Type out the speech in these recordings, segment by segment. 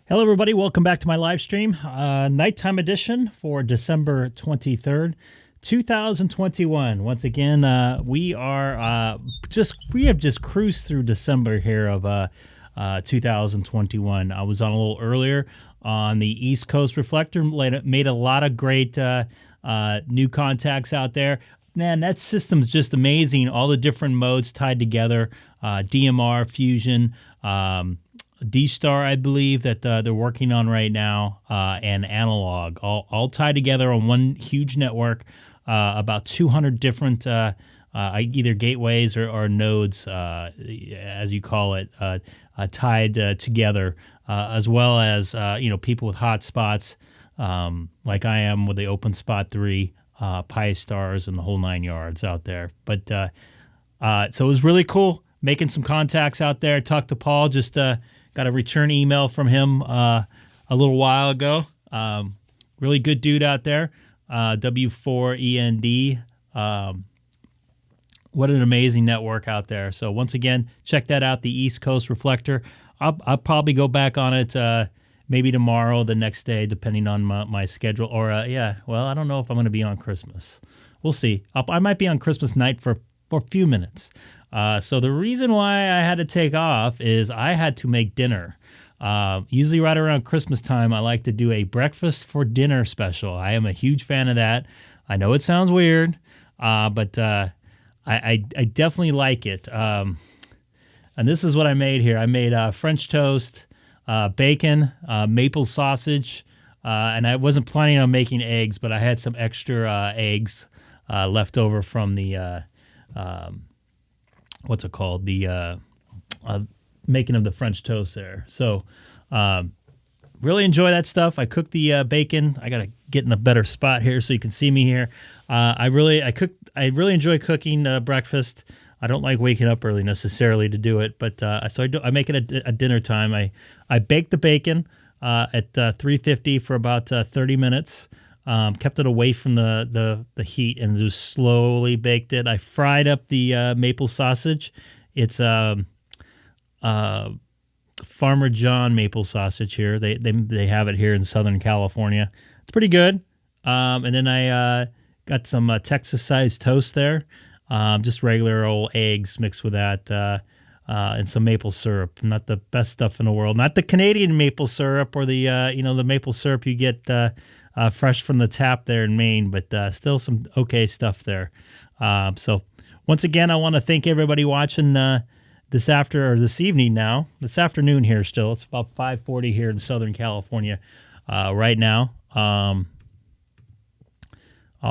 Hello, everybody. Welcome back to my live stream, nighttime edition for December 23rd, 2021. Once again, we have just cruised through December here of 2021. I was on a little earlier on the East Coast Reflector, made a lot of great new contacts out there. Man, that system's just amazing. All the different modes tied together, DMR, Fusion, DStar, I believe, that they're working on right now, and analog, all tied together on one huge network, about 200 different either gateways or nodes, as you call it, tied together, as well as people with hotspots, like I am with the OpenSpot 3, Pi Stars, and the whole 9 yards out there. But so it was really cool making some contacts out there. Talked to Paul, just got a return email from him a little while ago. Really good dude out there. W4END. What an amazing network out there. So once again, check that out, the East Coast Reflector. I'll probably go back on it maybe tomorrow, the next day, depending on my schedule. Or, I don't know if I'm going to be on Christmas. We'll see. I might be on Christmas night for a few minutes. So the reason why I had to take off is I had to make dinner. Usually right around Christmas time, I like to do a breakfast for dinner special. I am a huge fan of that. I know it sounds weird, but I definitely like it. And this is what I made here. I made French toast, bacon, maple sausage, and I wasn't planning on making eggs, but I had some extra eggs left over from the what's it called? The making of the French toast there. So really enjoy that stuff. I cooked the bacon. I gotta get in a better spot here so you can see me here. I really enjoy cooking breakfast. I don't like waking up early necessarily to do it, but so I make it a dinner time. I bake the bacon at 350 for about 30 minutes. Kept it away from the heat and just slowly baked it. I fried up the maple sausage. It's Farmer John maple sausage here. They have it here in Southern California. It's pretty good. And then I got some Texas-sized toast there. Just regular old eggs mixed with that, and some maple syrup. Not the best stuff in the world. Not the Canadian maple syrup or the the maple syrup you get fresh from the tap there in Maine, but still some okay stuff there. So once again, I want to thank everybody watching this afternoon here still. It's about 5:40 here in Southern California right now. I'll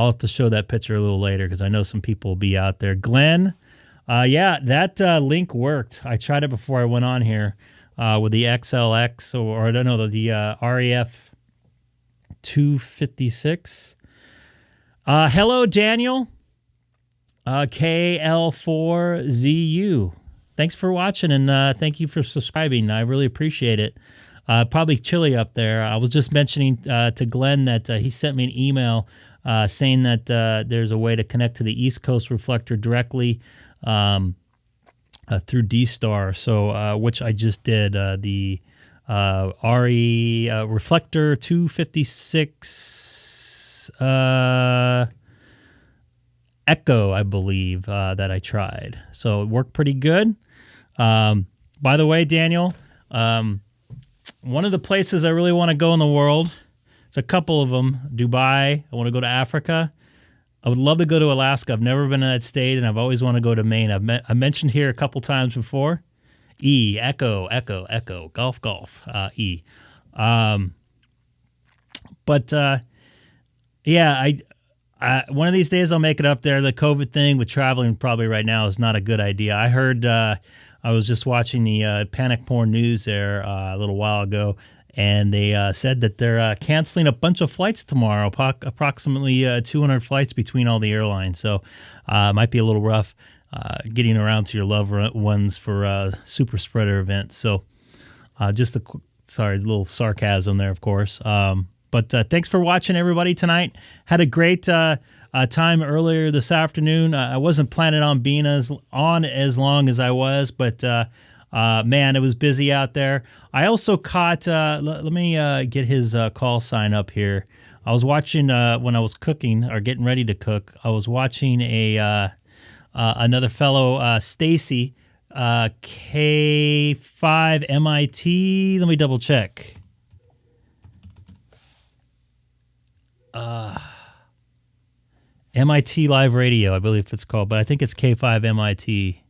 have to show that picture a little later because I know some people will be out there. Glenn, that link worked. I tried it before I went on here with the XLX or I don't know, the REF 256. Hello, Daniel. KL4ZU. Thanks for watching and thank you for subscribing. I really appreciate it. Probably chilly up there. I was just mentioning to Glenn that he sent me an email saying that there's a way to connect to the East Coast Reflector directly through DStar. So which I just did. The RE Reflector 256 Echo, I believe, that I tried. So it worked pretty good. By the way, Daniel, one of the places I really want to go in the world, it's a couple of them, Dubai. I want to go to Africa. I would love to go to Alaska. I've never been to that state, and I've always wanted to go to Maine. I mentioned here a couple times before. Echo, golf, E. But one of these days I'll make it up there. The COVID thing with traveling probably right now is not a good idea. I heard, I was just watching the Panic Porn News there a little while ago, and they said that they're canceling a bunch of flights tomorrow, approximately 200 flights between all the airlines. So it might be a little rough getting around to your loved ones for a super spreader event. So just a little sarcasm there, of course. But thanks for watching, everybody, tonight. Had a great time earlier this afternoon. I wasn't planning on being as long as I was, but Man, it was busy out there. I also caught, let me get his call sign up here. I was watching, when I was cooking or getting ready to cook, I was watching another fellow, Stacy, K5 MIT. Let me double check. MIT Live Radio, I believe it's called, but I think it's K5 MIT.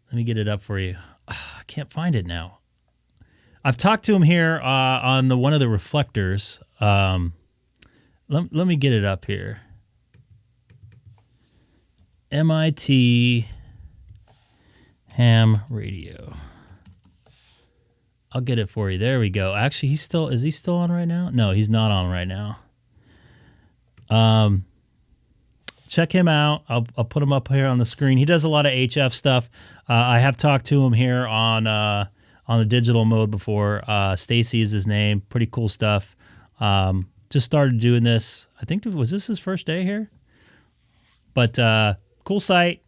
Let me get it up for you. I can't find it now. I've talked to him here on one of the reflectors. Let me get it up here. MIT Ham Radio. I'll get it for you. There we go. Actually, is he still on right now? No, he's not on right now. Check him out. I'll put him up here on the screen. He does a lot of HF stuff. I have talked to him here on the digital mode before. Stacy is his name. Pretty cool stuff. Just started doing this. I think, was this his first day here? But cool site.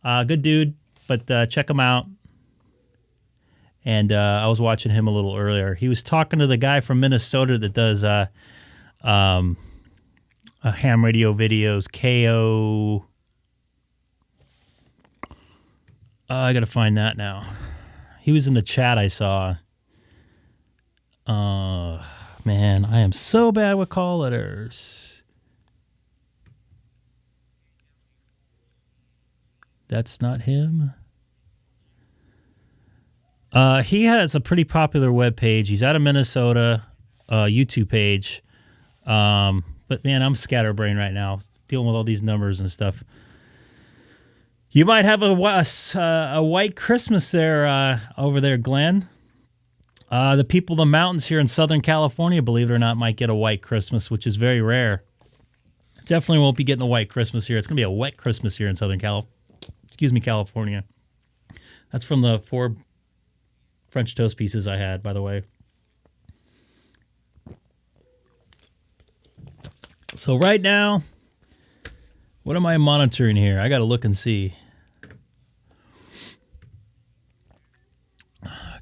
Good dude. But check him out. And I was watching him a little earlier. He was talking to the guy from Minnesota that does ham radio videos. KO. I got to find that now. He was in the chat I saw. Man, I am so bad with call letters. That's not him. He has a pretty popular web page. He's out of Minnesota, YouTube page. But man, I'm scatterbrained right now, dealing with all these numbers and stuff. You might have a white Christmas there over there, Glenn. The people in the mountains here in Southern California, believe it or not, might get a white Christmas, which is very rare. Definitely won't be getting a white Christmas here. It's going to be a wet Christmas here in Southern California. That's from the 4 French toast pieces I had, by the way. So right now, what am I monitoring here? I got to look and see.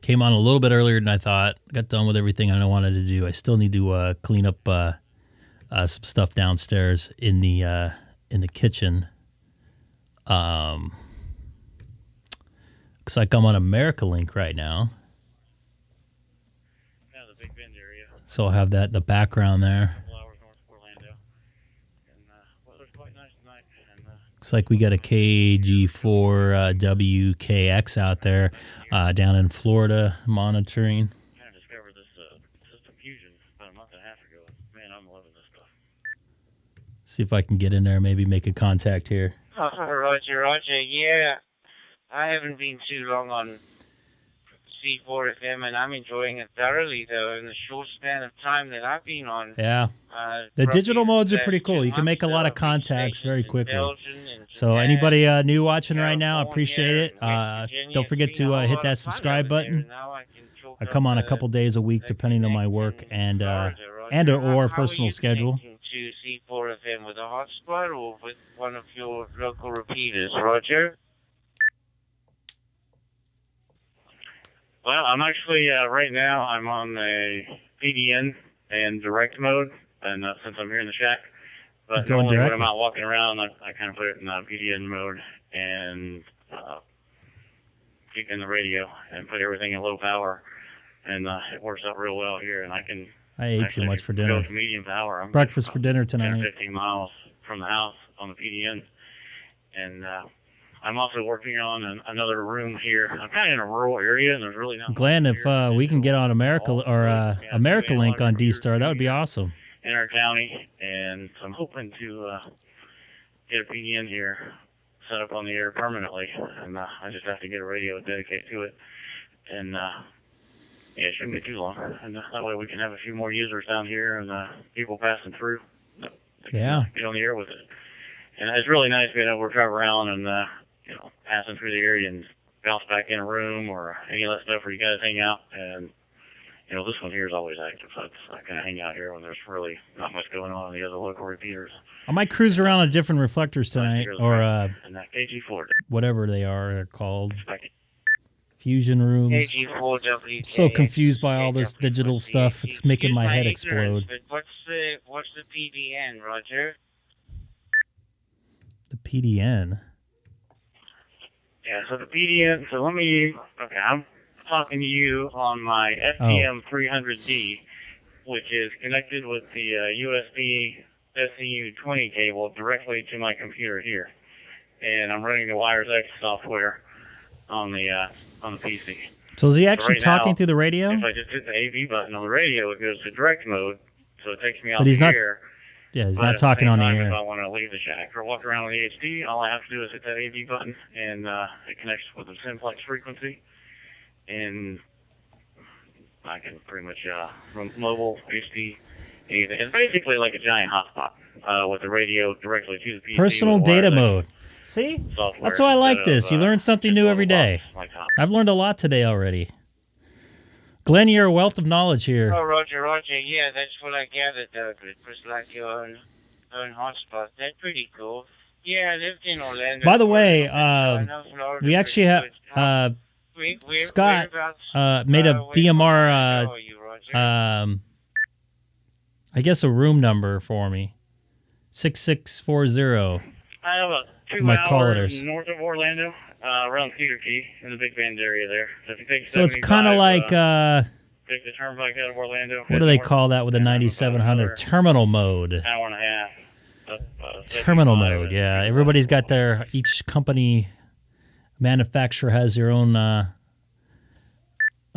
Came on a little bit earlier than I thought. Got done with everything I wanted to do. I still need to clean up some stuff downstairs in the kitchen. Looks like I'm on AmericaLink right now. Yeah, the Big Bend area. So I'll have that in the background there. Looks like we got a KG4WKX out there down in Florida monitoring. I discovered this system fusion about a month and a half ago. Man, I'm loving this stuff. See if I can get in there, maybe make a contact here. Oh, Roger. Yeah, I haven't been too long on C4FM, and I'm enjoying it thoroughly, though, in the short span of time that I've been on. Yeah. The digital modes are pretty cool. You can make a lot of contacts very quickly. So anybody new watching right now, appreciate it. Don't forget to hit that subscribe button. I come on a couple days a week, depending on my work and or personal schedule. To C4FM with a hotspot or with one of your local repeaters, Roger? Well, I'm actually, right now, I'm on the PDN and direct mode, and since I'm here in the shack. But normally when I'm out walking around, I kind of put it in PDN mode and keep in the radio and put everything in low power, and it works out real well here, and I ate too much for dinner. Go to medium power. Breakfast for dinner tonight. 10 or 15 miles from the house on the PDN, and I'm also working on another room here. I'm kind of in a rural area, and there's really not. Glenn, if we can get on AmericaLink on DStar, that would be awesome. In our county, and so I'm hoping to get a PDN here set up on the air permanently, and I just have to get a radio dedicated to it, and it shouldn't be too long, and that way we can have a few more users down here and people passing through. Yeah. Get on the air with it, and it's really nice being able to drive around and passing through the area and bounce back in a room or any of that stuff where you guys hang out, and this one here is always active, so I kind of hang out here when there's really not much going on in the other local repeaters. I might cruise around on different reflectors tonight, or and that KG4. whatever they're called. Fusion rooms. KG4WK. I'm so confused by all this digital stuff. It's making my head explode. But what's the PDN, Roger? The PDN? Yeah, so the PDN, okay, I'm talking to you on my FTM 300D, which is connected with the USB SCU20 cable directly to my computer here. And I'm running the WiresX software on the PC. So is he actually talking through the radio? If I just hit the AV button on the radio, it goes to direct mode, so it takes me out but he's the not, air. Yeah, he's not talking on the air. If I want to leave the shack or walk around with the HD, all I have to do is hit that AV button, and it connects with the simplex frequency, and I can pretty much run mobile, HD, anything. It's basically like a giant hotspot with the radio directly to the PC. Personal data mode. See? That's why I like this. You learn something new every day. I've learned a lot today already. Glenn, you're a wealth of knowledge here. Oh, Roger. Yeah, that's what I gathered, Doug. It was like your own hotspot. That's pretty cool. Yeah, I lived in Orlando. By the way, we actually have Scott made a DMR, I guess a room number for me. 6640. I have a 2 hours north of Orlando, around Cedar Key, in the Big Bend area there. So if you take so it's kind of like, take the turnpike out of Orlando. What do they call that with a 9700? Terminal mode. Hour and a half. Terminal mode, yeah. Everybody's got each company, manufacturer has their own a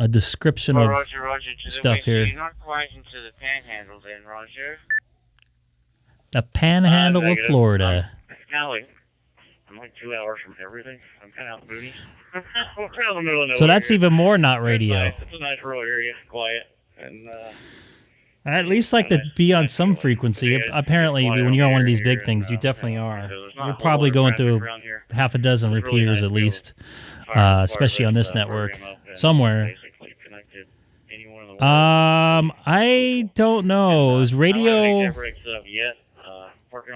description of stuff here. You're not quite into the panhandle then, Roger. The panhandle of Florida. I'm like 2 hours from everything. I'm kind of out in the boonies. We're kind of in the middle of nowhere. So that's even more not radio. It's a nice rural area, quiet, and I at least like to be on some frequency. Apparently, when you're on one of these big things, you definitely are. You're probably going through half a dozen repeaters at least, especially on this network. Somewhere. I don't know. Is radio...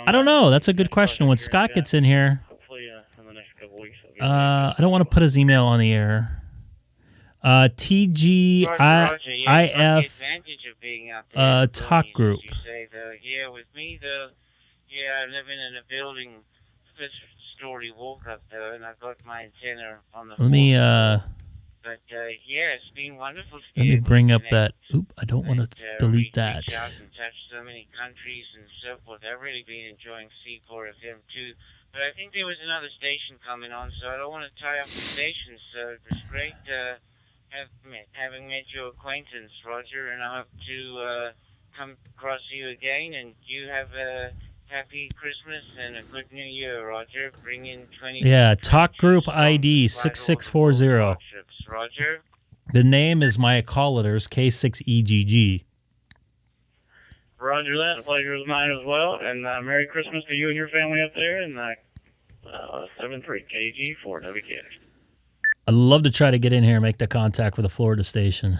I don't know. That's a good question. When Scott gets in here... I don't want to put his email on the air. TGIF talk group. Yeah, with me, I live in a building, fifth-story walk up there, and I've got my antenna on the Let me, But, yeah, it's been wonderful. Let me bring up that... Oop, I don't want to delete that. Reach out and touch so many countries and so forth. I've really been enjoying C4 FM too. But I think there was another station coming on, so I don't want to tie up the station. So it was great having made your acquaintance, Roger, and I hope to come across you again. And you have a happy Christmas and a good New Year, Roger. Bring in 20. Yeah, talk group ID 6640. Roger. The name is my calliters, K6EGG. Roger that. The pleasure is mine as well. And Merry Christmas to you and your family up there. And 73KG4WK. I'd love to try to get in here and make the contact with a Florida station.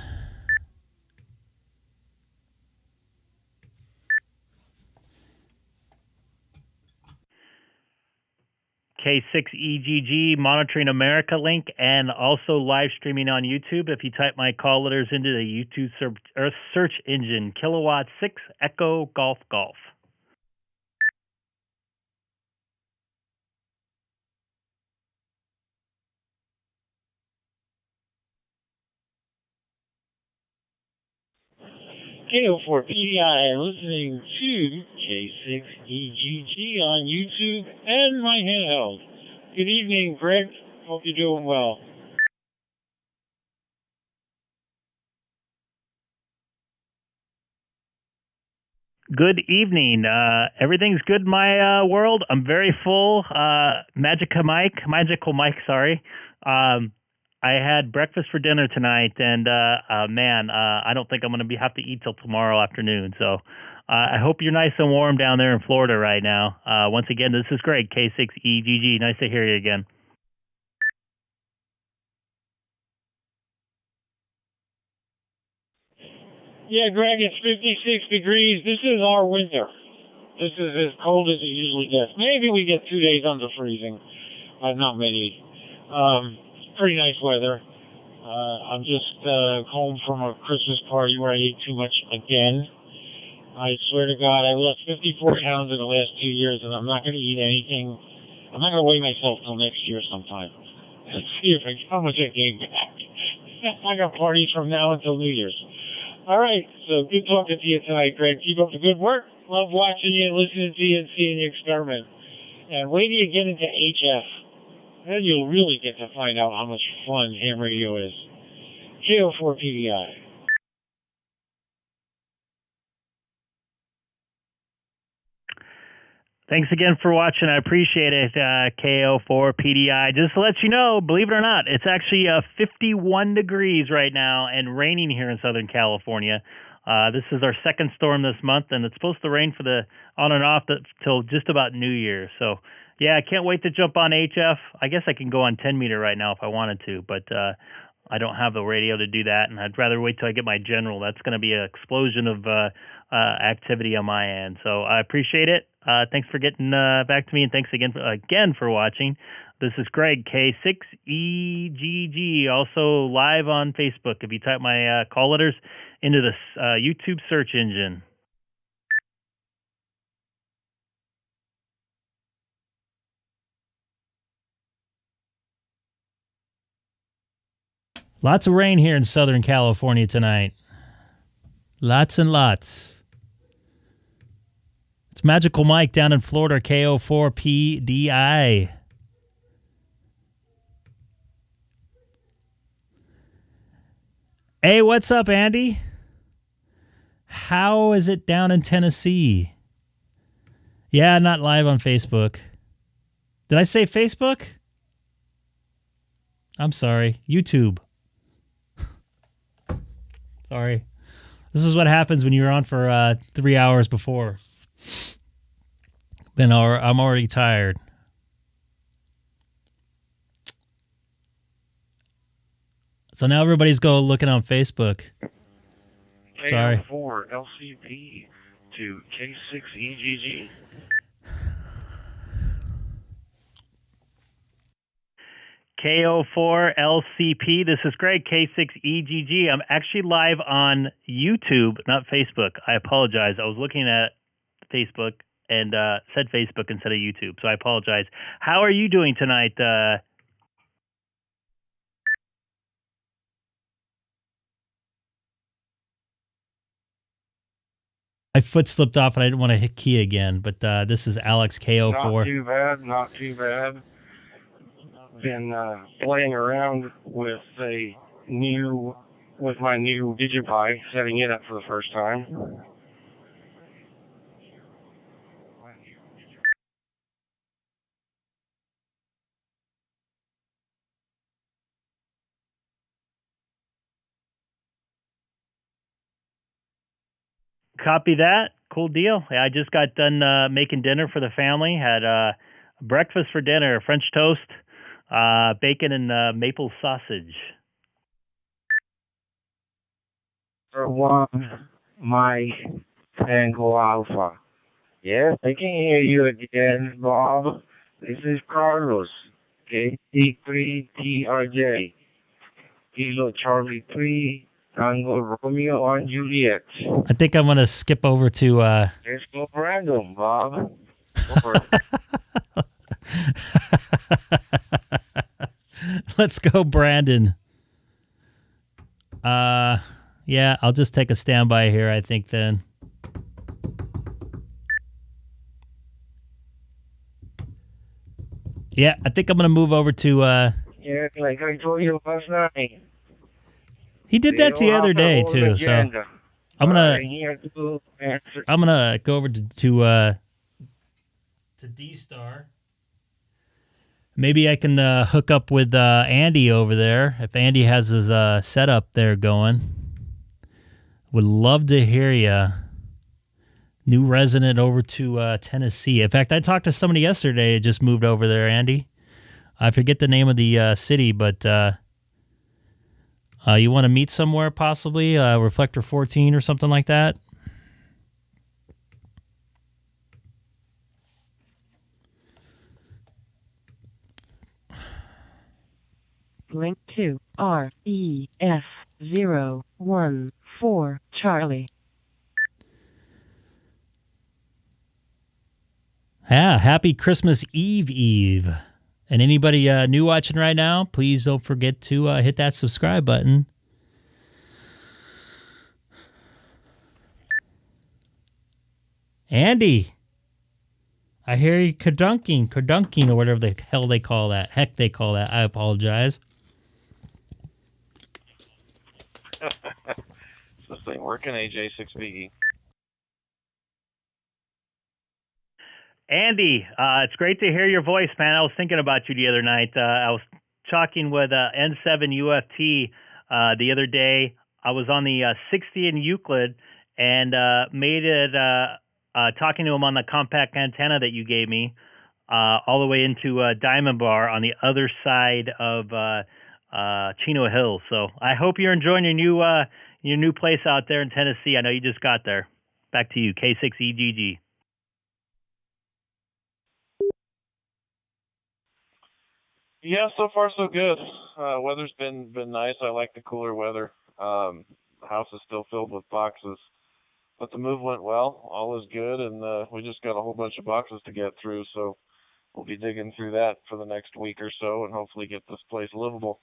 K6EGG Monitoring America link, and also live streaming on YouTube. If you type my call letters into the YouTube search engine, Kilowatt 6 Echo Golf Golf. For PDI, listening to K6EGG on YouTube and my handheld. Good evening, Greg. Hope you're doing well. Good evening. Everything's good in my world. I'm very full. Magical Mike, sorry. I had breakfast for dinner tonight, and I don't think I'm going to have to eat till tomorrow afternoon. So I hope you're nice and warm down there in Florida right now. Once again, this is Greg, K6EGG. Nice to hear you again. Yeah, Greg, it's 56 degrees. This is our winter. This is as cold as it usually gets. Maybe we get 2 days under freezing, but not many. Pretty nice weather. I'm just home from a Christmas party where I ate too much again. I swear to God, I lost 54 pounds in the last 2 years, and I'm not going to eat anything. I'm not going to weigh myself till next year sometime. Let's see how much I gained back. I got parties from now until New Year's. All right, so good talking to you tonight, Greg. Keep up the good work. Love watching you and listening to you and seeing you experiment. And wait till you get into HF. Then you'll really get to find out how much fun ham radio is. K04PDI. Thanks again for watching. I appreciate it, KO4PDI. Just to let you know, believe it or not, it's actually 51 degrees right now and raining here in Southern California. This is our second storm this month, and it's supposed to rain for the on and off till just about New Year. So, yeah, I can't wait to jump on HF. I guess I can go on 10 meter right now if I wanted to, but I don't have the radio to do that, and I'd rather wait till I get my general. That's going to be an explosion of activity on my end. So I appreciate it. Thanks for getting back to me, and thanks again for watching. This is Greg, K6EGG, also live on Facebook if you type my call letters into the YouTube search engine. Lots of rain here in Southern California tonight. Lots and lots. It's Magical Mike down in Florida, KO4PDI. Hey, what's up, Andy? How is it down in Tennessee? Yeah, not live on Facebook. Did I say Facebook? I'm sorry. YouTube. Sorry. This is what happens when you're on for 3 hours before. Then I'm already tired. So now everybody's looking on Facebook. Sorry. K04 LCP to K6EGG. K04 LCP. This is Greg, K6EGG. I'm actually live on YouTube, not Facebook. I apologize. I was looking at Facebook and said Facebook instead of YouTube, so I apologize. How are you doing tonight? My foot slipped off and I didn't want to hit key again, but this is Alex K04. Not too bad. Been playing around with my new DigiPi, setting it up for the first time. Copy that. Cool deal. Yeah, I just got done making dinner for the family. Had breakfast for dinner, French toast, bacon and maple sausage. For one, my Tango Alpha. Yes, I can hear you again, Bob. This is Carlos, KT3TRJ. Kilo Charlie 3, Tango Romeo and Juliet. I think I'm going to skip over to... Let's go random, Bob. Let's go, Brandon. Yeah, I'll just take a standby here, I think, then. Yeah, I think I'm going to move over to... Yeah, like I told you last night. He did that the other day, too, so... I'm gonna go over to DStar. Maybe I can hook up with Andy over there if Andy has his setup there going. Would love to hear you. New resident over to Tennessee. In fact, I talked to somebody yesterday that just moved over there, Andy. I forget the name of the city, but You want to meet somewhere, possibly Reflector 14 or something like that? Link to REF014 Charlie. Yeah, happy Christmas Eve. And anybody new watching right now, please don't forget to hit that subscribe button. Andy, I hear you kadunking, or whatever the hell they call that. Heck, they call that. I apologize. Is this thing working, AJ6BE? Andy, it's great to hear your voice, man. I was thinking about you the other night. I was talking with N7 UFT the other day. I was on the 60 in Euclid and made it talking to him on the compact antenna that you gave me all the way into Diamond Bar on the other side of Chino Hills. So I hope you're enjoying your new place out there in Tennessee. I know you just got there. Back to you, K6EGG. Yeah, so far so good. Weather's been nice. I like the cooler weather. The house is still filled with boxes, but the move went well. All is good, and we just got a whole bunch of boxes to get through, so we'll be digging through that for the next week or so, and hopefully get this place livable.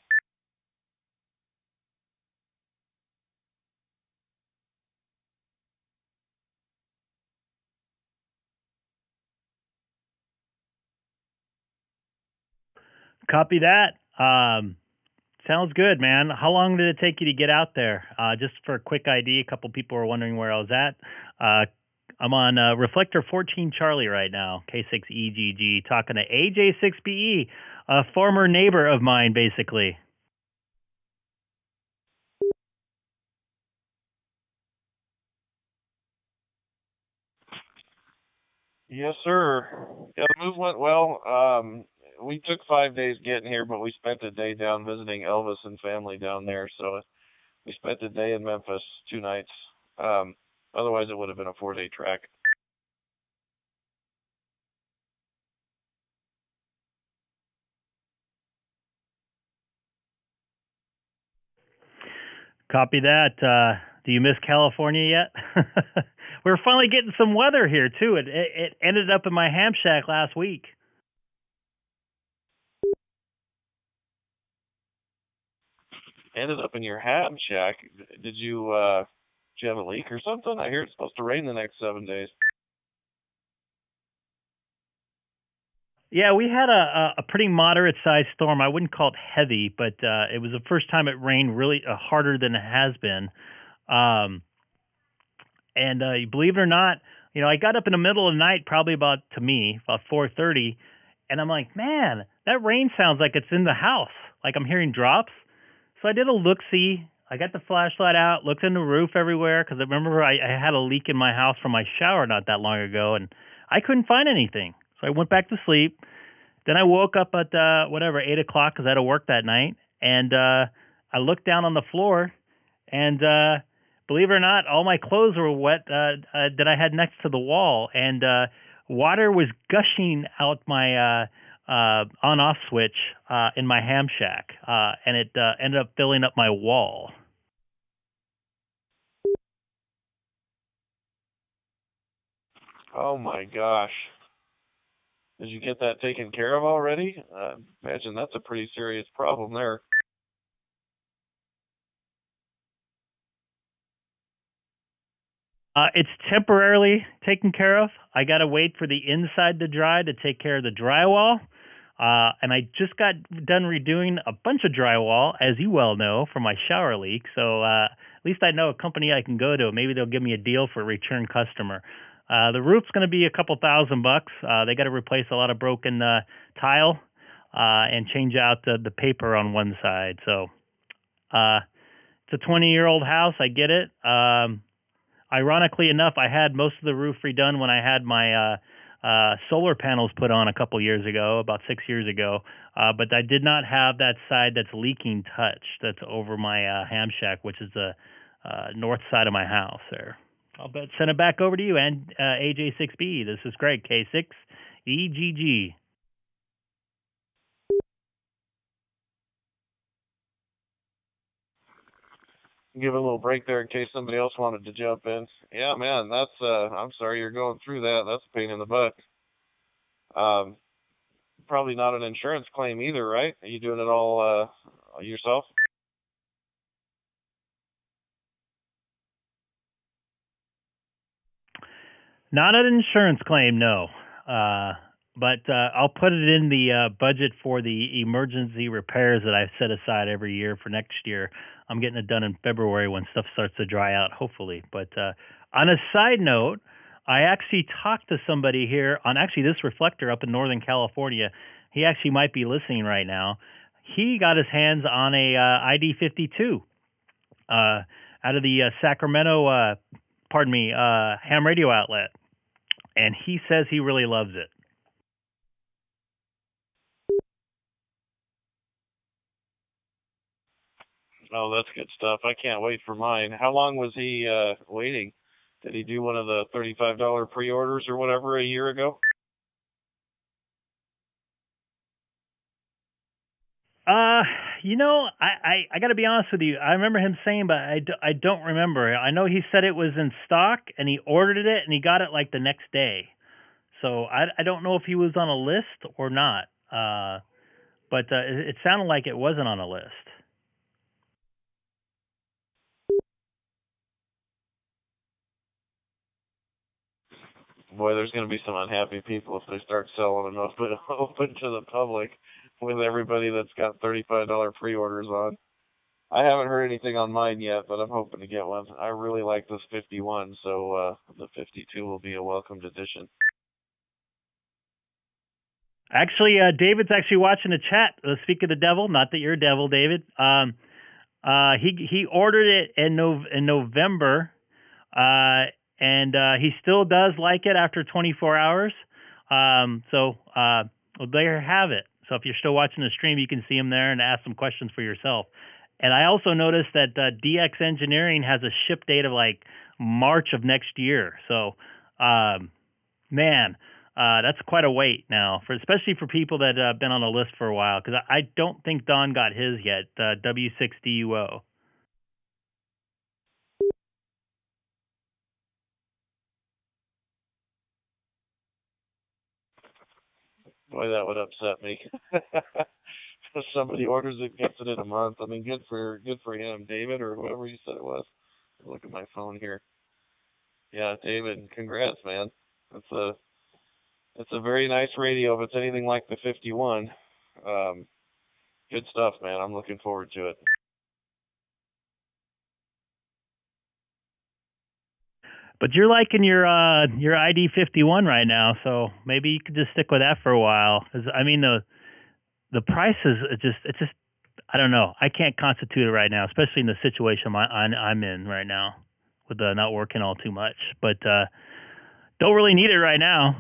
Copy that. Sounds good, man. How long did it take you to get out there? Just for a quick ID, a couple people were wondering where I was at. I'm on Reflector 14 Charlie right now, K6EGG, talking to AJ6BE, a former neighbor of mine, basically. Yes, sir. Yeah, the move went well. We took 5 days getting here, but we spent a day down visiting Elvis and family down there, so we spent a day in Memphis, 2 nights. Otherwise, it would have been a 4-day trek. Copy that. Do you miss California yet? We're finally getting some weather here, too. It ended up in my ham shack last week. Ended up in your ham shack. Did you have a leak or something? I hear it's supposed to rain the next 7 days. Yeah, we had a pretty moderate-sized storm. I wouldn't call it heavy, but it was the first time it rained really harder than it has been. And believe it or not, I got up in the middle of the night, probably about 4:30, and I'm like, man, that rain sounds like it's in the house. Like I'm hearing drops. So I did a look-see. I got the flashlight out, looked in the roof everywhere, because I remember I had a leak in my house from my shower not that long ago, and I couldn't find anything. So I went back to sleep. Then I woke up at 8 o'clock because I had to work that night, and I looked down on the floor, and believe it or not, all my clothes were wet that I had next to the wall, and water was gushing out my on-off switch in my ham shack, and it ended up filling up my wall. Oh my gosh. Did you get that taken care of already? Imagine that's a pretty serious problem there. It's temporarily taken care of. I got to wait for the inside to dry to take care of the drywall. And I just got done redoing a bunch of drywall, as you well know, for my shower leak. So at least I know a company I can go to. Maybe they'll give me a deal for a return customer. The roof's going to be a couple $1,000. They got to replace a lot of broken tile and change out the paper on one side. So it's a 20-year-old house. I get it. Ironically enough, I had most of the roof redone when I had my solar panels put on a couple years ago, about 6 years ago, but I did not have that side that's leaking touch. That's over my ham shack, which is the north side of my house there. I'll send it back over to you, and AJ6B. This is Greg, K6EGG. Give a little break there in case somebody else wanted to jump in. Yeah, man, that's I'm sorry you're going through that. That's a pain in the butt. Probably not an insurance claim either, right? Are you doing it all yourself? Not an insurance claim, no. But I'll put it in the budget for the emergency repairs that I set aside every year for next year. I'm getting it done in February when stuff starts to dry out, hopefully. But on a side note, I actually talked to somebody here on actually this reflector up in Northern California. He actually might be listening right now. He got his hands on a ID52 out of the Sacramento, ham radio outlet. And he says he really loves it. Oh, that's good stuff. I can't wait for mine. How long was he waiting? Did he do one of the $35 pre-orders or whatever a year ago? I got to be honest with you. I remember him saying, but I don't remember. I know he said it was in stock, and he ordered it, and he got it like the next day. So I don't know if he was on a list or not. But it sounded like it wasn't on a list. Boy, there's going to be some unhappy people if they start selling them open to the public with everybody that's got $35 pre-orders on. I haven't heard anything on mine yet, but I'm hoping to get one. I really like this 51, so the 52 will be a welcomed addition. Actually, David's actually watching the chat. Speak of the devil, not that you're a devil, David. He ordered it in November, and he still does like it after 24 hours. So there you have it. So if you're still watching the stream, you can see him there and ask some questions for yourself. And I also noticed that DX Engineering has a ship date of like March of next year. So, that's quite a wait now, especially for people that have been on the list for a while, because I don't think Don got his yet, W6DUO. Boy, that would upset me. If somebody orders it, gets it in a month. I mean, good for him, David, or whoever you said it was. Look at my phone here. Yeah, David, congrats, man. It's a very nice radio. If it's anything like the 51, good stuff, man. I'm looking forward to it. But you're liking your ID51 right now, so maybe you could just stick with that for a while. 'Cause, I mean, the prices, it's just I don't know. I can't constitute it right now, especially in the situation I'm in right now with not working all too much. But don't really need it right now.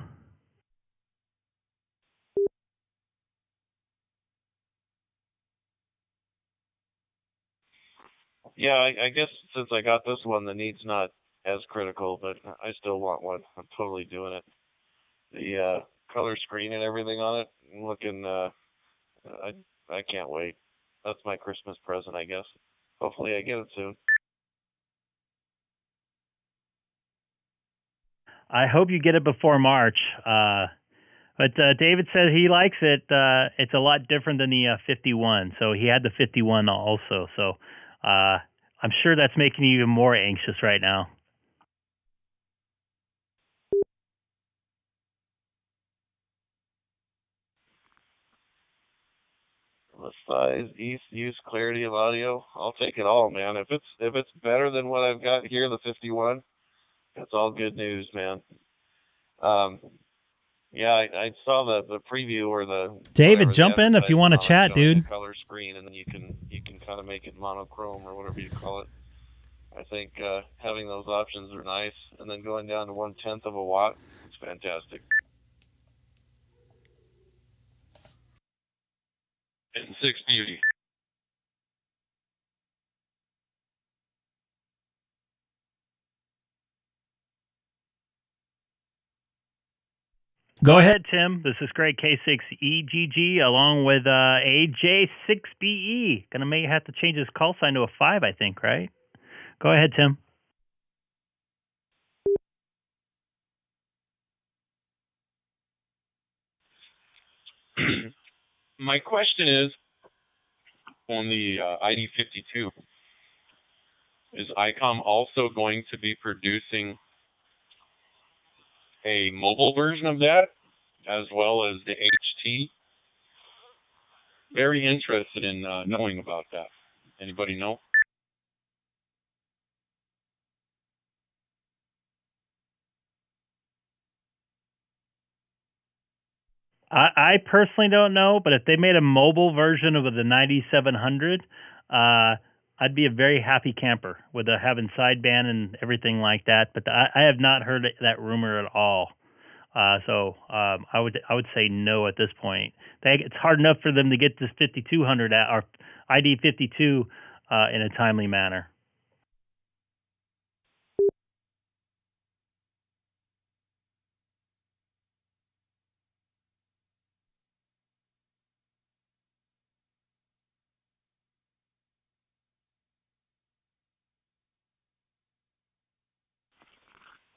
Yeah, I guess since I got this one, the need's not as critical, but I still want one. I'm totally doing it. The color screen and everything on it, looking, I can't wait. That's my Christmas present, I guess. Hopefully I get it soon. I hope you get it before March. But David said he likes it. It's a lot different than the 51. So he had the 51 also. So I'm sure that's making you even more anxious right now. The size, use, clarity of audio. I'll take it all, man. If it's better than what I've got here, the 51, that's all good news, man. Yeah, I saw the preview or the David, jump in if you want to chat, dude. Color screen, and then you can kind of make it monochrome or whatever you call it. I think having those options are nice, and then going down to 1/10 of a watt, it's fantastic. and 6 Beauty. Go ahead, Tim. This is great. K6EGG along with AJ6BE. Gonna may have to change his call sign to a 5, I think, right? Go ahead, Tim. My question is, on the ID52, is ICOM also going to be producing a mobile version of that, as well as the HT? Very interested in knowing about that. Anybody know? I personally don't know, but if they made a mobile version of the 9700, I'd be a very happy camper with having sideband and everything like that. But I have not heard that rumor at all. So I would say no at this point. It's hard enough for them to get this 5200 or ID 52 in a timely manner.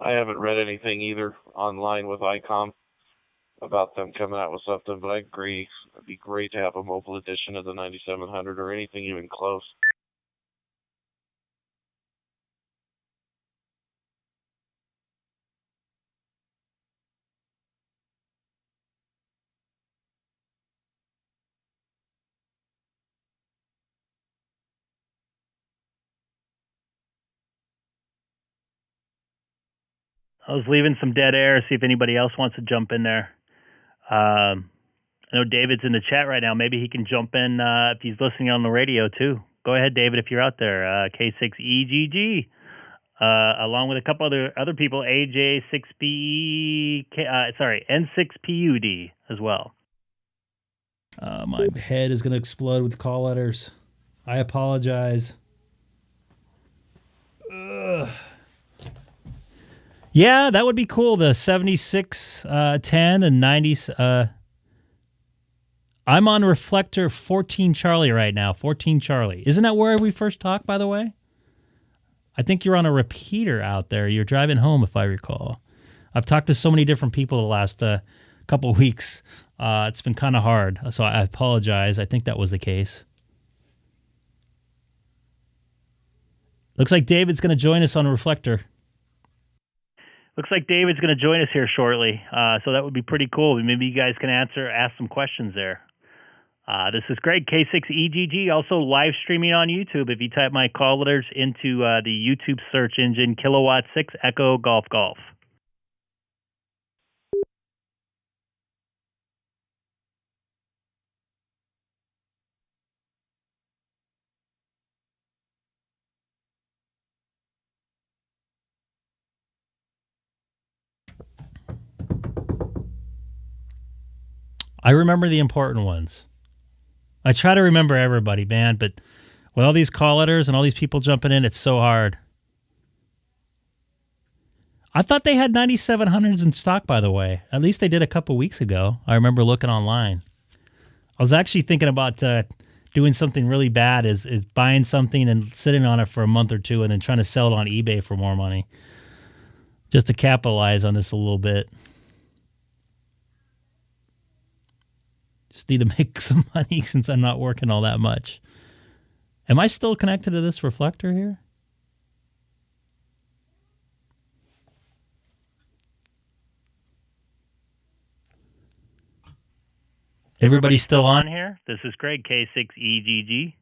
I haven't read anything either online with ICOM about them coming out with something, but I agree. It'd be great to have a mobile edition of the 9700 or anything even close. I was leaving some dead air, see if anybody else wants to jump in there. I know David's in the chat right now. Maybe he can jump in if he's listening on the radio too. Go ahead, David, if you're out there. K6EGG, along with a couple other people, AJ6B, N6PUD as well. My head is going to explode with call letters. I apologize. Ugh. Yeah, that would be cool. The 7610 and 90. I'm on reflector 14 Charlie right now. 14 Charlie. Isn't that where we first talked, by the way? I think you're on a repeater out there. You're driving home, if I recall. I've talked to so many different people the last couple of weeks. It's been kind of hard, so I apologize. I think that was the case. Looks like David's going to join us on reflector. Looks like David's going to join us here shortly, so that would be pretty cool. Maybe you guys can ask some questions there. This is Greg, K6EGG, also live streaming on YouTube. If you type my call letters into the YouTube search engine, Kilowatt 6 Echo Golf Golf. I remember the important ones. I try to remember everybody, man, but with all these call letters and all these people jumping in, it's so hard. I thought they had 9700s in stock, by the way. At least they did a couple weeks ago. I remember looking online. I was actually thinking about doing something really bad, is buying something and sitting on it for a month or two and then trying to sell it on eBay for more money, just to capitalize on this a little bit. Just need to make some money since I'm not working all that much. Am I still connected to this reflector here? Everybody's still on here? This is Greg, K6EGG.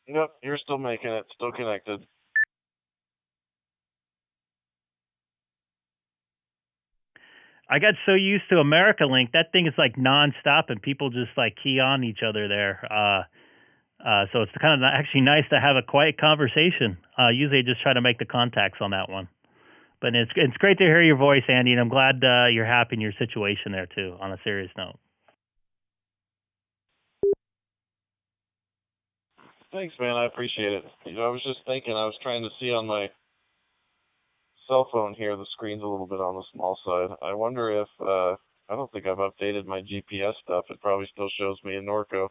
Yep, you're still making it, still connected. I got so used to America Link, that thing is like nonstop, and people just like key on each other there. So it's kind of actually nice to have a quiet conversation. Usually I just try to make the contacts on that one. But it's great to hear your voice, Andy, and I'm glad you're happy in your situation there too. On a serious note. Thanks, man. I appreciate it. I was just thinking, I was trying to see on my cell phone here, the screen's a little bit on the small side. I wonder if, I don't think I've updated my GPS stuff. It probably still shows me in Norco.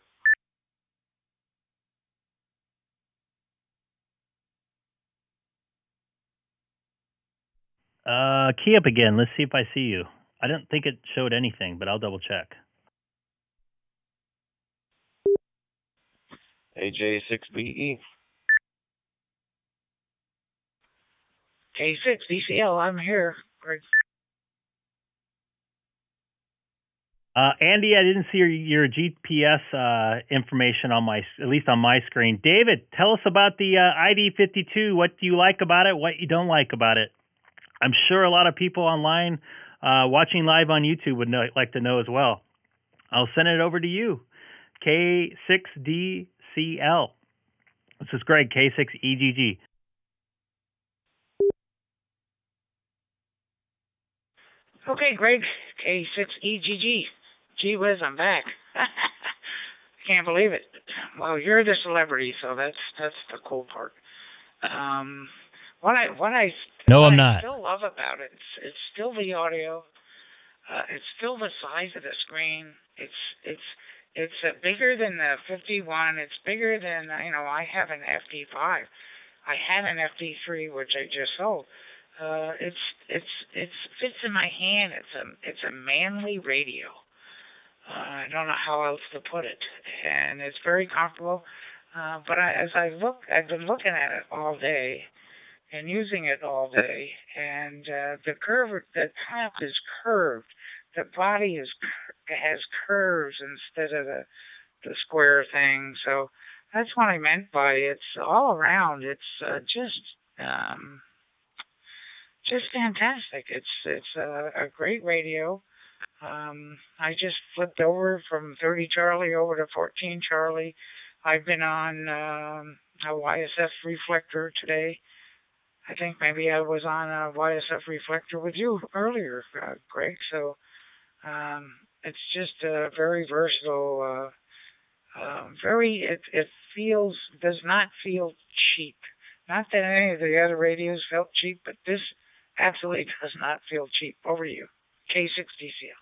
Key up again. Let's see if I see you. I don't think it showed anything, but I'll double check. AJ6BE. K6DCL, I'm here. Greg. Andy, I didn't see your GPS information on at least on my screen. David, tell us about the ID52. What do you like about it? What you don't like about it? I'm sure a lot of people online watching live on YouTube would like to know as well. I'll send it over to you. K6DCL. This is Greg, K6EGG. Okay, Greg, K6EGG. Gee whiz, I'm back. Can't believe it. Well, you're the celebrity, so that's the cool part. What I still love about it, it's still the audio. It's still the size of the screen. It's bigger than the 51. It's bigger than I have an FD5. I had an FD3, which I just sold. It fits in my hand. It's a manly radio. I don't know how else to put it, and it's very comfortable. But I've been looking at it all day and using it all day, and the top is curved. The body has curves instead of the square thing. So that's what I meant by it's all around. It's just fantastic. It's a great radio. I just flipped over from 30 Charlie over to 14 Charlie. I've been on a YSF reflector today. I think maybe I was on a YSF reflector with you earlier, Greg. So it's just very versatile. It does not feel cheap. Not that any of the other radios felt cheap, but this absolutely does not feel cheap. Over to you. K6DCL.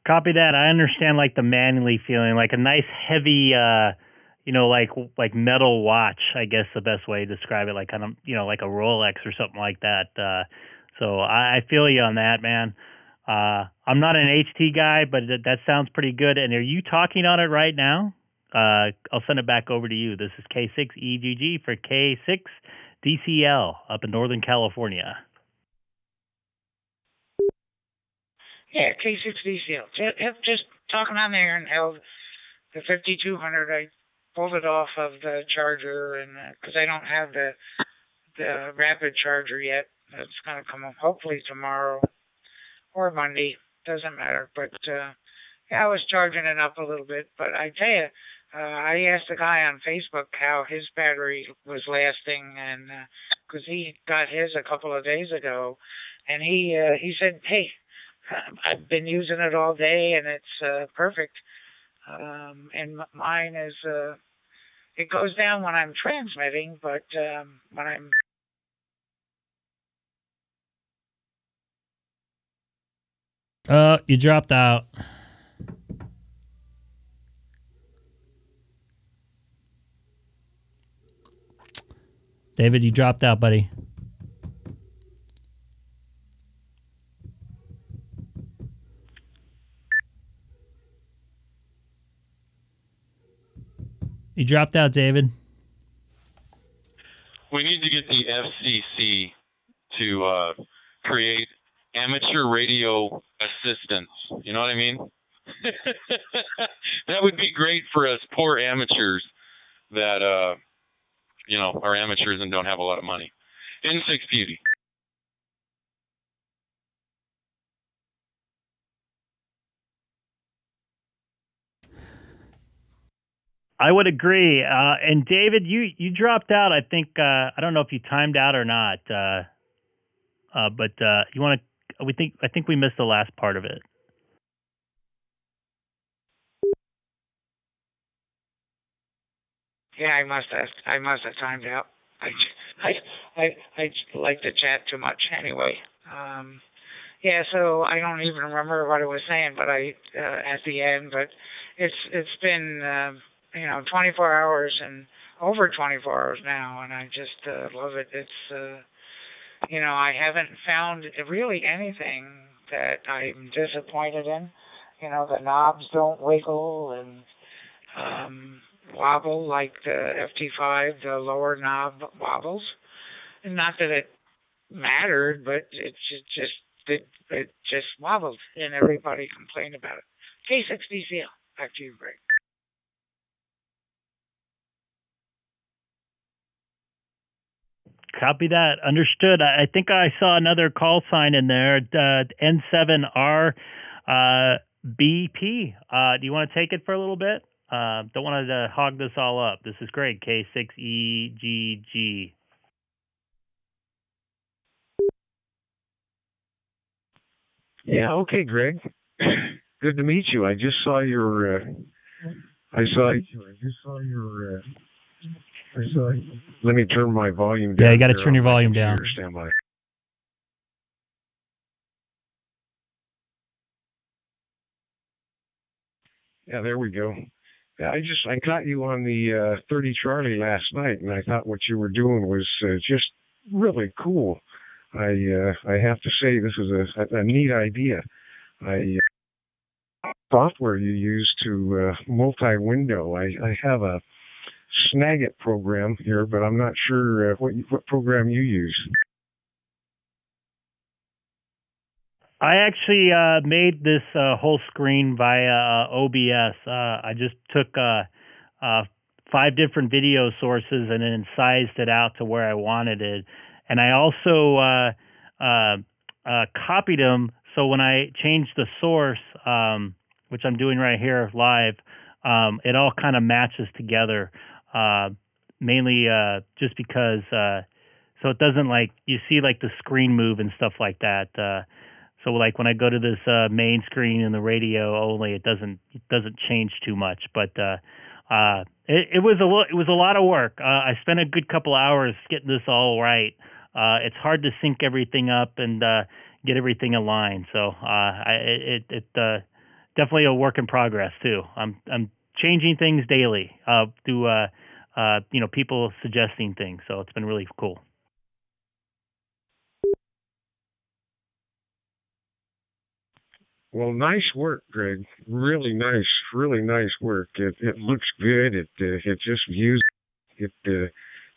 Copy that. I understand like the manly feeling, like a nice heavy, like metal watch, I guess the best way to describe it, like kind of, like a Rolex or something like that. So I feel you on that, man. I'm not an HT guy, but that sounds pretty good. And are you talking on it right now? I'll send it back over to you. This is K6EGG for K6DCL up in Northern California. Yeah, K6DCL. Just talking on there and held the 5200. I pulled it off of the charger, and because I don't have the rapid charger yet, it's going to come up hopefully tomorrow or Monday. Doesn't matter. But yeah, I was charging it up a little bit. But I tell you, I asked the guy on Facebook how his battery was lasting, and because he got his a couple of days ago, and he said, "Hey, I've been using it all day, and it's perfect. And mine is it goes down when I'm transmitting, but when I'm..." You dropped out. David, you dropped out, buddy. You dropped out, David. We need to get the FCC to create amateur radio assistance. You know what I mean? That would be great for us poor amateurs that, are amateurs and don't have a lot of money. N6 Beauty. I would agree. And David, you dropped out. I think I don't know if you timed out or not. But you want to? I think we missed the last part of it. Yeah, I must have timed out. I like to chat too much anyway. Yeah, so I don't even remember what I was saying, but at the end. But it's been 24 hours and over 24 hours now, and I just love it. It's I haven't found really anything that I'm disappointed in. The knobs don't wiggle and wobble like the FT5, the lower knob wobbles. And not that it mattered, but it just wobbled, and everybody complained about it. K6EGG, back to you, Greg. Copy that. Understood. I think I saw another call sign in there. N7R BP. Do you want to take it for a little bit? Don't want to hog this all up. This is Greg, K6EGG. Yeah, okay, Greg. Good to meet you. I just saw your. Let me turn my volume down. Yeah, you got to turn your volume down. Stand by. Yeah, there we go. Yeah, I got you on the 30 Charlie last night, and I thought what you were doing was just really cool. I have to say this is a neat idea. Software you use to multi-window. I have a Snagit program here, but I'm not sure what program you use. I actually made this whole screen via OBS. I just took 5 different video sources and then sized it out to where I wanted it. And I also copied them, so when I changed the source, which I'm doing right here live, it all kind of matches together, mainly just because so it doesn't you see the screen move and stuff like that. So when I go to this main screen in the radio only, it doesn't change too much. But it was a lot of work. I spent a good couple hours getting this all right. It's hard to sync everything up and get everything aligned. So it definitely a work in progress too. I'm changing things daily through people suggesting things. So it's been really cool. Well, nice work, Greg. Really nice work. It looks good. It just views. It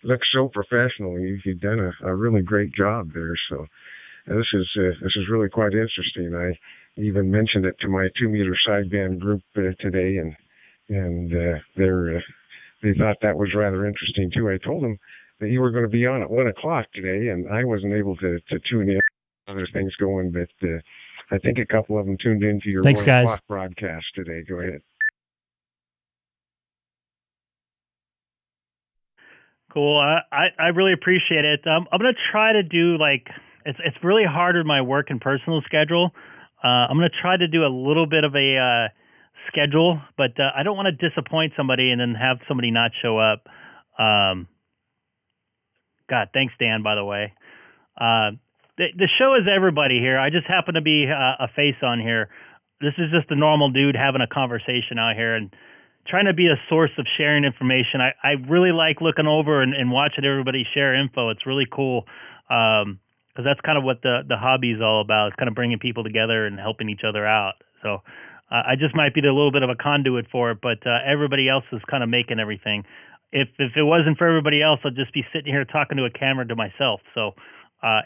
looks so professional. You've done a really great job there. So this is really quite interesting. I even mentioned it to my 2-meter sideband group today, and they thought that was rather interesting too. I told them that you were going to be on at 1 o'clock today, and I wasn't able to tune in. Other things going, but I think a couple of them tuned into your 1 o'clock broadcast today. Go ahead. Cool. I really appreciate it. I'm going to try to do it's really hard with my work and personal schedule. I'm going to try to do a little bit of a schedule, but I don't want to disappoint somebody and then have somebody not show up. God, thanks, Dan, by the way. The show is everybody here. I just happen to be a face on here. This is just a normal dude having a conversation out here and trying to be a source of sharing information. I really like looking over and watching everybody share info. It's really cool because that's kind of what the hobby is all about. It's kind of bringing people together and helping each other out. So I just might be a little bit of a conduit for it, but everybody else is kind of making everything. If it wasn't for everybody else, I'd just be sitting here talking to a camera to myself. So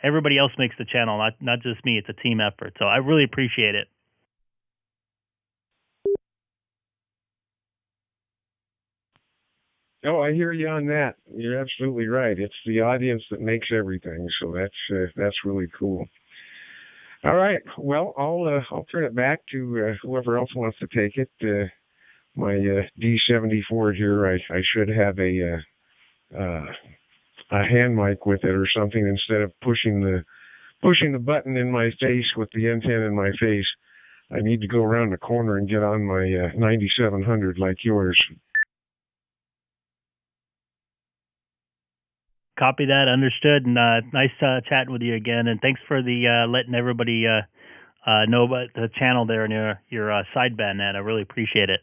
everybody else makes the channel, not just me. It's a team effort. So I really appreciate it. Oh, I hear you on that. You're absolutely right. It's the audience that makes everything. So that's really cool. All right. Well, I'll turn it back to whoever else wants to take it. my D74 here, I should have a hand mic with it or something instead of pushing the button in my face with the antenna in my face. I need to go around the corner and get on my 9700 like yours. Copy that. Understood. And nice chatting with you again. And thanks for the letting everybody know about the channel there and your sideband, Nat. I really appreciate it.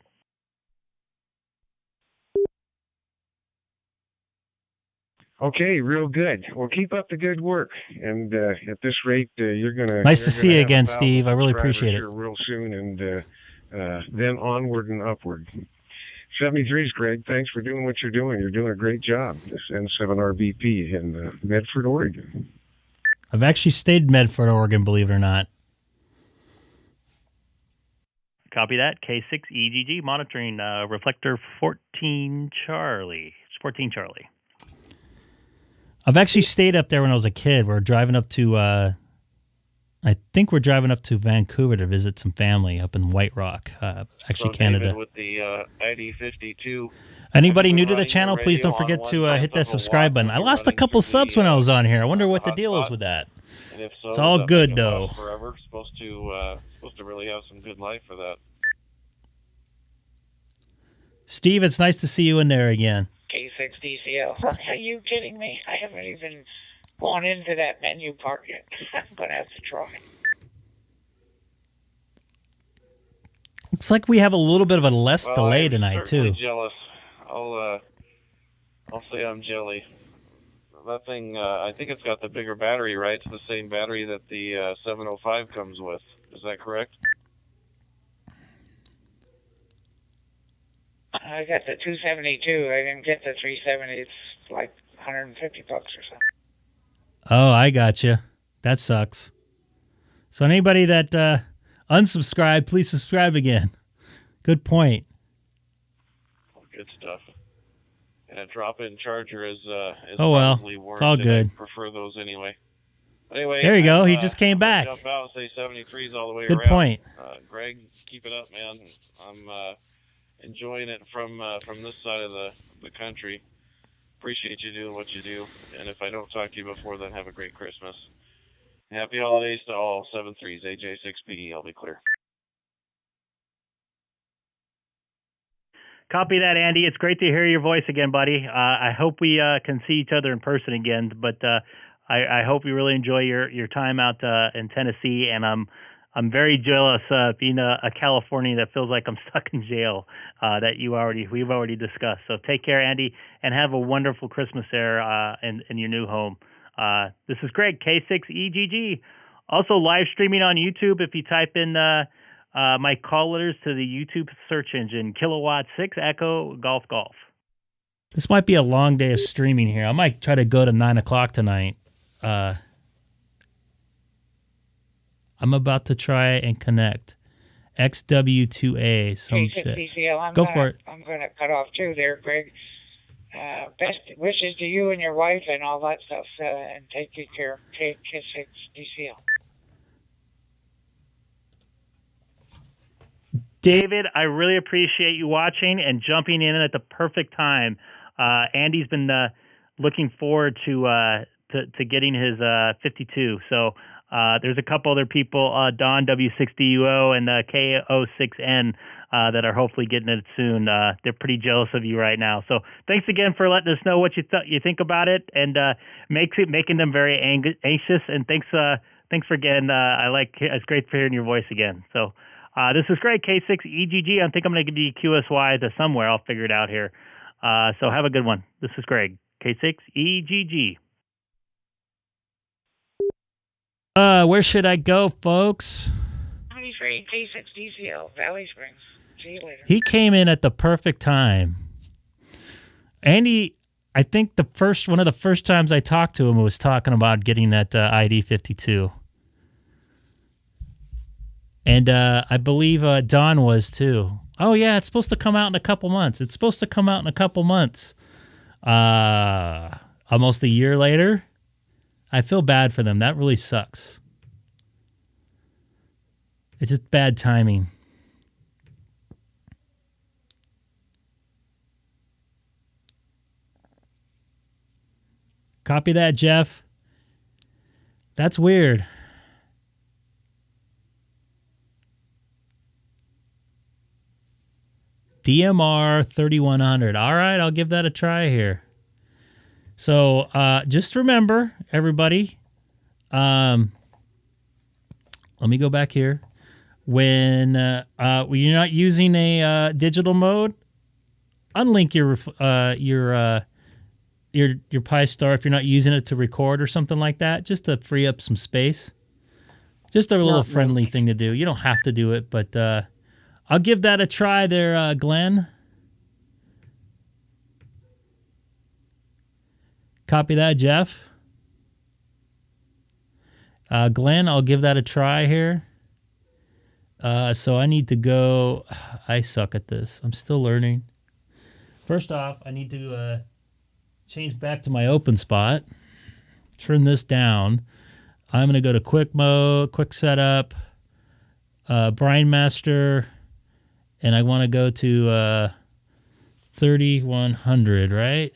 Okay, real good. Well, keep up the good work. And at this rate, you're gonna nice to see you again, Steve. I really appreciate it. Real soon, and then onward and upward. 73's Greg. Thanks for doing what you're doing. You're doing a great job. This N7RBP in Medford, Oregon. I've actually stayed in Medford, Oregon, believe it or not. Copy that. K6EGG monitoring reflector 14 Charlie. It's 14 Charlie. I've actually stayed up there when I was a kid. We're driving up to, I think we're driving up to Vancouver to visit some family up in White Rock, actually Canada. David, with the ID52. Anybody new to the channel, please don't forget to hit that subscribe button. I lost a couple subs when I was on here. I wonder what the deal is with that. And if so, it's all good though. Forever. Supposed to really have some good life for that. Steve, it's nice to see you in there again. K6DCL. Are you kidding me? I haven't even gone into that menu part yet. I'm going to have to try. Looks like we have a little bit of a less delay tonight, too. I'm jealous. I'll say I'm jelly. That thing, I think it's got the bigger battery, right? It's the same battery that the 705 comes with. Is that correct? I got the 272. I didn't get the 370. It's like $150 or something. Oh, I got you. That sucks. So anybody that unsubscribed, please subscribe again. Good point. Good stuff. And a drop-in charger is oh well, probably warranted. It's all good. I prefer those anyway. Anyway, there you go. He just came back. Jump out and say 73's all the way good around. Point. Greg, keep it up, man. I'm enjoying it from this side of the country. Appreciate you doing what you do. And if I don't talk to you before, then have a great Christmas. Happy holidays to all 73s. AJ6PE, I'll be clear. Copy that, Andy. It's great to hear your voice again, buddy. I hope we can see each other in person again. But I hope you really enjoy your time out in Tennessee. And I'm very jealous being a Californian that feels like I'm stuck in jail. That we've already discussed. So take care, Andy, and have a wonderful Christmas there in your new home. This is Greg, K6EGG. Also live streaming on YouTube. If you type in my call letters to the YouTube search engine, Kilowatt 6 Echo Golf Golf. This might be a long day of streaming here. I might try to go to 9 o'clock tonight. I'm about to try and connect. XW2A, some shit. Go for it. I'm going to cut off too there, Greg. Best wishes to you and your wife and all that stuff. And take good care. K6DCL. David, I really appreciate you watching and jumping in at the perfect time. Andy's been looking forward to getting his 52. So there's a couple other people, Don W6DUO and K6EGG that are hopefully getting it soon. They're pretty jealous of you right now. So thanks again for letting us know what you think about it and making them very anxious. And thanks for again. It's great for hearing your voice again. So. This is Greg, K6EGG. I think I'm going to give you QSY to somewhere. I'll figure it out here. So have a good one. This is Greg, K6EGG. Where should I go, folks? 93 K6DCL, Valley Springs. See you later. He came in at the perfect time. Andy, I think one of the first times I talked to him was talking about getting that ID 52. And I believe Don was too. Oh, yeah, it's supposed to come out in a couple months. Almost a year later. I feel bad for them. That really sucks. It's just bad timing. Copy that, Jeff. That's weird. DMR 3100. All right, I'll give that a try here. So just remember, everybody, let me go back here. When you're not using a digital mode, unlink your Pi Star if you're not using it to record or something like that, just to free up some space. Just a little friendly thing to do. You don't have to do it, but I'll give that a try there, Glenn. Copy that, Jeff. Glenn, I'll give that a try here. So I need to go. I suck at this. I'm still learning. First off, I need to change back to my open spot. Turn this down. I'm going to go to quick mode, quick setup, Brine Master, and I want to go to 3100, right?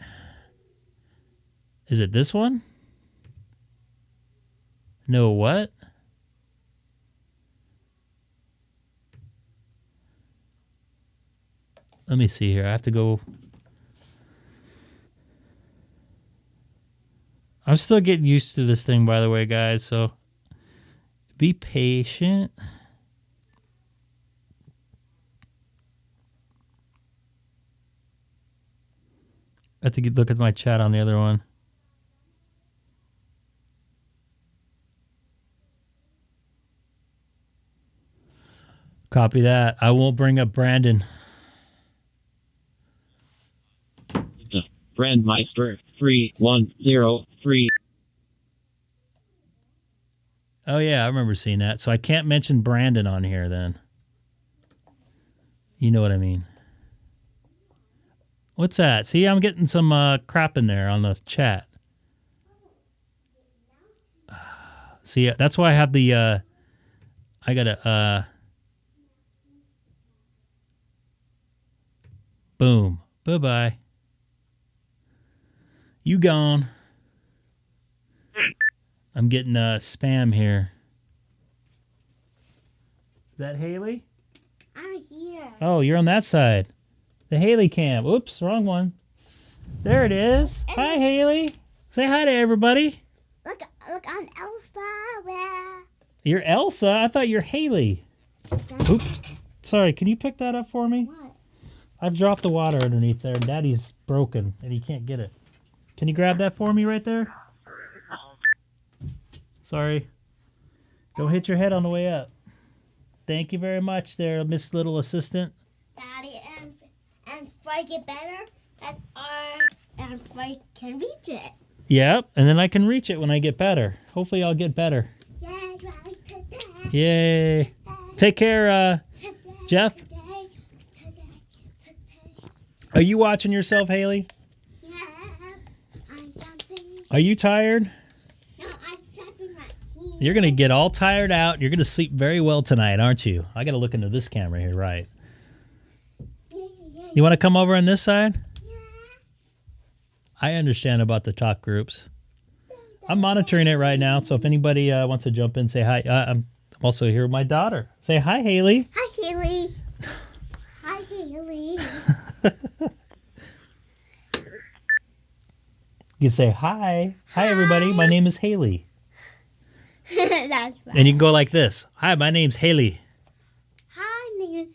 Is it this one? No, what? Let me see here. I have to go. I'm still getting used to this thing, by the way, guys, so be patient. I have to look at my chat on the other one. Copy that. I won't bring up Brandon. Brandmeister 3103. Oh, yeah, I remember seeing that. So I can't mention Brandon on here then. You know what I mean. What's that? See, I'm getting some crap in there on the chat. See, that's why I have the... I got to... boom. Bye-bye. You gone. I'm getting spam here. Is that Haley? I'm here. Oh, you're on that side. The Haley cam. Oops, wrong one. There it is. Hi, Haley. Say hi to everybody. Look, I'm Elsa. Where? You're Elsa? I thought you're Haley. Oops. Sorry, can you pick that up for me? What? I've dropped the water underneath there. Daddy's broken, and he can't get it. Can you grab that for me right there? Sorry. Don't hit your head on the way up. Thank you very much there, Miss Little Assistant. Daddy, and if I get better, that's our, and if I can reach it. Yep, and then I can reach it when I get better. Hopefully I'll get better. Yay, right today. Yay. Take care, Jeff. Today. Are you watching yourself, Haley? Yes, I'm jumping. Are you tired? No, I'm jumping right here. You're going to get all tired out. You're going to sleep very well tonight, aren't you? I got to look into this camera here, right? You want to come over on this side? Yeah. I understand about the talk groups. I'm monitoring it right now, so if anybody wants to jump in, say hi. I'm also here with my daughter. Say hi, Haley. Hi, Haley. Hi, Haley. You say hi. Hi, everybody. My name is Haley. That's right. And you can go like this. Hi, my name's Haley. Hi, name is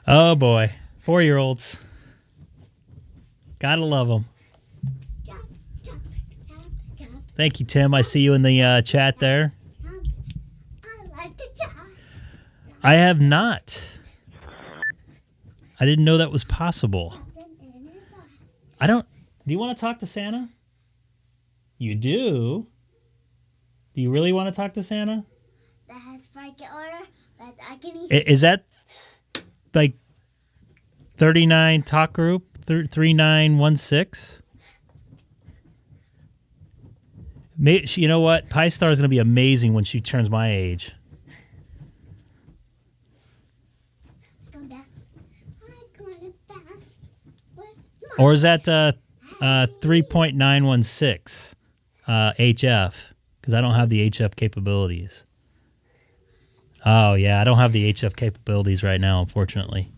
Oh, boy. 4-year-olds. Gotta love them. Jump, jump, jump, jump. Thank you, Tim. I see you in the chat there. I like to jump. I have not. I didn't know that was possible. I don't... Do you want to talk to Santa? You do? Do you really want to talk to Santa? That's my order. That's I can eat. Is that like 39 talk group? 3916? You know what? Pi Star is going to be amazing when she turns my age. I'm going to bounce. Or is that 3.916 HF? Because I don't have the HF capabilities. Oh, yeah, I don't have the HF capabilities right now, unfortunately.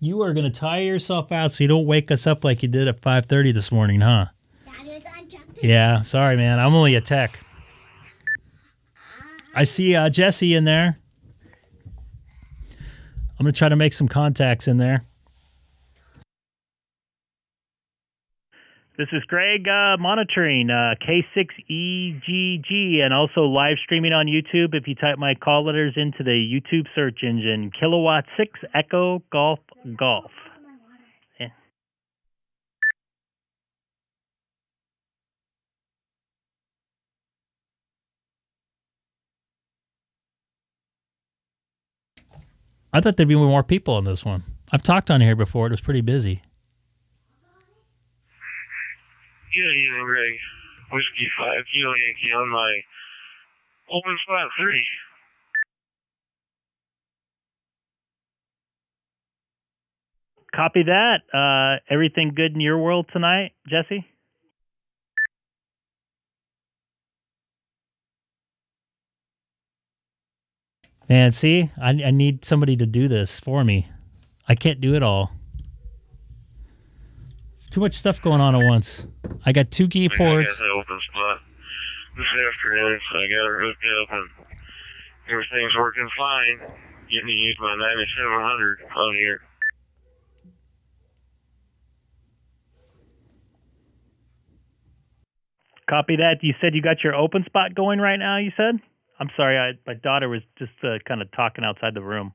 You are going to tire yourself out so you don't wake us up like you did at 5:30 this morning, huh? Yeah, sorry, man. I'm only a tech. I see Jesse in there. I'm going to try to make some contacts in there. This is Greg monitoring K6EGG and also live streaming on YouTube. If you type my call letters into the YouTube search engine, Kilowatt 6 Echo Golf Golf. Yeah. I thought there'd be more people on this one. I've talked on here before. It was pretty busy. Yeah, Greg. Whiskey 5 Kilo Yankee on my open spot 3. Copy that. Everything good in your world tonight, Jesse? Man, see, I need somebody to do this for me. I can't do it all. It's too much stuff going on at once. I got 2 key ports. I got that open spot this afternoon, so I got it hooked up, and everything's working fine. Getting to use my 9700 on here. Copy that. You said you got your open spot going right now, you said? I'm sorry, my daughter was just kind of talking outside the room.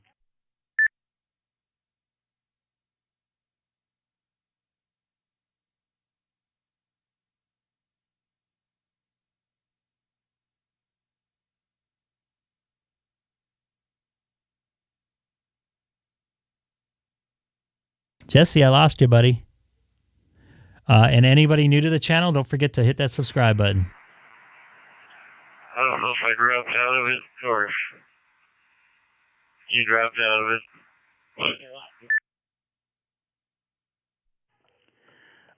Jesse, I lost you, buddy. And anybody new to the channel, don't forget to hit that subscribe button. I don't know if I dropped out of it or if you dropped out of it.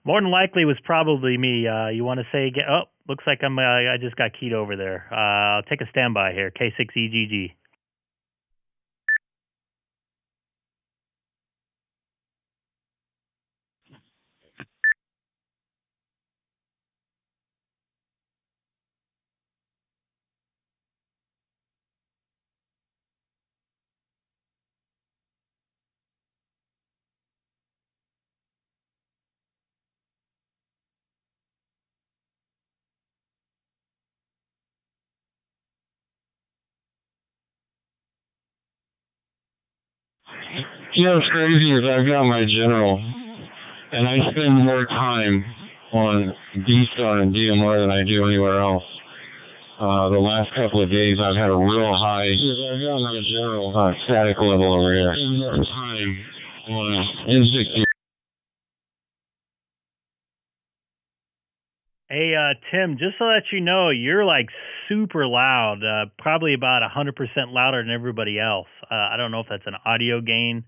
More than likely, it was probably me. You want to say again? Oh, looks like I just got keyed over there. I'll take a standby here. K6EGG. You know what's crazy is I've got my general, and I spend more time on DStar and DMR than I do anywhere else. The last couple of days I've had a real high I've got my general static level over here. I spend more time on N60. Hey, Tim, just so that you know, you're like super loud, probably about 100% louder than everybody else. I don't know if that's an audio gain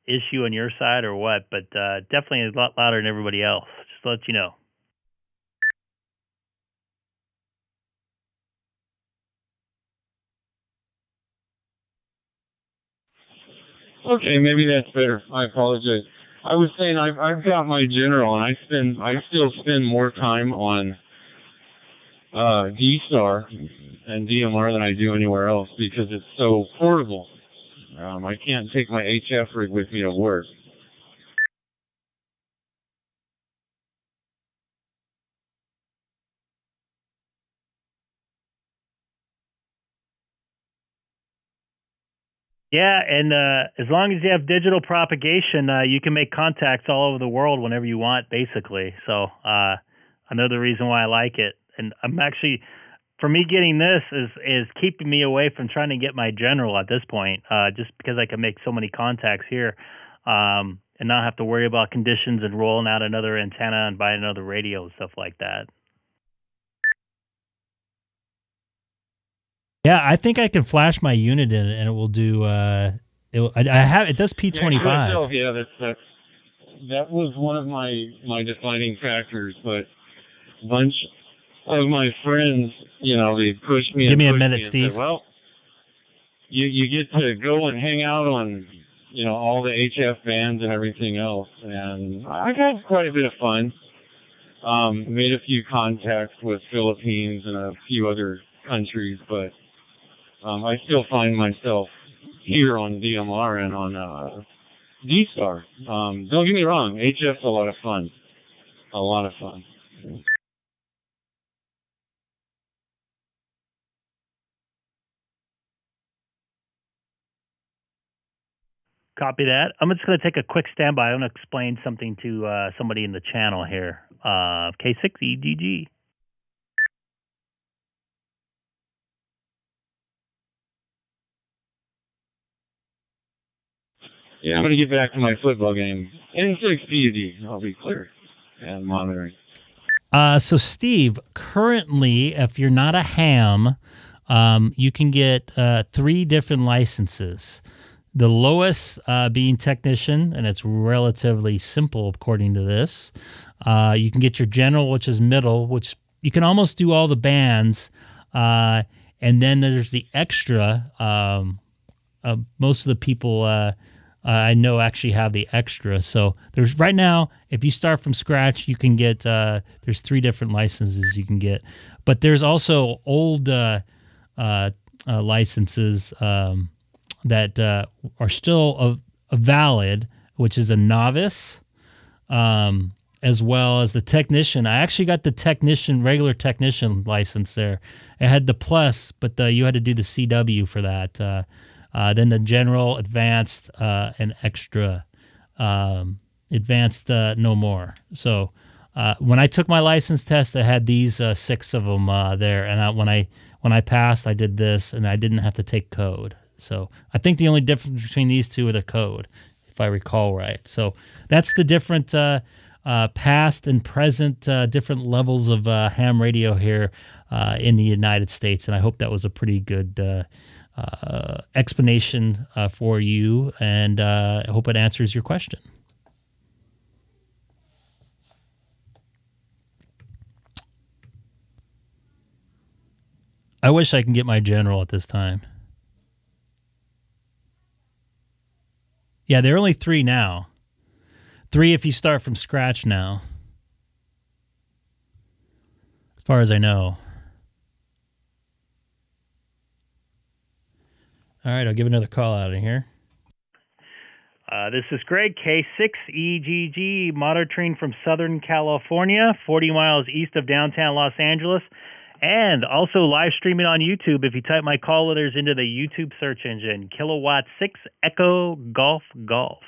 issue on your side or what, but definitely a lot louder than everybody else. Just to let you know. Okay, maybe that's better. I apologize. I was saying I've got my general, and I still spend more time on DStar and DMR than I do anywhere else because it's so portable. I can't take my HF rig with me to work. Yeah, and as long as you have digital propagation, you can make contacts all over the world whenever you want, basically. So another reason why I like it. And I'm actually, for me, getting this is keeping me away from trying to get my general at this point, just because I can make so many contacts here and not have to worry about conditions and rolling out another antenna and buying another radio and stuff like that. Yeah, I think I can flash my unit in it, and it will do. It does P25. Yeah, that was one of my defining factors. But a bunch of my friends, they pushed me. Give and me a pushed minute, me and Steve. said, well, you get to go and hang out on, all the HF bands and everything else. And I had quite a bit of fun. Made a few contacts with Philippines and a few other countries, but I still find myself here on DMR and on DStar. Don't get me wrong, HF's a lot of fun. A lot of fun. Copy that. I'm just going to take a quick standby. I'm going to explain something to somebody in the channel here. K6EGG. Yeah, I'm going to get back to my football game. K6EGG, I'll be clear. And monitoring. So, Steve, currently, if you're not a ham, you can get 3 different licenses. The lowest being technician, and it's relatively simple according to this. You can get your general, which is middle, which you can almost do all the bands. And then there's the extra. Most of the people I know actually have the extra. So there's right now, if you start from scratch, you can get, there's 3 different licenses you can get. But there's also old licenses that are still valid, which is a novice, as well as the technician. I actually got the regular technician license there. It had the plus, but you had to do the CW for that. Then the general, advanced, and extra. Advanced, no more. So when I took my license test, I had these 6 of them there, and when I passed, I did this, and I didn't have to take code. So I think the only difference between these 2 are the code, if I recall right. So that's the different past and present different levels of ham radio here in the United States, and I hope that was a pretty good explanation for you, and I hope it answers your question. I wish I can get my general at this time. Yeah, there are only 3 now. 3 if you start from scratch now, as far as I know. All right, I'll give another call out of here. This is Greg, K6EGG, monitoring from Southern California, 40 miles east of downtown Los Angeles, and also live streaming on YouTube. If you type my call letters into the YouTube search engine, Kilowatt 6 Echo Golf Golf.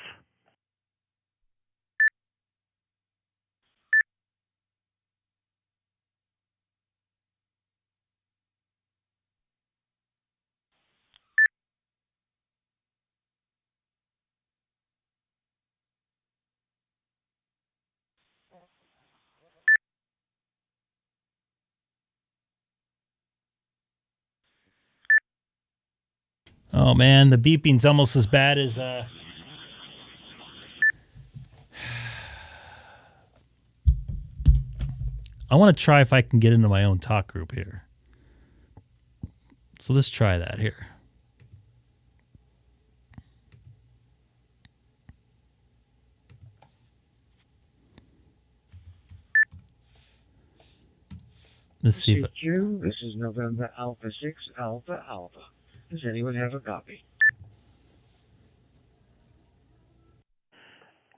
Oh man, the beeping's almost as bad as I want to try if I can get into my own talk group here. So let's try that here. Let's see if This is November Alpha 6 Alpha Alpha. Does anyone have a copy?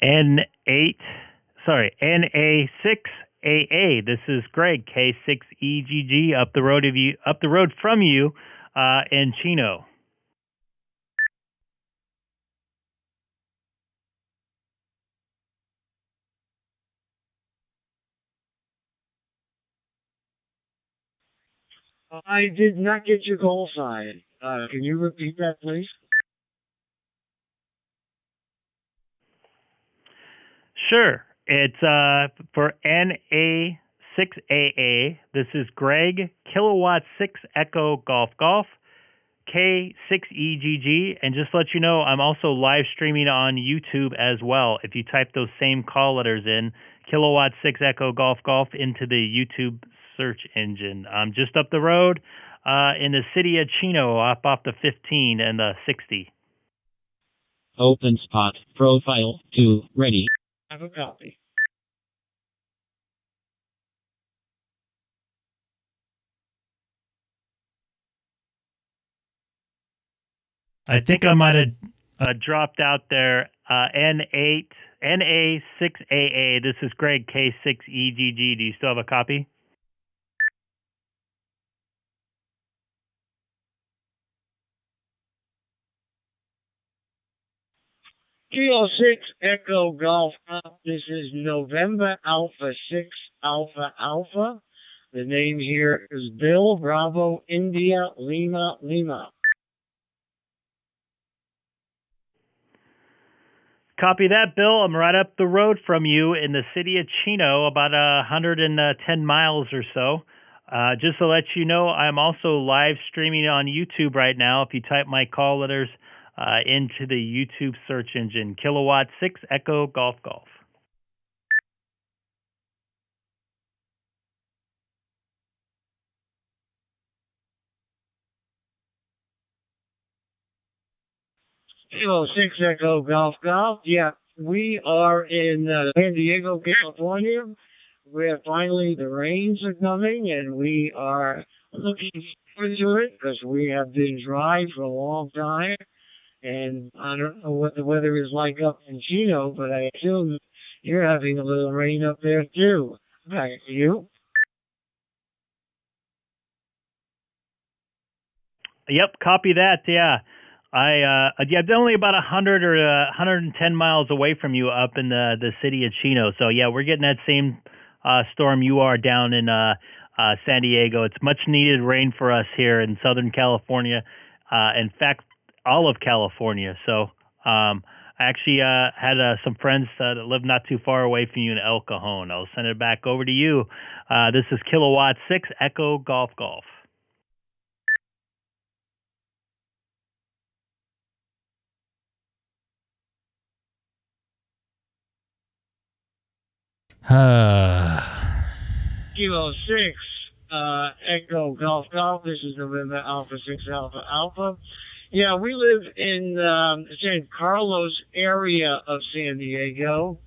NA6AA. This is Greg, K6EGG, up the road from you, in Chino. I did not get your call sign. Can you repeat that, please? Sure. It's for NA6AA. This is Greg, Kilowatt 6 Echo Golf Golf. K6EGG, and just to let you know, I'm also live streaming on YouTube as well. If you type those same call letters in, Kilowatt 6 Echo Golf Golf, into the YouTube search engine. I'm just up the road in the city of Chino, up off the 15 and the 60. Open spot. Profile 2. Ready. Have a copy. I think I might have. Dropped out there. N8 NA6AA. This is Greg, K6EGG. Do you still have a copy? Kilo 6 Echo Golf. This is November Alpha 6 Alpha Alpha. The name here is Bill Bravo India Lima Lima. Copy that, Bill. I'm right up the road from you in the city of Chino, about 110 miles or so. Just to let you know, I'm also live streaming on YouTube right now. If you type my call letters into the YouTube search engine, Kilowatt 6 Echo Golf Golf. Kilo 6 Echo Golf Golf. Yeah, we are in San Diego, California, where finally the rains are coming, and we are looking forward to it because we have been dry for a long time. And I don't know what the weather is like up in Chino, but I assume you're having a little rain up there too. Back to you. Yep, copy that. Yeah, I'm only about 100 or 110 miles away from you up in the city of Chino. So yeah, we're getting that same storm you are down in San Diego. It's much needed rain for us here in Southern California. In fact, all of California. So I actually had some friends that live not too far away from you in El Cajon. I'll send it back over to you. This is Kilowatt 6 Echo Golf Golf. Kilo 6 Echo Golf Golf. This is November Alpha 6 Alpha Alpha. Yeah, we live in the San Carlos area of San Diego.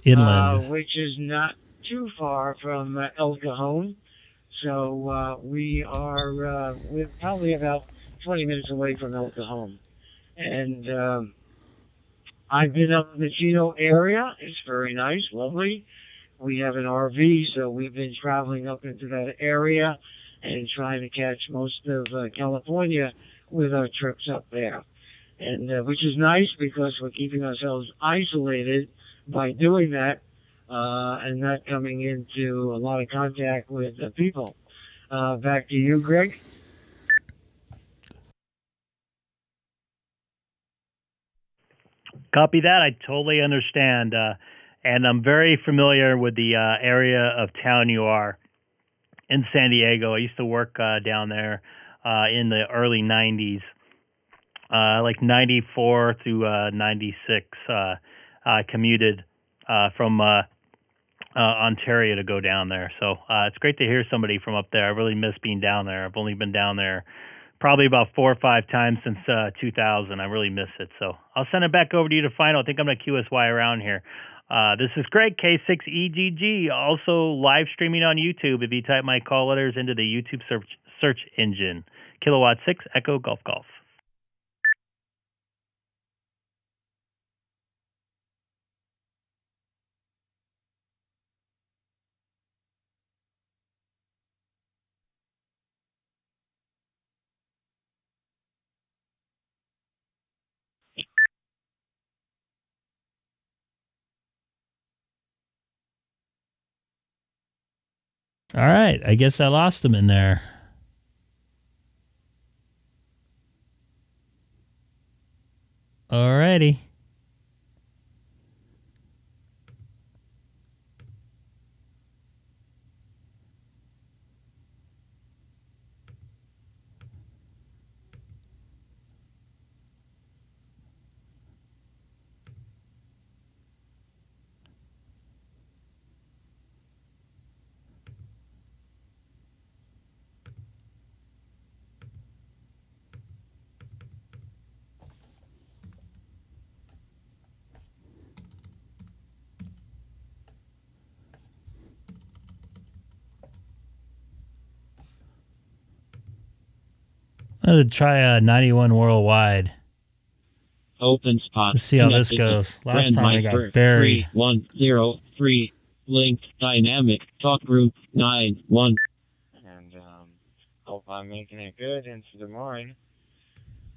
Inland. Which is not too far from El Cajon. So we're probably about 20 minutes away from El Cajon. And I've been up in the Chino area. It's very nice, lovely. We have an RV, so we've been traveling up into that area and trying to catch most of California with our trips up there. And which is nice because we're keeping ourselves isolated by doing that and not coming into a lot of contact with people. Back to you, Greg. Copy that. I totally understand. And I'm very familiar with the area of town you are in San Diego. I used to work down there in the early 90s, like 94 through 96. I commuted from Ontario to go down there. So it's great to hear somebody from up there. I really miss being down there. I've only been down there probably about 4 or 5 times since 2000. I really miss it. So I'll send it back over to you to final. I think I'm going to QSY around here. This is Greg, K6EGG, also live streaming on YouTube. If you type my call letters into the YouTube search engine, Kilowatt 6 Echo Golf Golf. All right. I guess I lost him in there. All righty. I'm going to try 91 worldwide. Open spot. Let's see how this goes. Last time I got buried. 3103. Link dynamic. Talk group 91. And hope I'm making it good into Des Moines.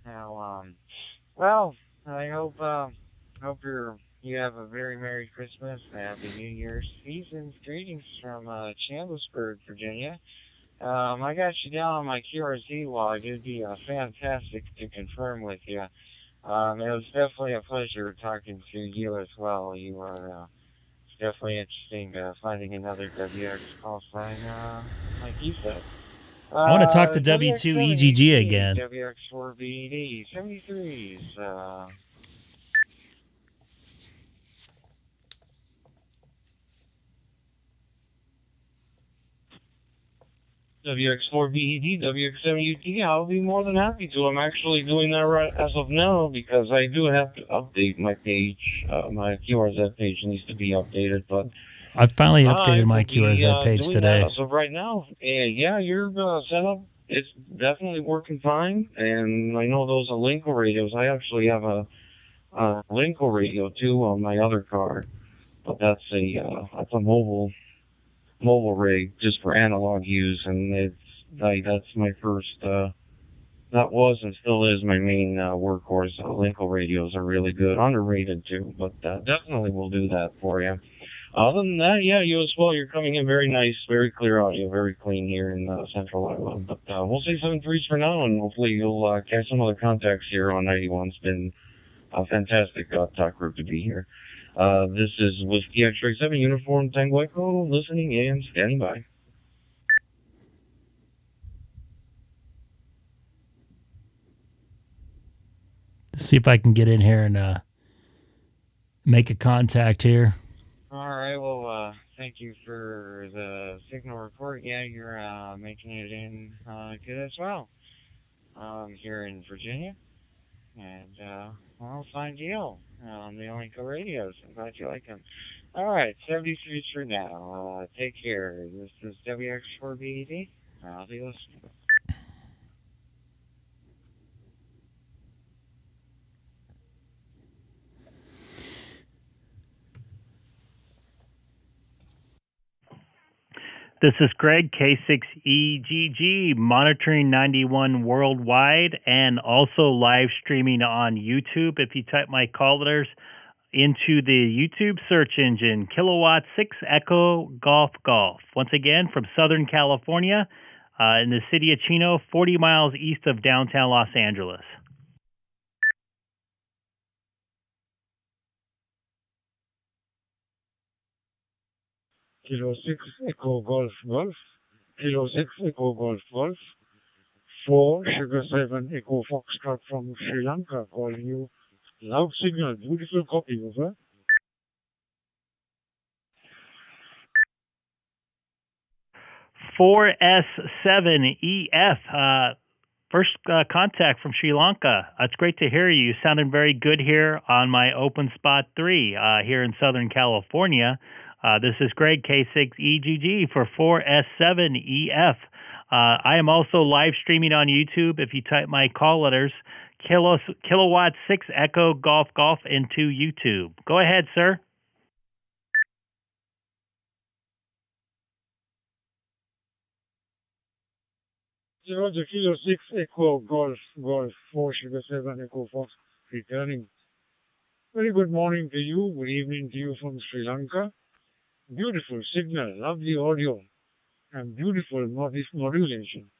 Now, well, I hope you have a very Merry Christmas and Happy New Year's. Season's greetings from Chambersburg, Virginia. I got you down on my QRZ log. It'd be fantastic to confirm with you. It was definitely a pleasure talking to you as well. You were definitely interesting finding another WX call sign, like you said. I want to talk to W2EGG again. WX4BD 73s. WX4BED, WX7UT, I'll be more than happy to. I'm actually doing that right as of now because I do have to update my page. My QRZ page needs to be updated, but I finally updated my QRZ page today. So right now, yeah, your setup is definitely working fine, and I know those are Linko radios. I actually have a Linko radio too on my other car, but that's a mobile rig just for analog use, and that's my first. That was and still is my main workhorse. Linko radios are really good, underrated too, but definitely will do that for you. Other than that, yeah, you as well. You're coming in very nice, very clear audio, very clean here in Central Iowa. But we'll say 7.3s for now, and hopefully you'll catch some other contacts here on 91. It's been a fantastic talk group to be here. This is Whiskey X-Ray 7 Uniform Tango Echo, listening and standing by. See if I can get in here and make a contact here. All right, well, thank you for the signal report. Yeah, you're making it in good as well here in Virginia. And, well, fine deal on the Linko radios. I'm glad you like them. All right, 73 for now. Take care. This is WX4BED. I'll be listening. This is Greg, K6EGG, monitoring 91 worldwide and also live streaming on YouTube. If you type my call letters into the YouTube search engine, Kilowatt 6 Echo Golf Golf. Once again, from Southern California, in the city of Chino, 40 miles east of downtown Los Angeles. Kilo 6 Echo Golf Golf, Kilo 6 Echo Golf Golf, 4 Sugar 7 Echo Foxtrot from Sri Lanka calling you. Loud signal, beautiful copy, over. S7EF, first contact from Sri Lanka. It's great to hear you. Sounding very good here on my Open Spot 3 here in Southern California. This is Greg, K6EGG for 4S7EF. I am also live streaming on YouTube. If you type my call letters, Kilowatt 6 Echo Golf Golf into YouTube. Go ahead, sir. Roger, Kilo 6 Echo Golf Golf 4 Sugar 7 Echo Fox returning. Very good morning to you. Good evening to you from Sri Lanka. Beautiful signal, lovely audio, and beautiful modulation.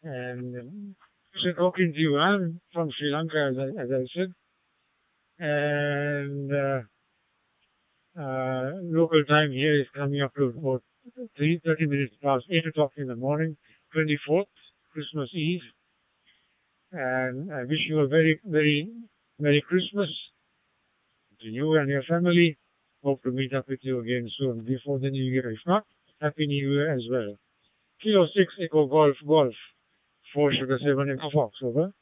And so talking to you, I'm from Sri Lanka, as I said, and local time here is coming up to about 30 minutes past 8 o'clock in the morning, 24th, Christmas Eve. And I wish you a very, very Merry Christmas to you and your family. Hope to meet up with you again soon before the New Year. If not, Happy New Year as well. Kilo 6 Echo Golf Golf 4 Sugar 7 Echo Fox, over.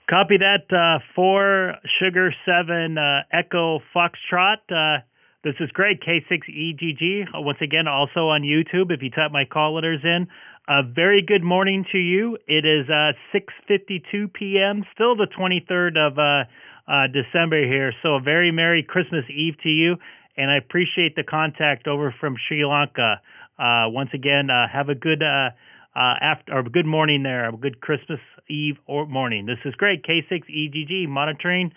Copy that, 4 Sugar 7 Echo Foxtrot. This is Greg, K6EGG. Once again, also on YouTube. If you type my call letters in, A very good morning to you. It is 6:52 p.m., still the 23rd of December here. So a very Merry Christmas Eve to you, and I appreciate the contact over from Sri Lanka. Once again, have a good good morning there, a good Christmas Eve or morning. This is Greg, K6EGG, monitoring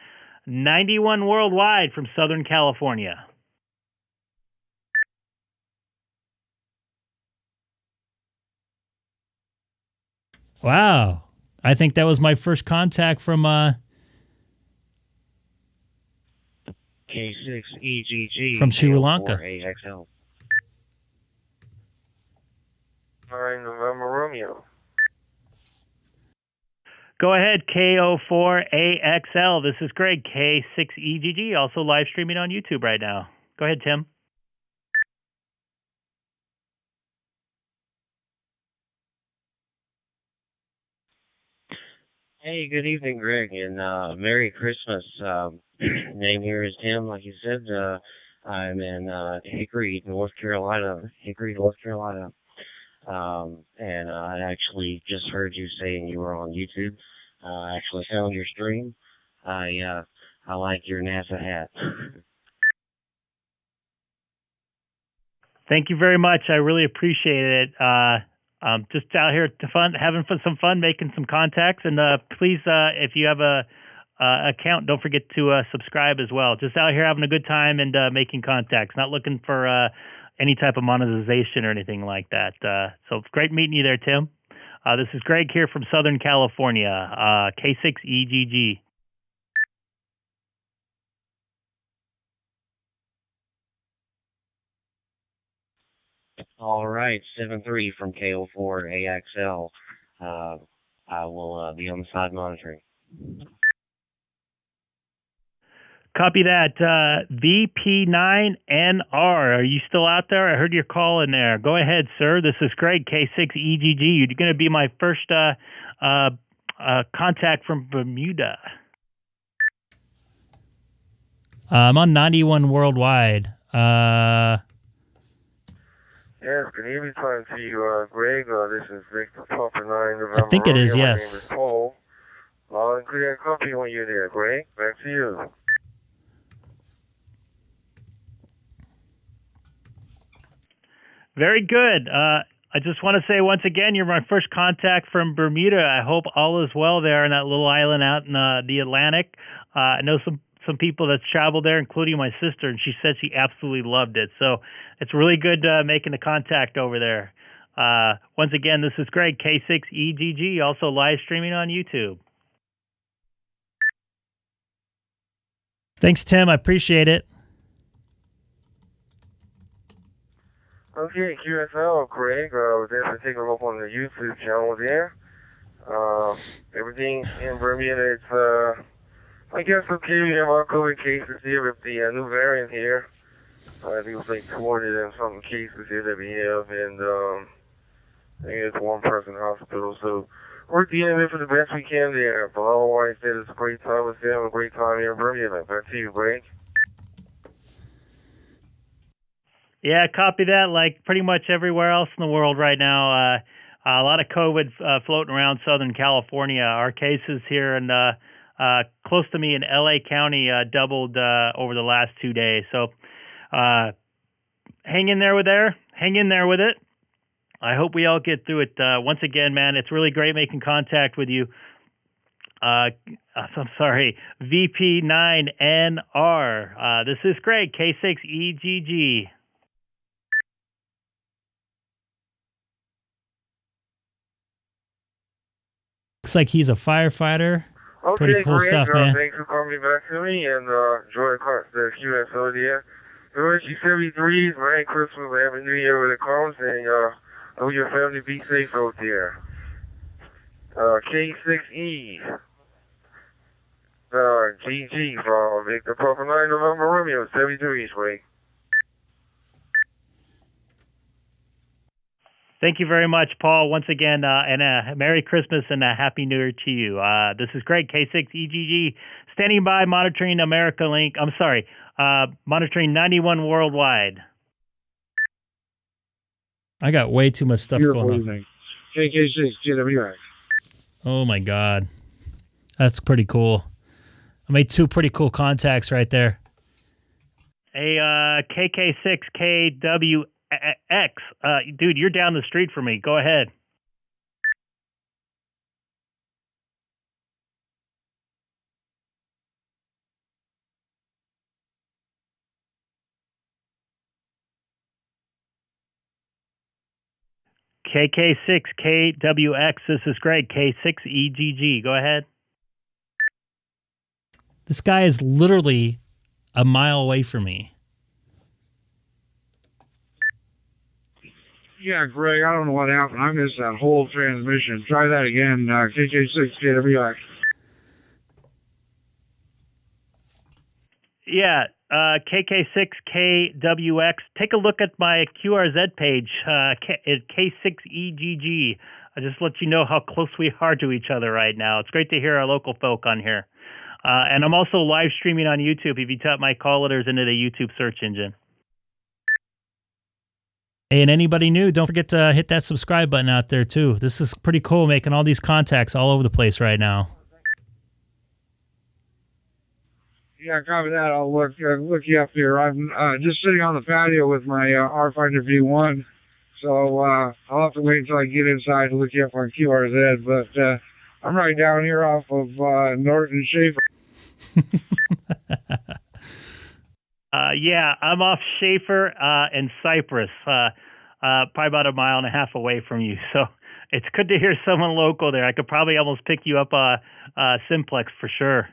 91 worldwide from Southern California. Wow. I think that was my first contact from K6EGG from Sri Lanka. AXL. All right, November Romeo. Go ahead, K04AXL. This is Greg, K6EGG, also live streaming on YouTube right now. Go ahead, Tim. Hey, good evening, Greg, and Merry Christmas. Name here is Tim, like you said. I'm in Hickory, North Carolina. And I actually just heard you saying you were on YouTube. I actually found your stream. I like your NASA hat. Thank you very much. I really appreciate it. Just out here having some fun, making some contacts. And please, if you have a account, don't forget to subscribe as well. Just out here having a good time and making contacts. Not looking for any type of monetization or anything like that. So it's great meeting you there, Tim. This is Greg here from Southern California, K6EGG. All right, 7-3 from K04AXL. I will be on the side monitoring. Copy that. VP9NR. Are you still out there? I heard your call in there. Go ahead, sir. This is Greg, K6EGG. You're going to be my first contact from Bermuda. I'm on 91 worldwide. Yes, good evening time to you, Greg. This is Victor Papa 9 November. I think it is, Romeo. yes. My name is Paul. Loud and clear copy when you're there, Greg. Back to you. Very good. I just want to say once again, you're my first contact from Bermuda. I hope all is well there in that little island out in the Atlantic. I know some people that's traveled there, including my sister, and she said she absolutely loved it. So it's really good making the contact over there. Once again, this is Greg, K6EGG, also live streaming on YouTube. Thanks, Tim. I appreciate it. Okay, QSL, Greg. We're definitely taking a look on the YouTube channel there. Everything in Bermuda, it's, I guess, okay. We have our COVID cases here with the new variant here. I think it was like 20 and something cases here that we have, and I think it's one person hospital. So we're dealing with it the best we can there. But otherwise, it's a great time with them, a great time here in Bermuda. Back to you, Greg. Yeah, copy that. Like pretty much everywhere else in the world right now, a lot of COVID floating around Southern California. Our cases here and close to me in LA County doubled over the last 2 days. So hang in there with it. I hope we all get through it. Once again, man, it's really great making contact with you. I'm sorry, VP9NR. This is Greg, K6EGG. Looks like he's a firefighter. Okay, pretty cool Greg, stuff, man. Thanks for coming back to me, and enjoy the QSO there. You 73, Merry Christmas, Happy New Year when it comes, and hope your family be safe out there. K6E, GG from Victor Papa 9 November Romeo, 73 each way. Thank you very much, Paul. Once again, and a Merry Christmas and a Happy New Year to you. This is Greg, K6EGG, standing by, monitoring America Link. I'm sorry, monitoring 91 worldwide. I got way too much stuff going on. KK6GWX. Oh my God, that's pretty cool. I made two pretty cool contacts right there. Hey, KK6KWX, dude, you're down the street from me. Go ahead. KK6KWX, this is Greg, K6EGG. Go ahead. This guy is literally a mile away from me. Yeah, Greg, I don't know what happened. I missed that whole transmission. Try that again, KK6KWX. Yeah, KK6KWX. Take a look at my QRZ page, K6EGG. I just let you know how close we are to each other right now. It's great to hear our local folk on here. And I'm also live streaming on YouTube if you type my call letters into the YouTube search engine. Hey, and anybody new, don't forget to hit that subscribe button out there too. This is pretty cool, making all these contacts all over the place right now. Yeah, copy that. I'll look you up here. I'm just sitting on the patio with my R-Finder V1, so I'll have to wait until I get inside to look you up on QRZ, but I'm right down here off of Norton Schaefer. Yeah, I'm off Schaefer and Cypress, probably about 1.5 miles away from you. So it's good to hear someone local there. I could probably almost pick you up Simplex for sure.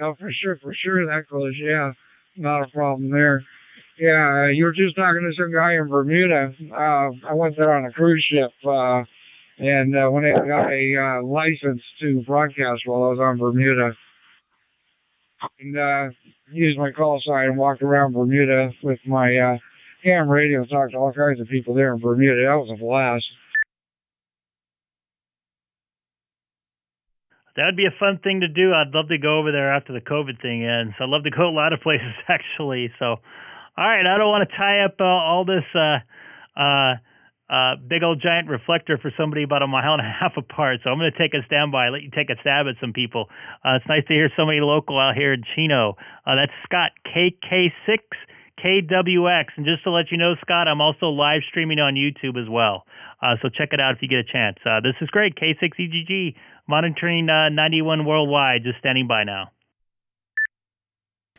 Oh, for sure, that close, yeah. Not a problem there. Yeah, you were just talking to some guy in Bermuda. I went there on a cruise ship, and when I got a license to broadcast while I was on Bermuda, and used my call sign and walked around Bermuda with my ham radio and talked to all kinds of people there in Bermuda. That was a blast. That'd be a fun thing to do. I'd love to go over there after the COVID thing ends. I'd love to go a lot of places, actually. So, all right, I don't want to tie up all this big old giant reflector for somebody about 1.5 miles apart. So I'm going to take a standby, let you take a stab at some people. It's nice to hear somebody local out here in Chino. That's Scott, KK6KWX. And just to let you know, Scott, I'm also live streaming on YouTube as well. So check it out if you get a chance. This is great. K6EGG, monitoring 91 worldwide, just standing by now.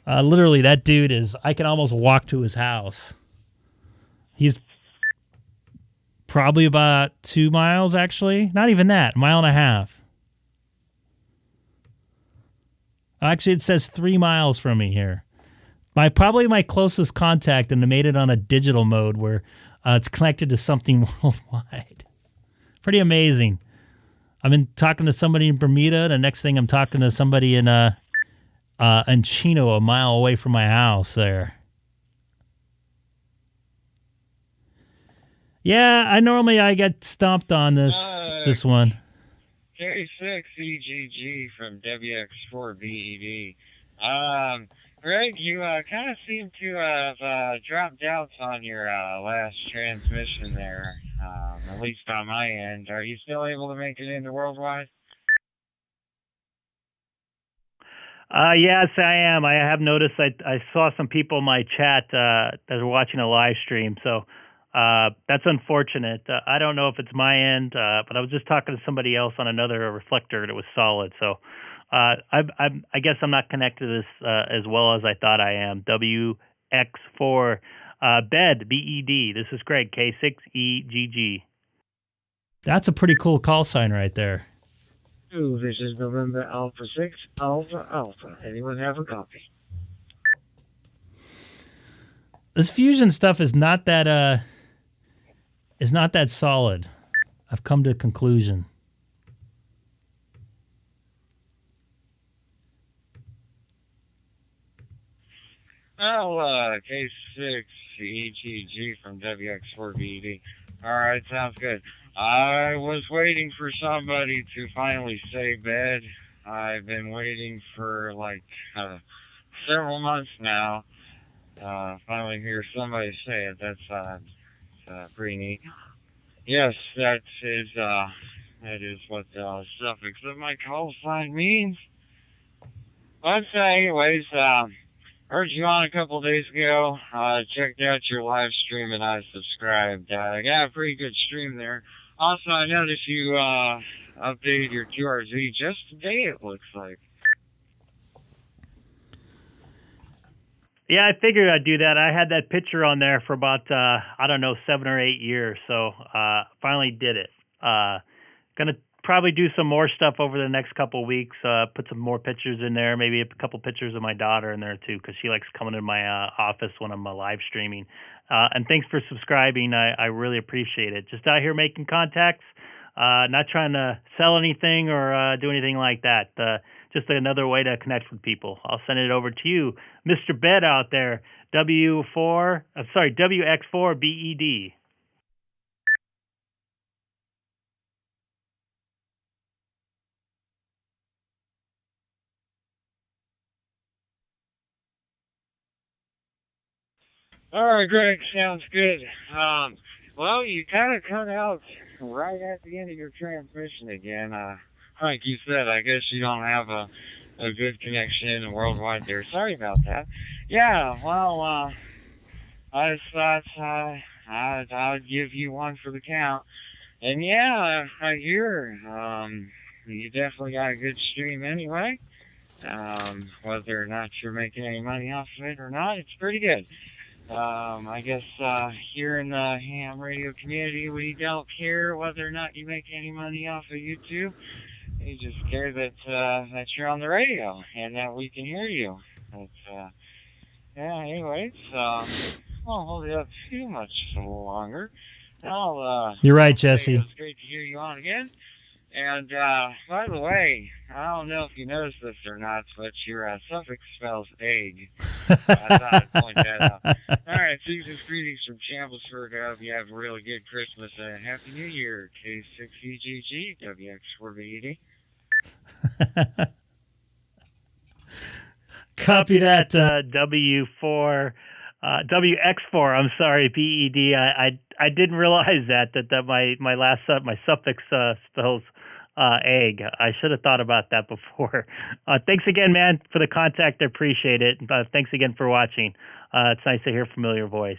Literally, that dude is, I can almost walk to his house. He's probably about 2 miles, actually. Not even that, 1.5 miles. Actually, it says 3 miles from me here. Probably my closest contact, and I made it on a digital mode where it's connected to something worldwide. Pretty amazing. I've been talking to somebody in Bermuda. The next thing I'm talking to somebody in Chino, 1 mile away from my house there. Yeah, I get stomped on this one. K6EGG from WX4BED. Greg, you kind of seem to have dropped out on your last transmission there, at least on my end. Are you still able to make it into worldwide? Yes, I am. I have noticed I saw some people in my chat that are watching a live stream, so that's unfortunate. I don't know if it's my end, but I was just talking to somebody else on another reflector and it was solid, so I guess I'm not connected to this as well as I thought I am. WX4 BED, B-E-D. This is Greg, K6EGG. That's a pretty cool call sign right there. This is November Alpha 6, Alpha Alpha. Anyone have a copy? This fusion stuff is not that solid. I've come to a conclusion. Oh, K6EGG from WX4BD. All right, sounds good. I was waiting for somebody to finally say bed, I've been waiting for like several months now. Finally hear somebody say it. That's pretty neat. Yes, that is what the suffix of my call sign means. But anyways, heard you on a couple days ago. Checked out your live stream and I subscribed. Got a pretty good stream there. Also, I noticed you updated your QRZ just today, it looks like. Yeah, I figured I'd do that. I had that picture on there for about, 7 or 8 years. So finally did it. Going to probably do some more stuff over the next couple of weeks. Put some more pictures in there, maybe a couple pictures of my daughter in there too, because she likes coming to my office when I'm live streaming. And thanks for subscribing. I really appreciate it. Just out here making contacts, not trying to sell anything or do anything like that. Just another way to connect with people. I'll send it over to you, Mr. Bed out there, WX4BED. All right, Greg, sounds good. Well, you kind of cut out right at the end of your transmission again. Like you said, I guess you don't have a good connection worldwide there. Sorry about that. Yeah, well, I just thought I'd give you one for the count. And yeah, I hear you definitely got a good stream anyway. Whether or not you're making any money off of it or not, it's pretty good. I guess here in the ham radio community, we don't care whether or not you make any money off of YouTube. We just care that that you're on the radio and that we can hear you. But, yeah, anyways, I won't hold you up too much longer. You're right, Jesse. It's great to hear you on again. And, by the way, I don't know if you noticed this or not, but your suffix spells egg. I thought I'd point that out. All right, season's greetings from Chambersburg. I hope you have a really good Christmas and Happy New Year. K6EGG, WX4BED. Copy that. W4, WX4. I'm sorry, BED. I didn't realize that my last my suffix spells egg. I should have thought about that before. Thanks again, man, for the contact. I appreciate it. Thanks again for watching. It's nice to hear a familiar voice.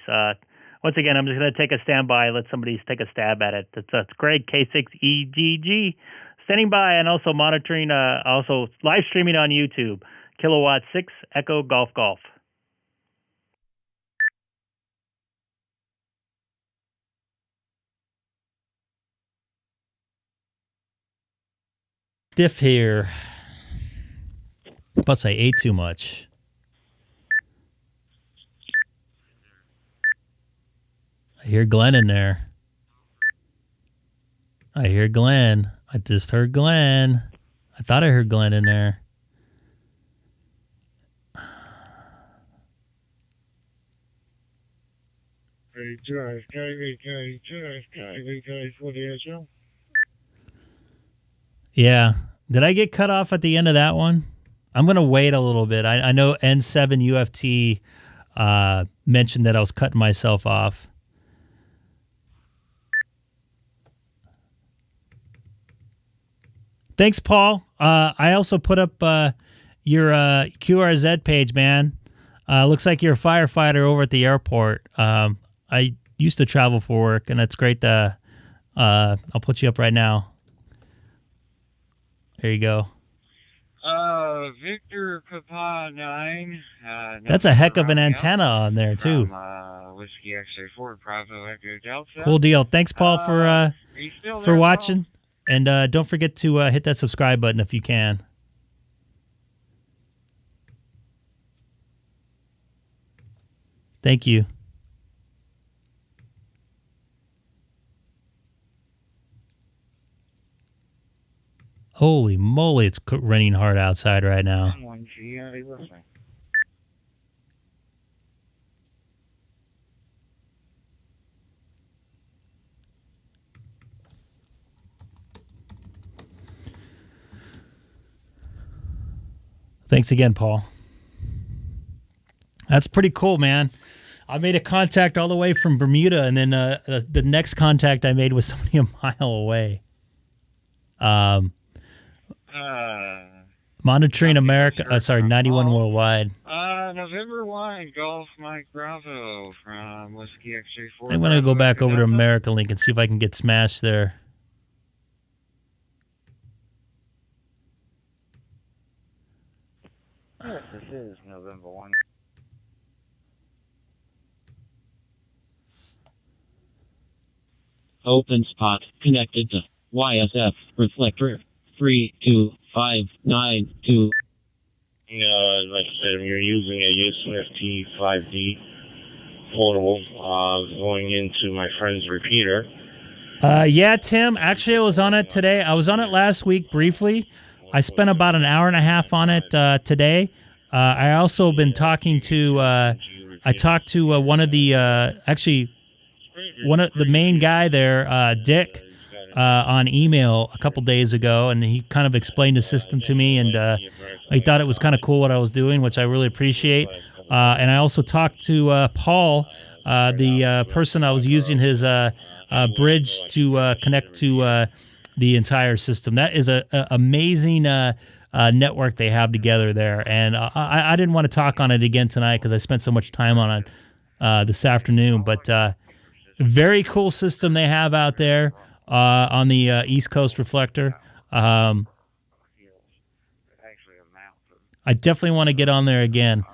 Once again, I'm just going to take a standby, let somebody take a stab at it. It's Greg, K6EGG, standing by and also monitoring, also live streaming on YouTube. Kilowatt 6 Echo Golf Golf. Stiff here. Plus, I ate too much. I hear Glenn in there. I hear Glenn. I just heard Glenn. I thought I heard Glenn in there. Yeah. Did I get cut off at the end of that one? I'm going to wait a little bit. I know N7 UFT mentioned that I was cutting myself off. Thanks, Paul. I also put up your QRZ page, man. Looks like you're a firefighter over at the airport. I used to travel for work, and it's great to... I'll put you up right now. There you go. Victor Papa 9. That's a heck of an antenna on there, too. From, Whiskey X-ray 4, Bravo Echo Delta. Cool deal. Thanks, Paul, for there, watching. And don't forget to hit that subscribe button if you can. Thank you. Holy moly, it's raining hard outside right now. Thanks again, Paul. That's pretty cool, man. I made a contact all the way from Bermuda, and then the next contact I made was somebody a mile away. Monitoring America. 91 worldwide. November 1, Golf Mike Bravo from Whiskey X-ray 4. I'm going to go back over to America Link and see if I can get smashed there. Yes, this is November 1. Open spot connected to YSF reflector 32592. Like I said, you're using a Yaesu FT5D portable going into my friend's repeater. Yeah, Tim. Actually, I was on it today. I was on it last week briefly. I spent about an hour and a half on it today. I also been talking to. I talked to one of the one of the main guy there, Dick, on email a couple days ago, and he kind of explained the system to me, and he thought it was kind of cool what I was doing, which I really appreciate. And I also talked to Paul, the person I was using his bridge to connect to the entire system. That is a amazing network they have together there, and I didn't want to talk on it again tonight because I spent so much time on it this afternoon, but very cool system they have out there on the East Coast reflector. I definitely want to get on there again,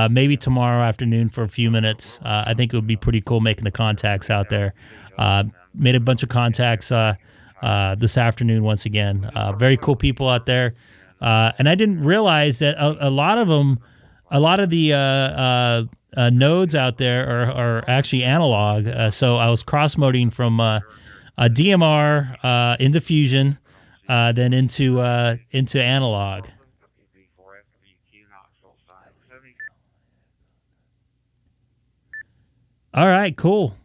maybe tomorrow afternoon for a few minutes. I think it would be pretty cool making the contacts out there. Made a bunch of contacts this afternoon once again. Very cool people out there. And I didn't realize that a lot of the nodes out there are actually analog. So I was cross-moding from DMR into Fusion, then into analog. All right, cool.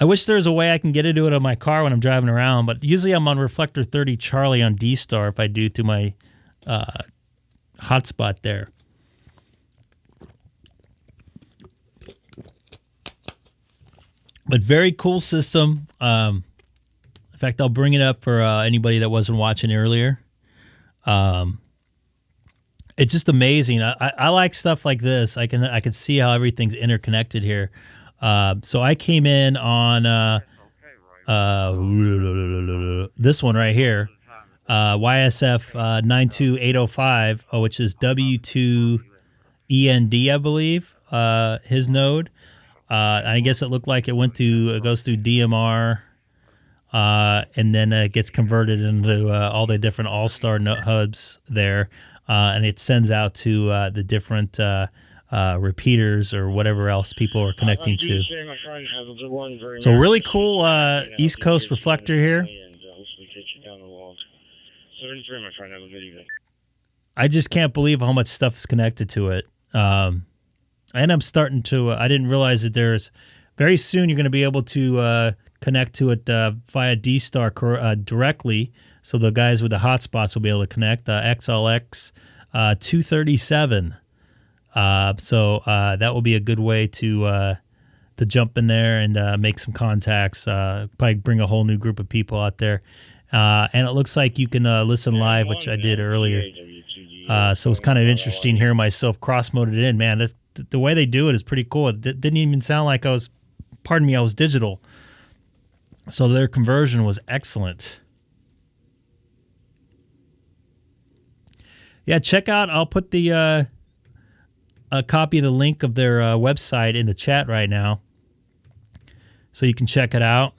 I wish there was a way I can get into it on my car when I'm driving around, but usually I'm on reflector 30 Charlie on DStar if I do through my hotspot there. But very cool system. In fact, I'll bring it up for anybody that wasn't watching earlier. It's just amazing. I like stuff like this. I can see how everything's interconnected here. So I came in on this one right here, YSF 92805, which is W2END, I believe, his node. I guess it looked like it goes through DMR, and then it gets converted into all the different all-star hubs there, and it sends out to the different repeaters or whatever else people are connecting to. So really cool East Coast reflector here. I just can't believe how much stuff is connected to it. And I'm starting to, I didn't realize that very soon you're going to be able to connect to it via DStar directly. So the guys with the hotspots will be able to connect, XLX 237. So that will be a good way to jump in there and make some contacts, probably bring a whole new group of people out there. And it looks like you can listen live, which I did earlier. So it's kind of interesting hearing myself cross-moded in. Man, the way they do it is pretty cool. It didn't even sound like I was digital. So their conversion was excellent. Yeah, check out, I'll put a copy of the link of their website in the chat right now, so you can check it out.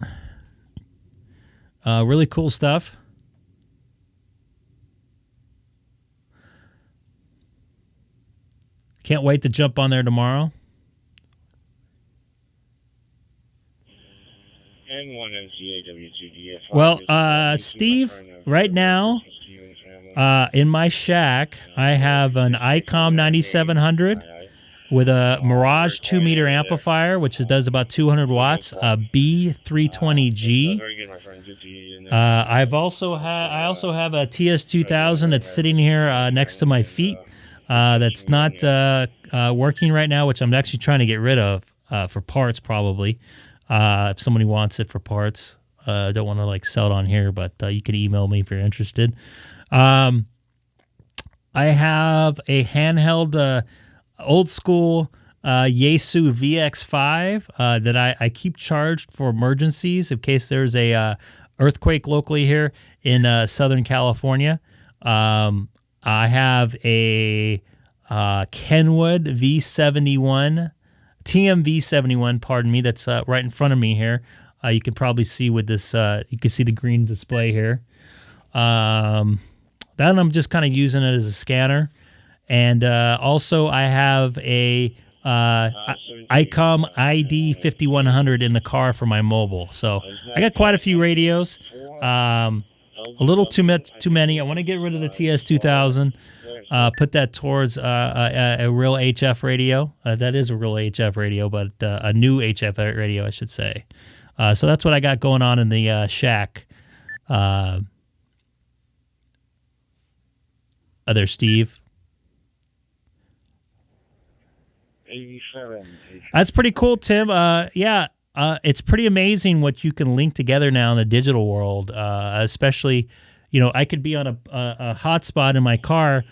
Really cool stuff. Can't wait to jump on there tomorrow. Well, Steve, right now, in my shack, I have an Icom 9700 with a Mirage 2-meter amplifier, which does about 200 watts, a B320G, I also have a TS2000 that's sitting here next to my feet. That's not working right now, which I'm actually trying to get rid of for parts, probably. If somebody wants it for parts, I don't want to like sell it on here, but you can email me if you're interested. I have a handheld, old school Yaesu VX5 that I keep charged for emergencies in case there's a earthquake locally here in Southern California. I have a Kenwood V71, TM-V71, pardon me, that's right in front of me here. You can probably see with this, you can see the green display here. That I'm just kind of using it as a scanner. And also I have a Icom ID-5100 in the car for my mobile. So I got quite a few radios. A little too many. I want to get rid of the TS2000. Put that towards a real HF radio. That is a real HF radio, but a new HF radio, I should say. So that's what I got going on in the shack. Other Steve. 87. That's pretty cool, Tim. Yeah, it's pretty amazing what you can link together now in the digital world. Especially, I could be on a hotspot in my car,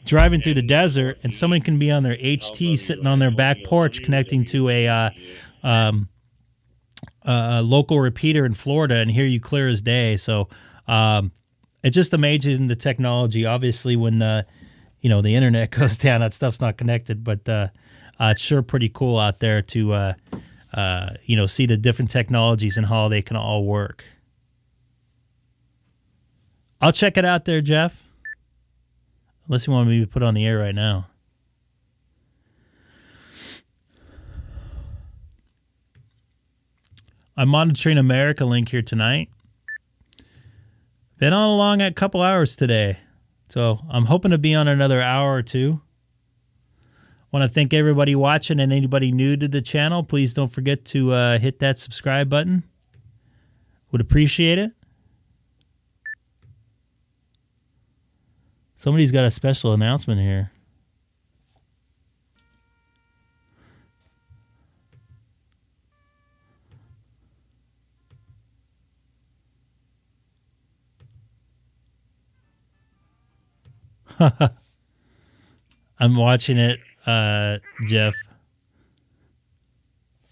driving through the desert, and someone can be on their HT sitting on their back porch connecting to a local repeater in Florida and hear you clear as day. So it's just amazing, the technology. Obviously, when the internet goes down, that stuff's not connected, but it's sure pretty cool out there to see the different technologies and how they can all work. I'll check it out there, Jeff. Unless you want me to put on the air right now. I'm monitoring America Link here tonight. Been on along a couple hours today. So I'm hoping to be on another hour or two. Want to thank everybody watching and anybody new to the channel. Please don't forget to hit that subscribe button. Would appreciate it. Somebody's got a special announcement here. I'm watching it, Jeff.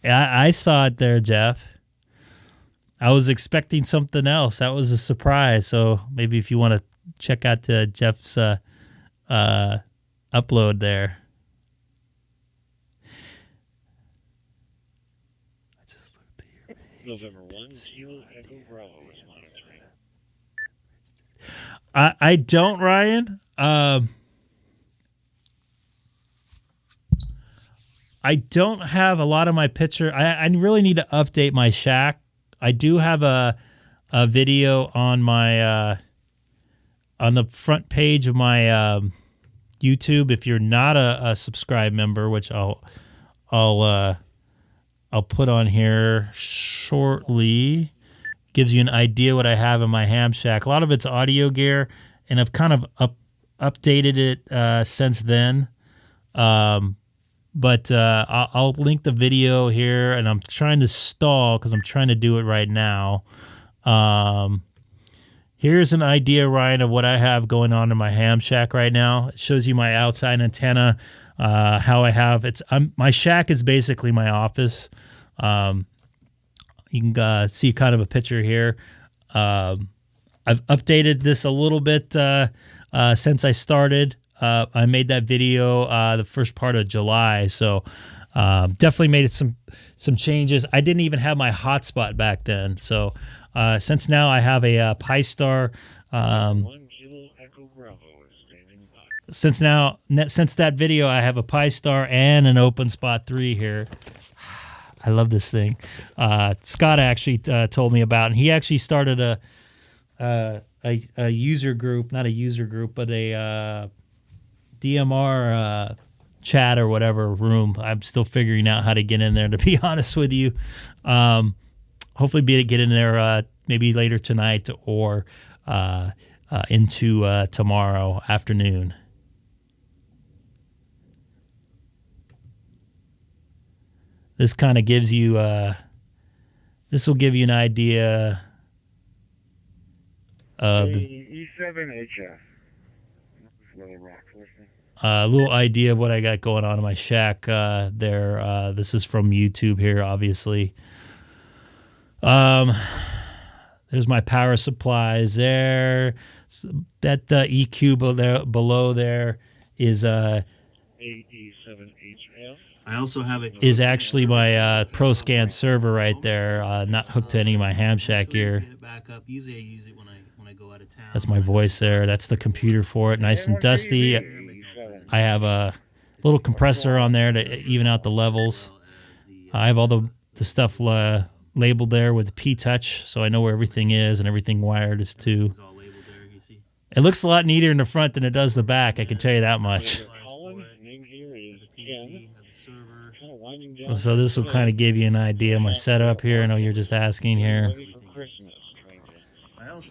I saw it there, Jeff. I was expecting something else. That was a surprise. So maybe if you want to check out Jeff's upload there. I just looked at your page. November 1, Kilo Echo Bravo is monitoring. I don't, Ryan. I don't have a lot of my picture. I really need to update my shack. I do have a video on my on the front page of my YouTube. If you're not a subscribe member, which I'll put on here shortly, gives you an idea what I have in my ham shack. A lot of it's audio gear, and I've kind of updated it since then. But I'll link the video here, and I'm trying to stall because I'm trying to do it right now. Here's an idea, Ryan, of what I have going on in my ham shack right now. It shows you my outside antenna, how I have it's. My shack is basically my office. You can see kind of a picture here. I've updated this a little bit since I started. I made that video the first part of July, so definitely made it some changes. I didn't even have my hotspot back then, so since now I have a Pi-Star. Since that video, I have a Pi-Star and an OpenSpot 3 here. I love this thing. Scott actually told me about, and he actually started a user group, not a user group, but a DMR chat or whatever room. I'm still figuring out how to get in there, to be honest with you. hopefully be able to get in there maybe later tonight or into tomorrow afternoon. This kind of gives you, this will give you an idea of the E7HF. a little idea of what I got going on in my shack there. This is from YouTube here, obviously. There's my power supplies there. That EQ below there is AE7HF. I also have it is actually my ProScan server right there, not hooked to any of my ham shack gear. Usually I use it when I go out of town. That's my voice there. That's the computer for it, nice and dusty. I have a little compressor on there to even out the levels. I have all the stuff labeled there with P-Touch, so I know where everything is and everything wired is to. It looks a lot neater in the front than it does the back, I can tell you that much. So this will kind of give you an idea of my setup here. I know you're just asking here.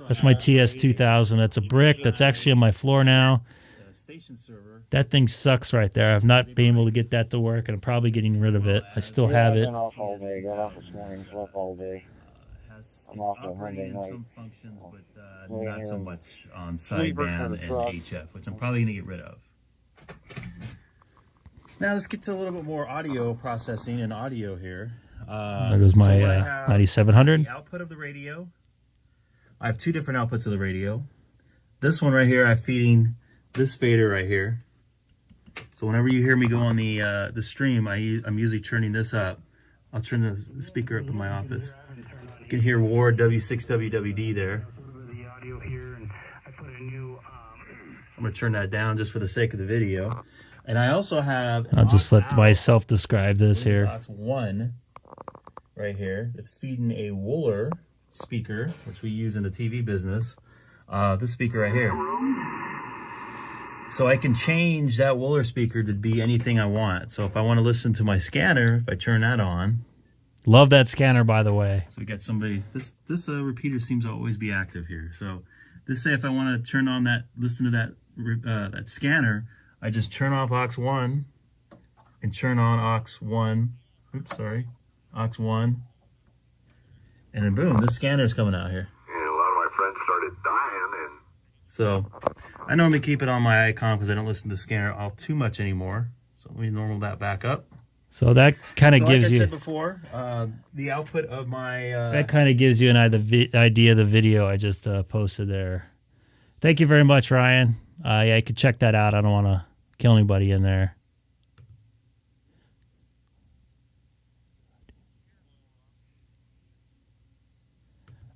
That's my TS2000. That's a brick. That's actually on my floor now. That thing sucks right there. I've not been able to get that to work, and I'm probably getting rid of it. I still have it. I've been off all day. Got off this morning, slept all day. I'm off on Monday night. Some functions, but not so much on sideband and HF, which I'm probably going to get rid of. Now let's get to a little bit more audio processing and audio here. There goes my 9700. The output of the radio. I have two different outputs of the radio. This one right here, I'm feeding this fader right here. So whenever you hear me go on the stream, I'm usually turning this up. I'll turn the speaker up in my office. You can hear Ward W6WWD there. I'm going to turn that down just for the sake of the video. And I also have... I'll just let myself describe this here. Aux 1 right here. It's feeding a Wooler speaker, which we use in the TV business. This speaker right here. So I can change that Wooler speaker to be anything I want. So if I want to listen to my scanner, if I turn that on... Love that scanner, by the way. So we got somebody... This repeater seems to always be active here. So this say if I want to turn on that, listen to that that scanner, I just turn off aux 1 and turn on aux 1. Oops, sorry. Aux 1. And then boom, this scanner is coming out here. And a lot of my friends started dying. And so I normally keep it on my Icom because I don't listen to the scanner all too much anymore. So let me normal that back up. So that kind of gives you... Like I said before, the output of my... that kind of gives you an idea of the video I just posted there. Thank you very much, Ryan. Yeah, you could check that out. I don't want to kill anybody in there.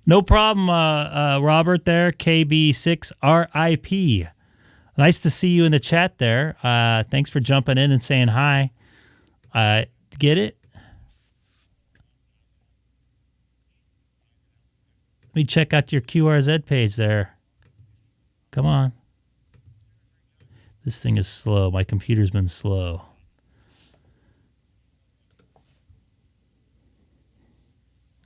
No problem, Robert there, KB6RIP. Nice to see you in the chat there. Thanks for jumping in and saying hi. Get it? Let me check out your QRZ page there. Come on. This thing is slow. My computer's been slow.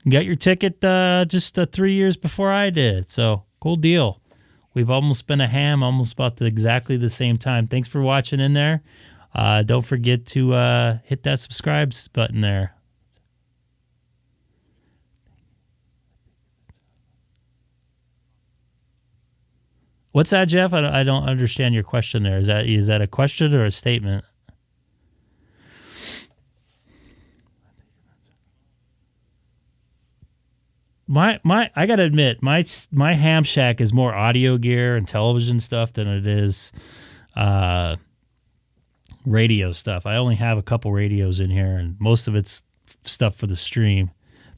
You got your ticket just 3 years before I did. So, cool deal. We've almost been a ham, almost about exactly the same time. Thanks for watching in there. Don't forget to hit that subscribe button there. What's that, Jeff? I don't understand your question there. Is that a question or a statement? I gotta admit, my ham shack is more audio gear and television stuff than it is radio stuff. I only have a couple radios in here, and most of it's stuff for the stream.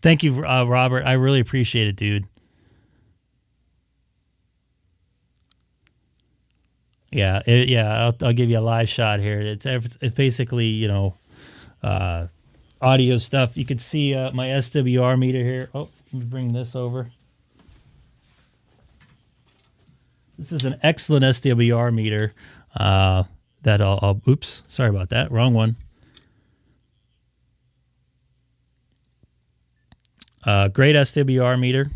Thank you, Robert. I really appreciate it, dude. Yeah, I'll give you a live shot here. It's basically, audio stuff. You can see my SWR meter here. Oh, let me bring this over. This is an excellent SWR meter that I'll oops, sorry about that. Wrong one. Great SWR meter.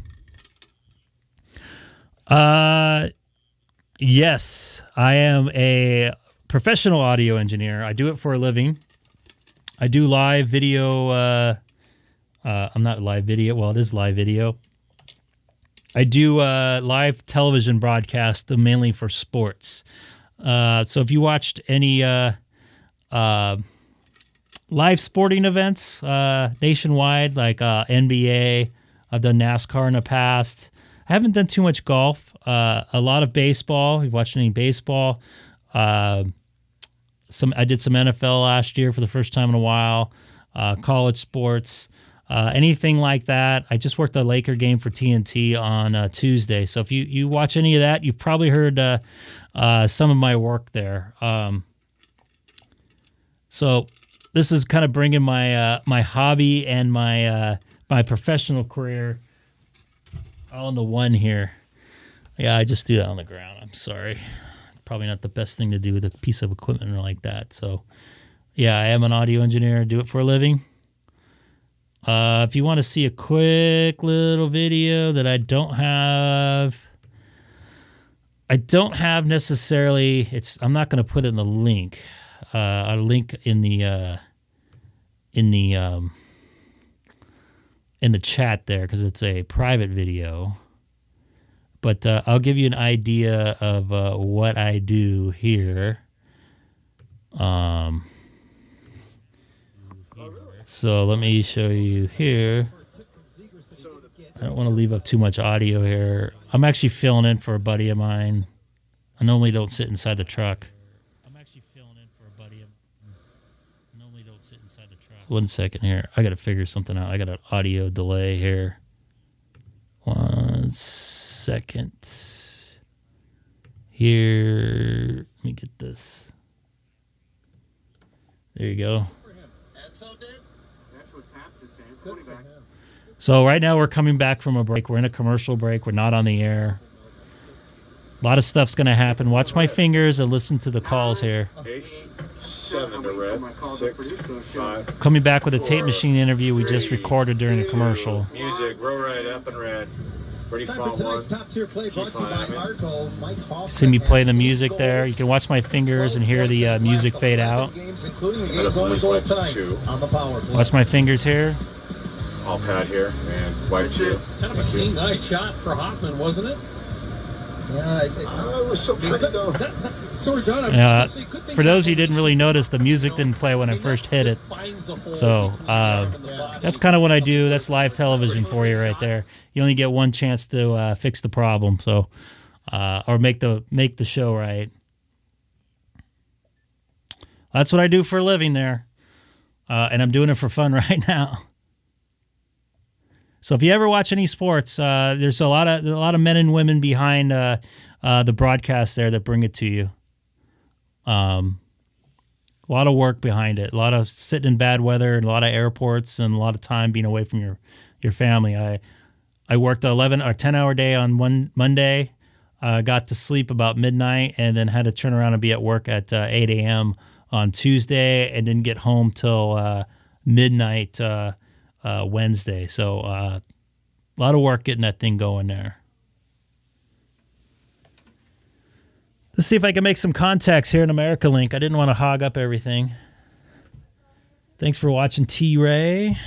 Yes, I am a professional audio engineer. I do it for a living. I do live video. I'm not live video. Well, it is live video. I do live television broadcast mainly for sports. So if you watched any live sporting events nationwide, like NBA, I've done NASCAR in the past. I haven't done too much golf. A lot of baseball. You've watched any baseball? I did some NFL last year for the first time in a while. College sports. Anything like that. I just worked a Laker game for TNT on Tuesday. So if you watch any of that, you've probably heard some of my work there. So this is kind of bringing my my hobby and my my professional career all into one here. Yeah, I just do that on the ground. I'm sorry. Probably not the best thing to do with a piece of equipment like that. So yeah, I am an audio engineer. Do it for a living. If you want to see a quick little video that I don't have necessarily. I'm not going to put it in the link. A link in the chat there because it's a private video. But I'll give you an idea of what I do here. So let me show you here. I don't want to leave up too much audio here. I'm actually filling in for a buddy of mine. I normally don't sit inside the truck. One second here. I got to figure something out. I got an audio delay here. 1 second. Here. Let me get this. There you go. So right now we're coming back from a break. We're in a commercial break. We're not on the air. A lot of stuff's going to happen. Watch my fingers and listen to the calls here. 8, 7 to red, 6, 5. Coming back with a tape machine interview we just recorded during a commercial. Music, row right up and red. Ready for tonight's top tier play brought to you by Arco. See me play the music there. You can watch my fingers and hear the music fade out. Watch my fingers here. All pad here and white two. Kind of a nice shot for Hoffman, wasn't it? Yeah, it was so pretty though. Sorry, John. For those of you who didn't really notice, the music didn't play when I first hit it. So that's kind of what I do. That's live television for you right there. You only get one chance to fix the problem, so or make the show right. That's what I do for a living there, and I'm doing it for fun right now. So if you ever watch any sports, there's a lot of men and women behind the broadcast there that bring it to you. A lot of work behind it. A lot of sitting in bad weather, and a lot of airports, and a lot of time being away from your family. I worked 11 or 10-hour day on one Monday. Got to sleep about midnight, and then had to turn around and be at work at 8 a.m. on Tuesday, and didn't get home till midnight. Wednesday. So a lot of work getting that thing going there. Let's see if I can make some contacts here in America Link. I didn't want to hog up everything. Thanks for watching, T-Ray.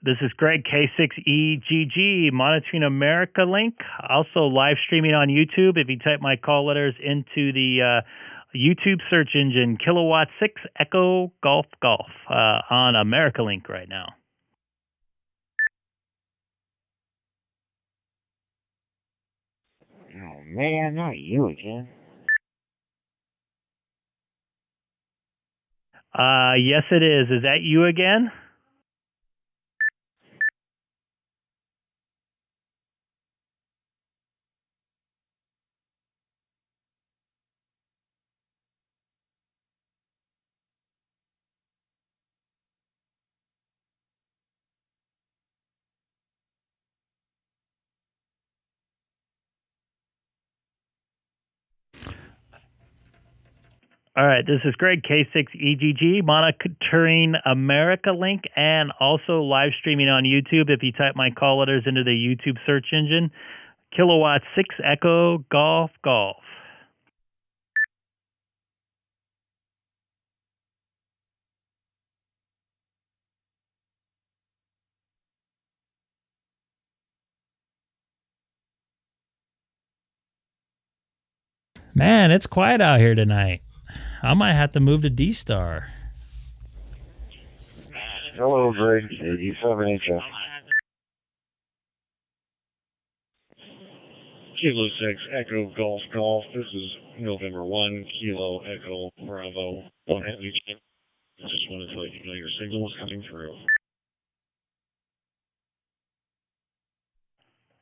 This is Greg, K6EGG, monitoring America Link. Also live streaming on YouTube. If you type my call letters into the YouTube search engine, Kilowatt 6 Echo Golf Golf on America Link right now. Oh, man, not you again. Yes, it is. Is that you again? All right, this is Greg, K6EGG, monitoring America link, and also live streaming on YouTube. If you type my call letters into the YouTube search engine, Kilowatt 6 Echo Golf Golf. Man, it's quiet out here tonight. I might have to move to DStar. Hello, Greg. 87HF. Kilo 6 Echo Golf Golf. This is November 1 Kilo Echo Bravo. Go ahead, Lieutenant. I just wanted to let you know your signal was coming through.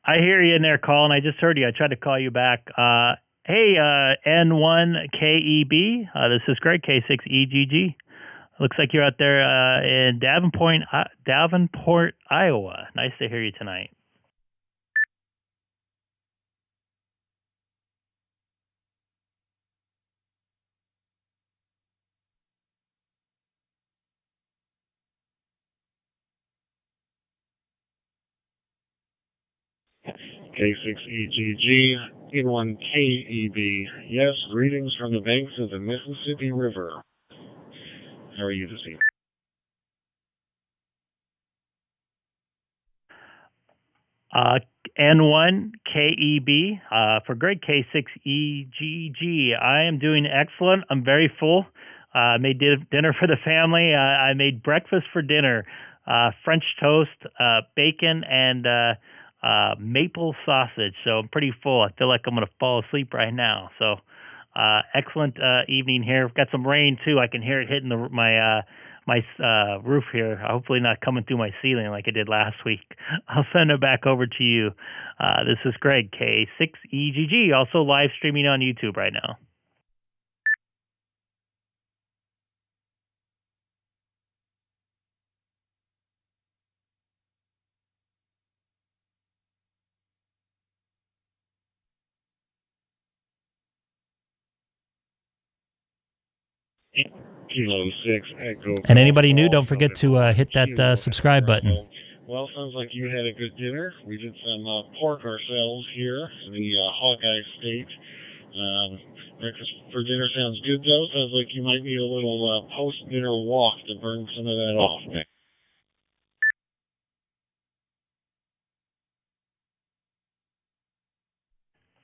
I hear you in there, Colin. I just heard you. I tried to call you back. Hey, N1KEB. This is Greg, K6EGG. Looks like you're out there in Davenport, Iowa. Nice to hear you tonight. K6EGG, N1KEB. Yes, greetings from the banks of the Mississippi River. How are you this evening? N1KEB for Greg, K6EGG. I am doing excellent. I'm very full. I made dinner for the family. I made breakfast for dinner. French toast, bacon, and maple sausage. So I'm pretty full. I feel like I'm going to fall asleep right now. So excellent evening here. Got some rain too. I can hear it hitting my roof here. Hopefully not coming through my ceiling like it did last week. I'll send it back over to you. This is Greg, K6EGG, also live streaming on YouTube right now. Kilo 6 Echo. And anybody new, don't forget to hit that subscribe button. Well, sounds like you had a good dinner. We did some pork ourselves here in the Hawkeye State. Breakfast for dinner sounds good, though. Sounds like you might need a little post-dinner walk to burn some of that off.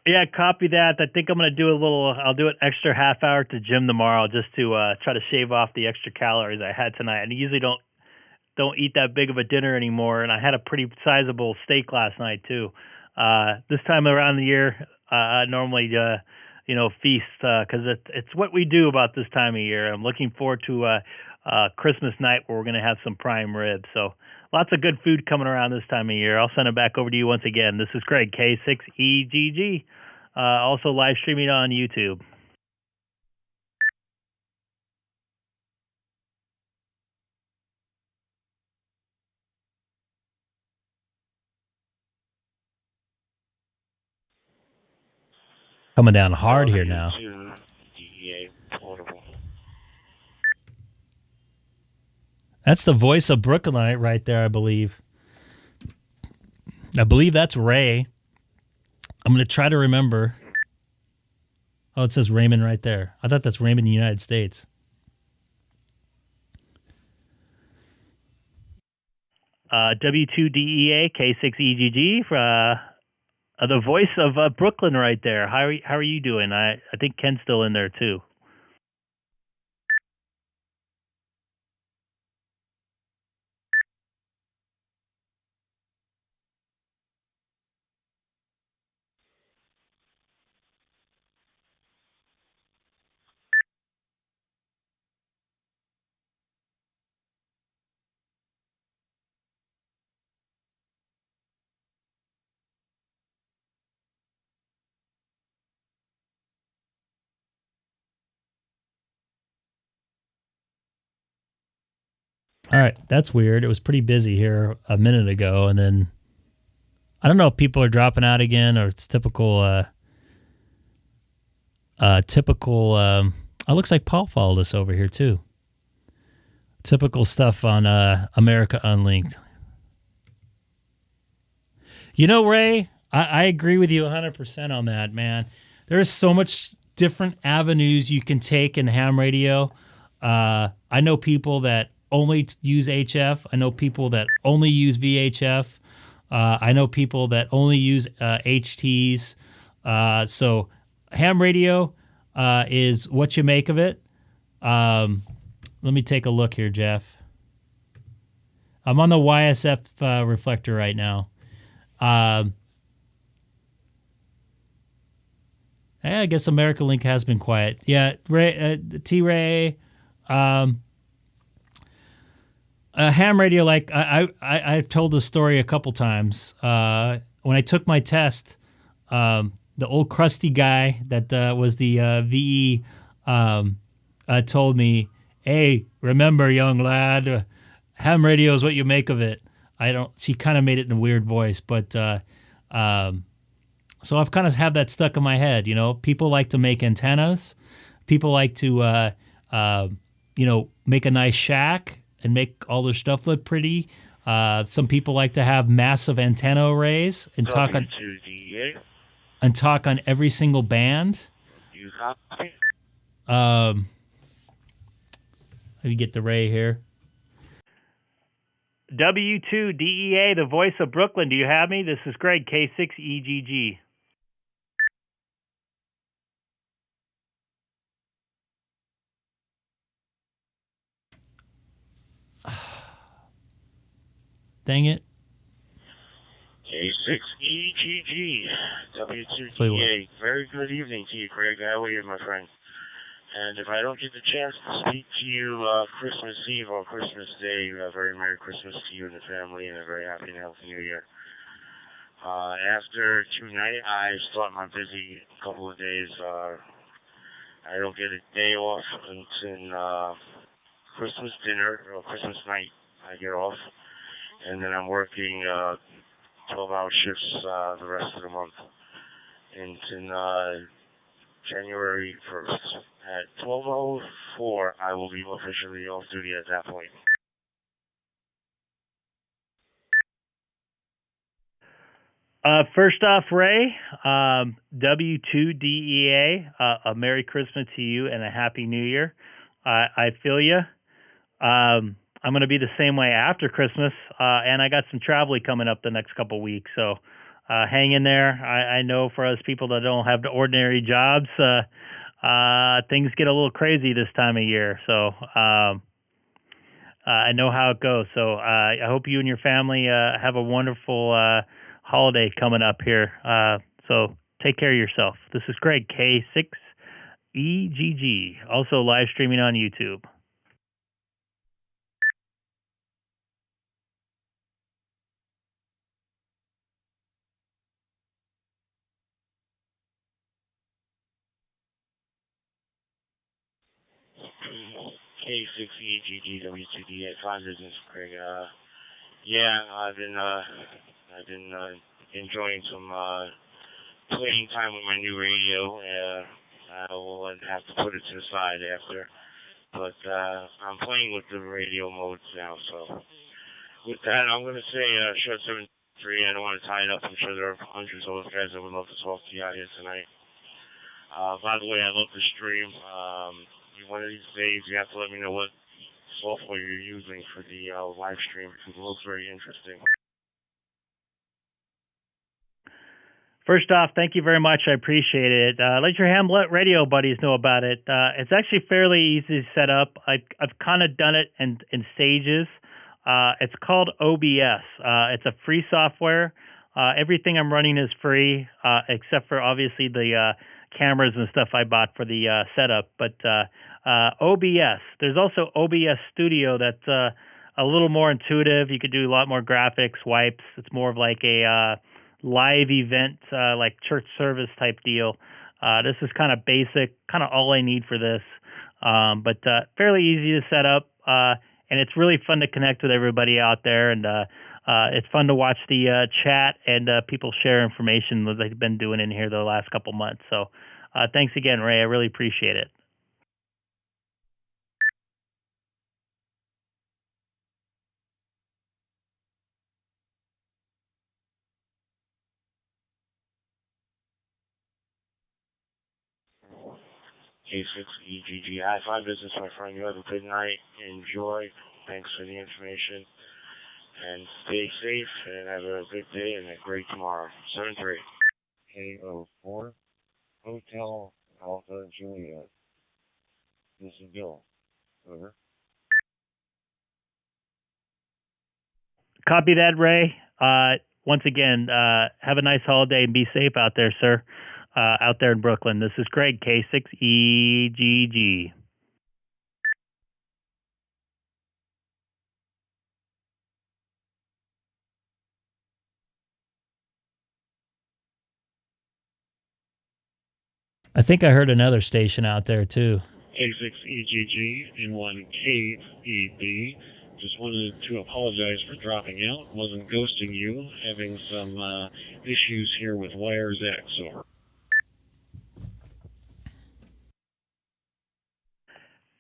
Yeah, copy that. I think I'm going to do I'll do an extra half hour at the gym tomorrow just to try to shave off the extra calories I had tonight. And I usually don't eat that big of a dinner anymore. And I had a pretty sizable steak last night too. This time around the year, I normally, feast because it's what we do about this time of year. I'm looking forward to Christmas night where we're going to have some prime ribs. So lots of good food coming around this time of year. I'll send it back over to you once again. This is Greg, K6EGG, also live streaming on YouTube. Coming down hard here now. That's the voice of Brooklynite right there, I believe. I believe that's Ray. I'm going to try to remember. Oh, it says Raymond right there. I thought that's Raymond in the United States. W2DEA, K6EGG, the voice of Brooklyn right there. How are you doing? I think Ken's still in there too. All right, that's weird. It was pretty busy here a minute ago, and then I don't know if people are dropping out again or it's typical Oh, looks like Paul followed us over here too. Typical stuff on America Unlinked. You know, Ray, I agree with you 100% on that, man. There's so much different avenues you can take in ham radio. I know people that only use HF. I know people that only use VHF. I know people that only use HTs. So ham radio is what you make of it. Let me take a look here, Jeff. I'm on the YSF reflector right now. I guess America Link has been quiet. Yeah, Ray, T-Ray, ham radio. Like I've told the story a couple times. When I took my test, the old crusty guy that was the VE told me, "Hey, remember, young lad, ham radio is what you make of it." She kind of made it in a weird voice, but so I've kind of had that stuck in my head. You know, people like to make antennas. People like to, make a nice shack and make all their stuff look pretty. Some people like to have massive antenna arrays and talk on every single band. Let me get the Ray here. W2DEA, the voice of Brooklyn. Do you have me? This is Greg, K6EGG. Dang it. K6EGG, W2DEA. Very good evening to you, Craig. How are you, my friend? And if I don't get the chance to speak to you Christmas Eve or Christmas Day, a very Merry Christmas to you and the family, and a very happy and healthy New Year. After tonight, I start my busy couple of days. I don't get a day off until Christmas dinner or Christmas night. I get off, and then I'm working 12-hour shifts the rest of the month until January 1st. At 12:04, I will be officially off duty at that point. First off, Ray, W2DEA, a Merry Christmas to you and a Happy New Year. I feel you. I'm going to be the same way after Christmas, and I got some travel coming up the next couple weeks, so hang in there. I know for us people that don't have the ordinary jobs, things get a little crazy this time of year, so I know how it goes. So I hope you and your family have a wonderful holiday coming up here. So take care of yourself. This is Greg, K6EGG, also live streaming on YouTube. K6EGG, W2DEA, fine business, Craig. I've been enjoying some playing time with my new radio. I will have to put it to the side after, but I'm playing with the radio modes now. So with that, I'm going to say short 7-3. I don't want to tie it up. I'm sure there are hundreds of other guys that would love to talk to you out here tonight. By the way, I love the stream. One of these days, you have to let me know what software you're using for the live stream, because it looks very interesting. First off, thank you very much. I appreciate it. Let your ham radio buddies know about it. It's actually fairly easy to set up. I've kind of done it in stages. It's called OBS. It's a free software. Everything I'm running is free, except for obviously the cameras and stuff I bought for the setup. But OBS. There's also OBS Studio that's a little more intuitive. You could do a lot more graphics, wipes. It's more of like a live event, like church service type deal. This is kind of basic, kind of all I need for this. But fairly easy to set up. And it's really fun to connect with everybody out there. And it's fun to watch the chat and people share information that they've been doing in here the last couple months. So thanks again, Ray. I really appreciate it. K6EGG. High five business, my friend. You have a good night. Enjoy. Thanks for the information. And stay safe and have a good day and a great tomorrow. 7-3. K04 Hotel Alpha Juliet. This is Bill. Over. Copy that, Ray. Once again, have a nice holiday and be safe out there, sir. Out there in Brooklyn. This is Craig, K6EGG. I think I heard another station out there too. K6EGG in 1KEB. Just wanted to apologize for dropping out. Wasn't ghosting you. Having some issues here with Wires X. Over.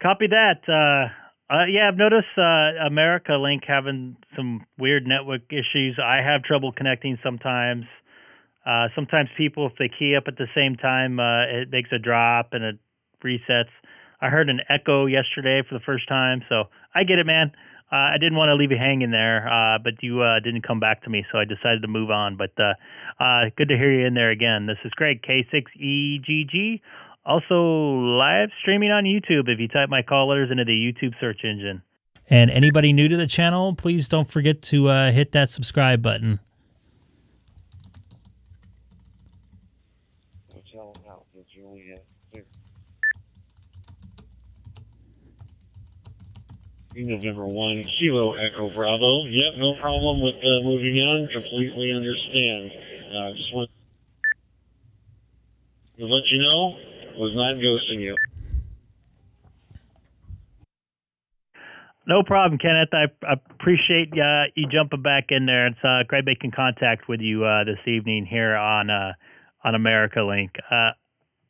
Copy that. Yeah, I've noticed America Link having some weird network issues. I have trouble connecting sometimes. Sometimes people, if they key up at the same time, it makes a drop and it resets. I heard an echo yesterday for the first time, so I get it, man. I didn't want to leave you hanging there, but you didn't come back to me, so I decided to move on. But good to hear you in there again. This is Greg, K6EGG. Also live streaming on YouTube if you type my call letters into the YouTube search engine. And anybody new to the channel, please don't forget to hit that subscribe button. Hotel Alpha Juliet. November 1, Kilo Echo Bravo. Yep, no problem with moving on. Completely understand. Just want to let you know, was not ghosting you. No problem, Kenneth. I appreciate you jumping back in there. It's great making contact with you this evening here on America Link.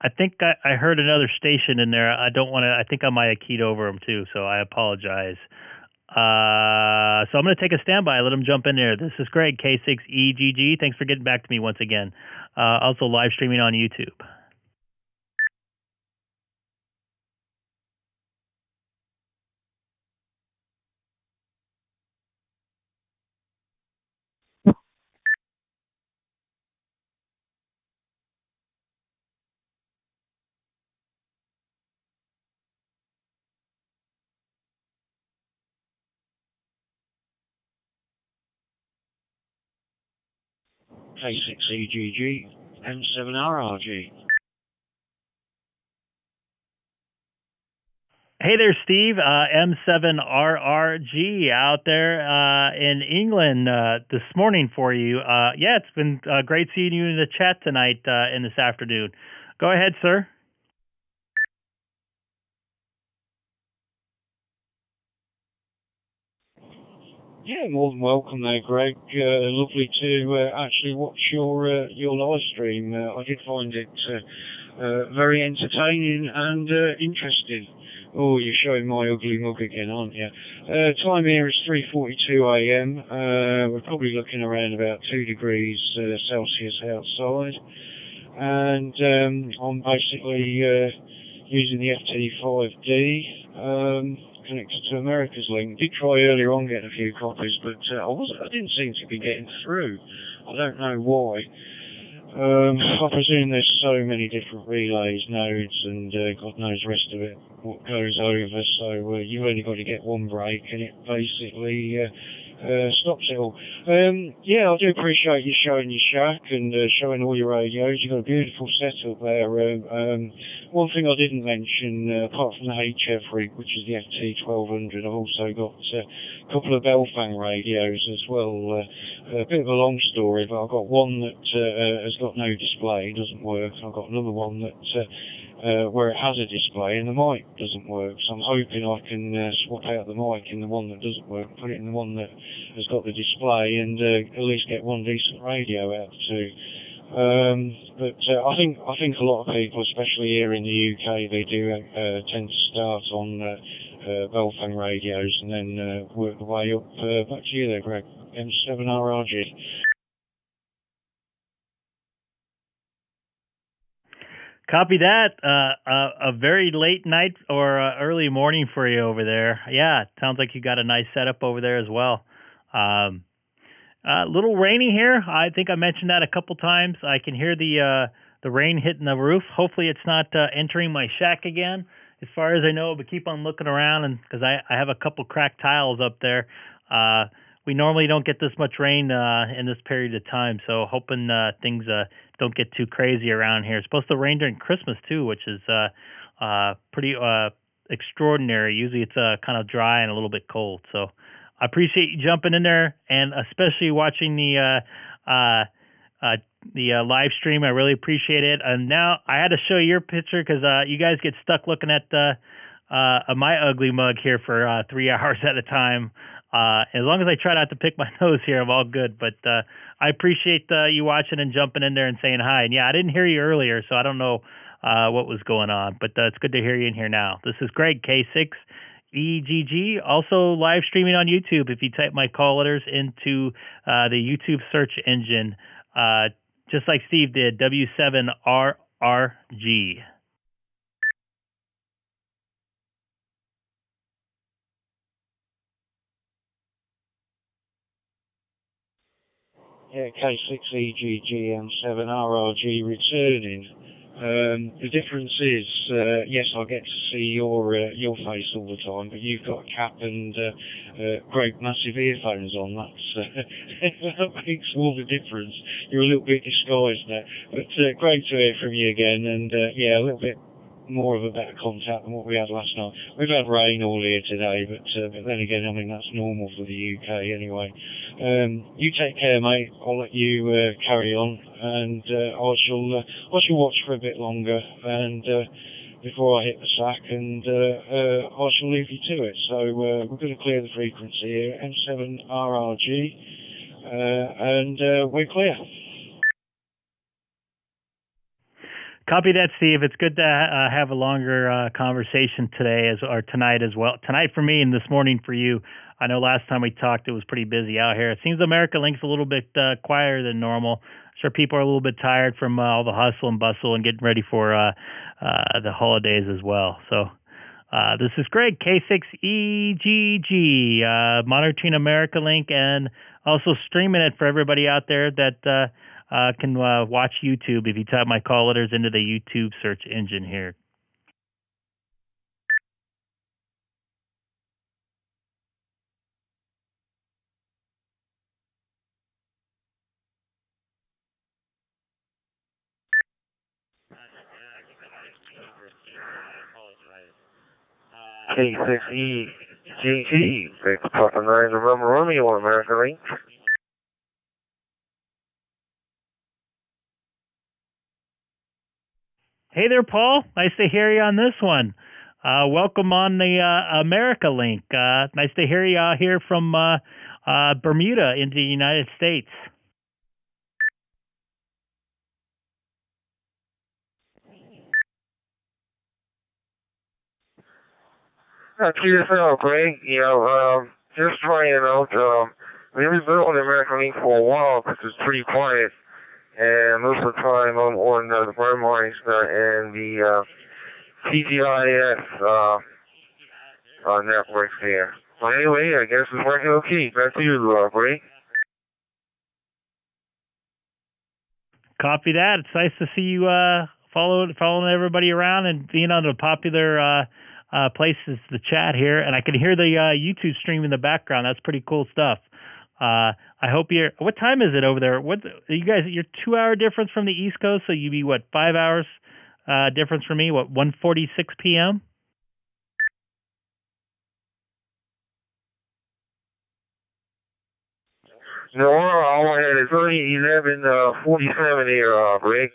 I think I heard another station in there. I don't want to. I think I might have keyed over them too, so I apologize. So I'm going to take a standby. Let them jump in there. This is Greg, K6EGG. Thanks for getting back to me once again. Also live streaming on YouTube. K6EGG, M7RRG. Hey there, Steve. M7RRG out there in England this morning for you. Yeah, it's been great seeing you in the chat tonight and this afternoon. Go ahead, sir. Yeah, more than welcome there, Greg. Lovely to actually watch your live stream. I did find it very entertaining and interesting. Oh, you're showing my ugly mug again, aren't you? Time here is 3:42 a.m. We're probably looking around about 2 degrees Celsius outside. And I'm basically using the FT5D. Connected to America's Link. Did try earlier on getting a few copies, but I didn't seem to be getting through. I don't know why. I presume there's so many different relays, nodes, and God knows the rest of it, what goes over, so you've only got to get one break, and it basically stops it all. Yeah, I do appreciate you showing your shack and showing all your radios. You've got a beautiful setup there. One thing I didn't mention, apart from the HF rig, which is the FT1200, I've also got a couple of Belfang radios as well. A bit of a long story, but I've got one that has got no display, doesn't work. I've got another one that where it has a display and the mic doesn't work. So I'm hoping I can swap out the mic in the one that doesn't work, put it in the one that has got the display, and at least get one decent radio out too. But I think a lot of people, especially here in the UK, they do tend to start on Belfang radios and then work the way up. Back to you there, Greg. M7RRG. Copy that. A very late night or early morning for you over there. Yeah, sounds like you got a nice setup over there as well. A little rainy here. I think I mentioned that a couple times. I can hear the rain hitting the roof. Hopefully, it's not entering my shack again, as far as I know. But keep on looking around, and because I have a couple cracked tiles up there. We normally don't get this much rain in this period of time, so hoping things don't get too crazy around here. It's supposed to rain during Christmas too, which is pretty extraordinary. Usually it's kind of dry and a little bit cold. So I appreciate you jumping in there, and especially watching the live stream. I really appreciate it. And now I had to show your picture because you guys get stuck looking at my ugly mug here for 3 hours at a time. As long as I try not to pick my nose here, I'm all good. But I appreciate you watching and jumping in there and saying hi. And yeah, I didn't hear you earlier, so I don't know what was going on. But it's good to hear you in here now. This is Greg, K6EGG, also live streaming on YouTube. If you type my call letters into the YouTube search engine, just like Steve did, W7RRG. Yeah, K6EGG and 7RRG returning. The difference is, yes, I get to see your face all the time, but you've got a cap and great massive earphones on. That makes all the difference. You're a little bit disguised now, but great to hear from you again, and yeah, a little bit more of a better contact than what we had last night. We've had rain all here today, but then again, I mean, that's normal for the UK anyway. You take care, mate. I'll let you carry on, and I shall watch for a bit longer, and before I hit the sack, and I shall leave you to it. So we're going to clear the frequency here, M7RRG, and we're clear. Copy that, Steve. It's good to have a longer conversation today or tonight as well. Tonight for me and this morning for you. I know last time we talked, it was pretty busy out here. It seems America Link's a little bit quieter than normal. I'm sure people are a little bit tired from all the hustle and bustle and getting ready for the holidays as well. So this is Greg, K6EGG, monitoring America Link and also streaming it for everybody out there that can watch YouTube if you type my call letters into the YouTube search engine here. K6EGG, Victor Papa 9 November Romeo, America Link. Hey there, Paul. Nice to hear you on this one. Welcome on the America Link. Nice to hear you out here from Bermuda into the United States. To yourself, Greg. Just trying out. We haven't been on the American Link for a while because it's pretty quiet. And most of the time I'm on the Burmeister and the TGIF networks here. But anyway, I guess it's working okay. Back to you, Greg. Copy that. It's nice to see you following everybody around and being on the popular places to chat here. And I can hear the YouTube stream in the background. That's pretty cool stuff. I hope you're. What time is it over there? What you guys? You're 2 hour difference from the East Coast, so you'd be what 5 hours difference from me? What 1:46 p.m. No, all I had is only 11:47 here, Greg.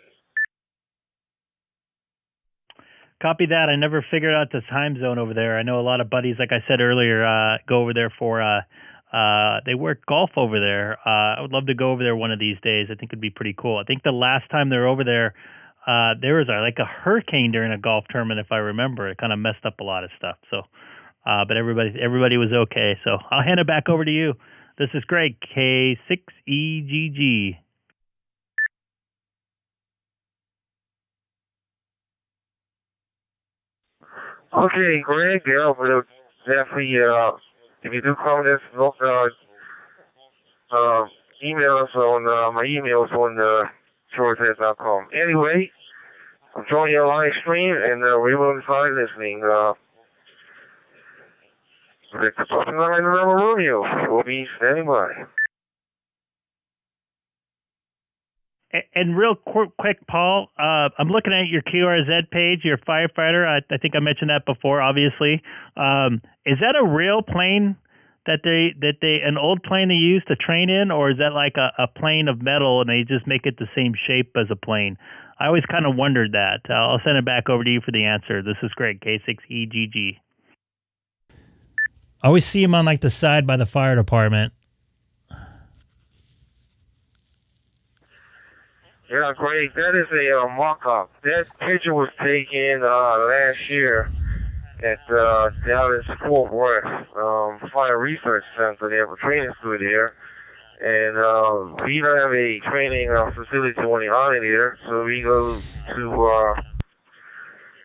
Copy that. I never figured out the time zone over there. I know a lot of buddies, like I said earlier, go over there for. They work golf over there. I would love to go over there one of these days. I think it'd be pretty cool. I think the last time they were over there, there was like a hurricane during a golf tournament, if I remember. It kind of messed up a lot of stuff. So, but everybody was okay. So I'll hand it back over to you. This is Greg, K6EGG. Okay, Greg, yeah, we'll definitely, if you do comment us, email us on, my email is on, shorthead.com. Anyway, I'm joining your live stream, and, we're going to start listening, Victor Puppy Line Rebel Romeo will be standing by. And real quick, Paul, I'm looking at your QRZ page, your firefighter. I think I mentioned that before, obviously. Is that a real plane that they an old plane they use to train in, or is that like a plane of metal and they just make it the same shape as a plane? I always kind of wondered that. I'll send it back over to you for the answer. This is Greg, K6EGG. I always see him on like the side by the fire department. Yeah, great. That is a mock-up. That picture was taken last year at Dallas Fort Worth Fire Research Center. They have a training school there. And we don't have a training facility on the island here, so we go to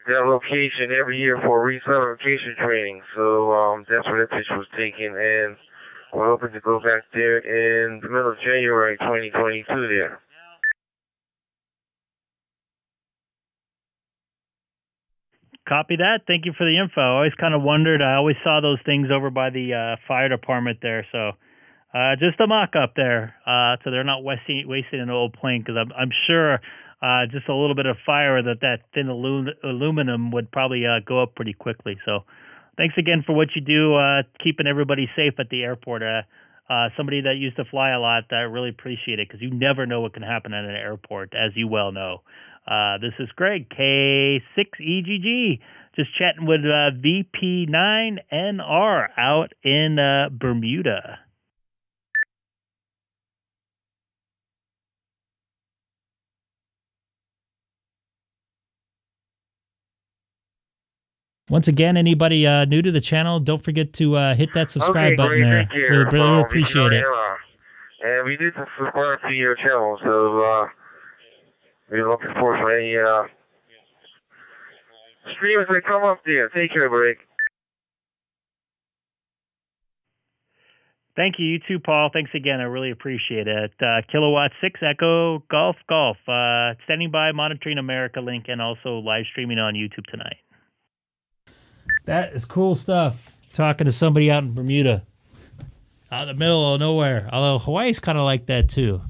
that location every year for recertification training. So that's where that picture was taken, and we're hoping to go back there in the middle of January 2022 there. Copy that. Thank you for the info. I always kind of wondered. I always saw those things over by the fire department there. So just a mock-up there. So they're not wasting an old plane, because I'm sure just a little bit of fire that thin aluminum would probably go up pretty quickly. So thanks again for what you do, keeping everybody safe at the airport. Somebody that used to fly a lot, I really appreciate it, because you never know what can happen at an airport, as you well know. This is Greg, K6EGG, just chatting with VP9NR out in Bermuda. Once again, anybody new to the channel, don't forget to hit that subscribe button there. Really appreciate it. And we did subscribe to your channel, so we're looking forward for any streams that come up there. Take care, Greg. Thank you. You too, Paul. Thanks again. I really appreciate it. Kilowatt 6 Echo Golf. Standing by, monitoring America link, and also live streaming on YouTube tonight. That is cool stuff. Talking to somebody out in Bermuda. Out in the middle of nowhere. Although Hawaii's kind of like that too.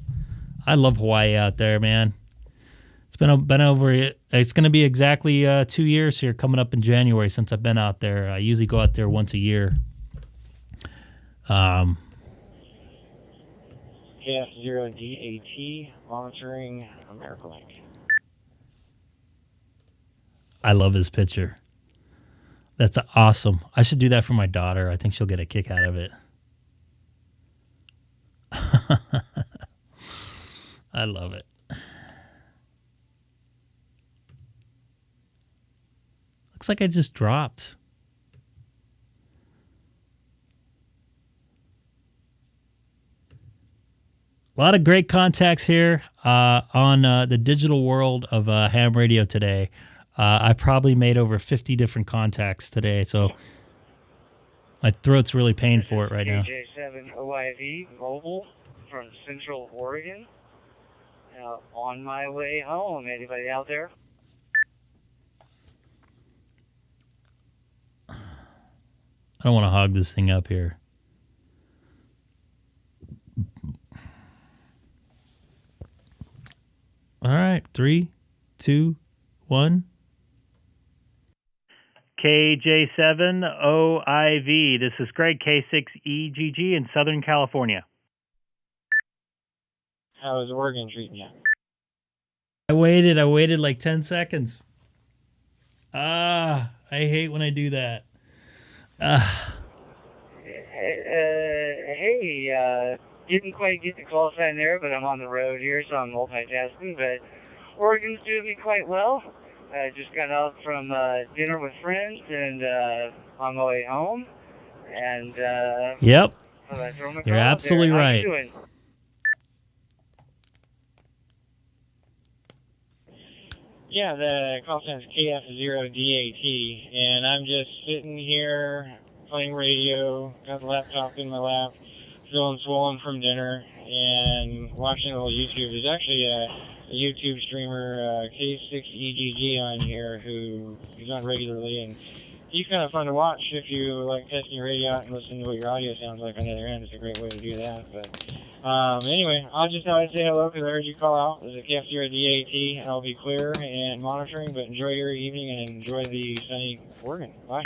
I love Hawaii out there, man. It's been over. It's going to be exactly 2 years here coming up in January since I've been out there. I usually go out there once a year. KF0DAT monitoring America link. I love his picture. That's awesome. I should do that for my daughter. I think she'll get a kick out of it. I love it. Looks like I just dropped. A lot of great contacts here on the digital world of ham radio today. I probably made over 50 different contacts today, so my throat's really paying for it right now. KJ7OIV mobile from Central Oregon. On my way home. Anybody out there? I don't want to hog this thing up here. All right, 3, 2, 1. KJ7OIV. This is Greg, K6EGG in Southern California. How is Oregon treating you? I waited like 10 seconds. I hate when I do that. Hey, didn't quite get the call sign there, but I'm on the road here, so I'm multitasking, but Oregon's doing me quite well. I just got out from dinner with friends and on my way home. And yep, so you're absolutely right. How you doing? Yeah, the call sign is KF0DAT, and I'm just sitting here playing radio, got the laptop in my lap, feeling swollen from dinner, and watching a little YouTube. There's actually a YouTube streamer, K6EGG on here, who is on regularly, and he's kind of fun to watch if you like testing your radio out and listening to what your audio sounds like on the other end. It's a great way to do that. But anyway, I just thought I'd say hello because I heard you call out. There's a KF0DAT, and I'll be clear and monitoring, but enjoy your evening and enjoy the sunny Oregon. Bye.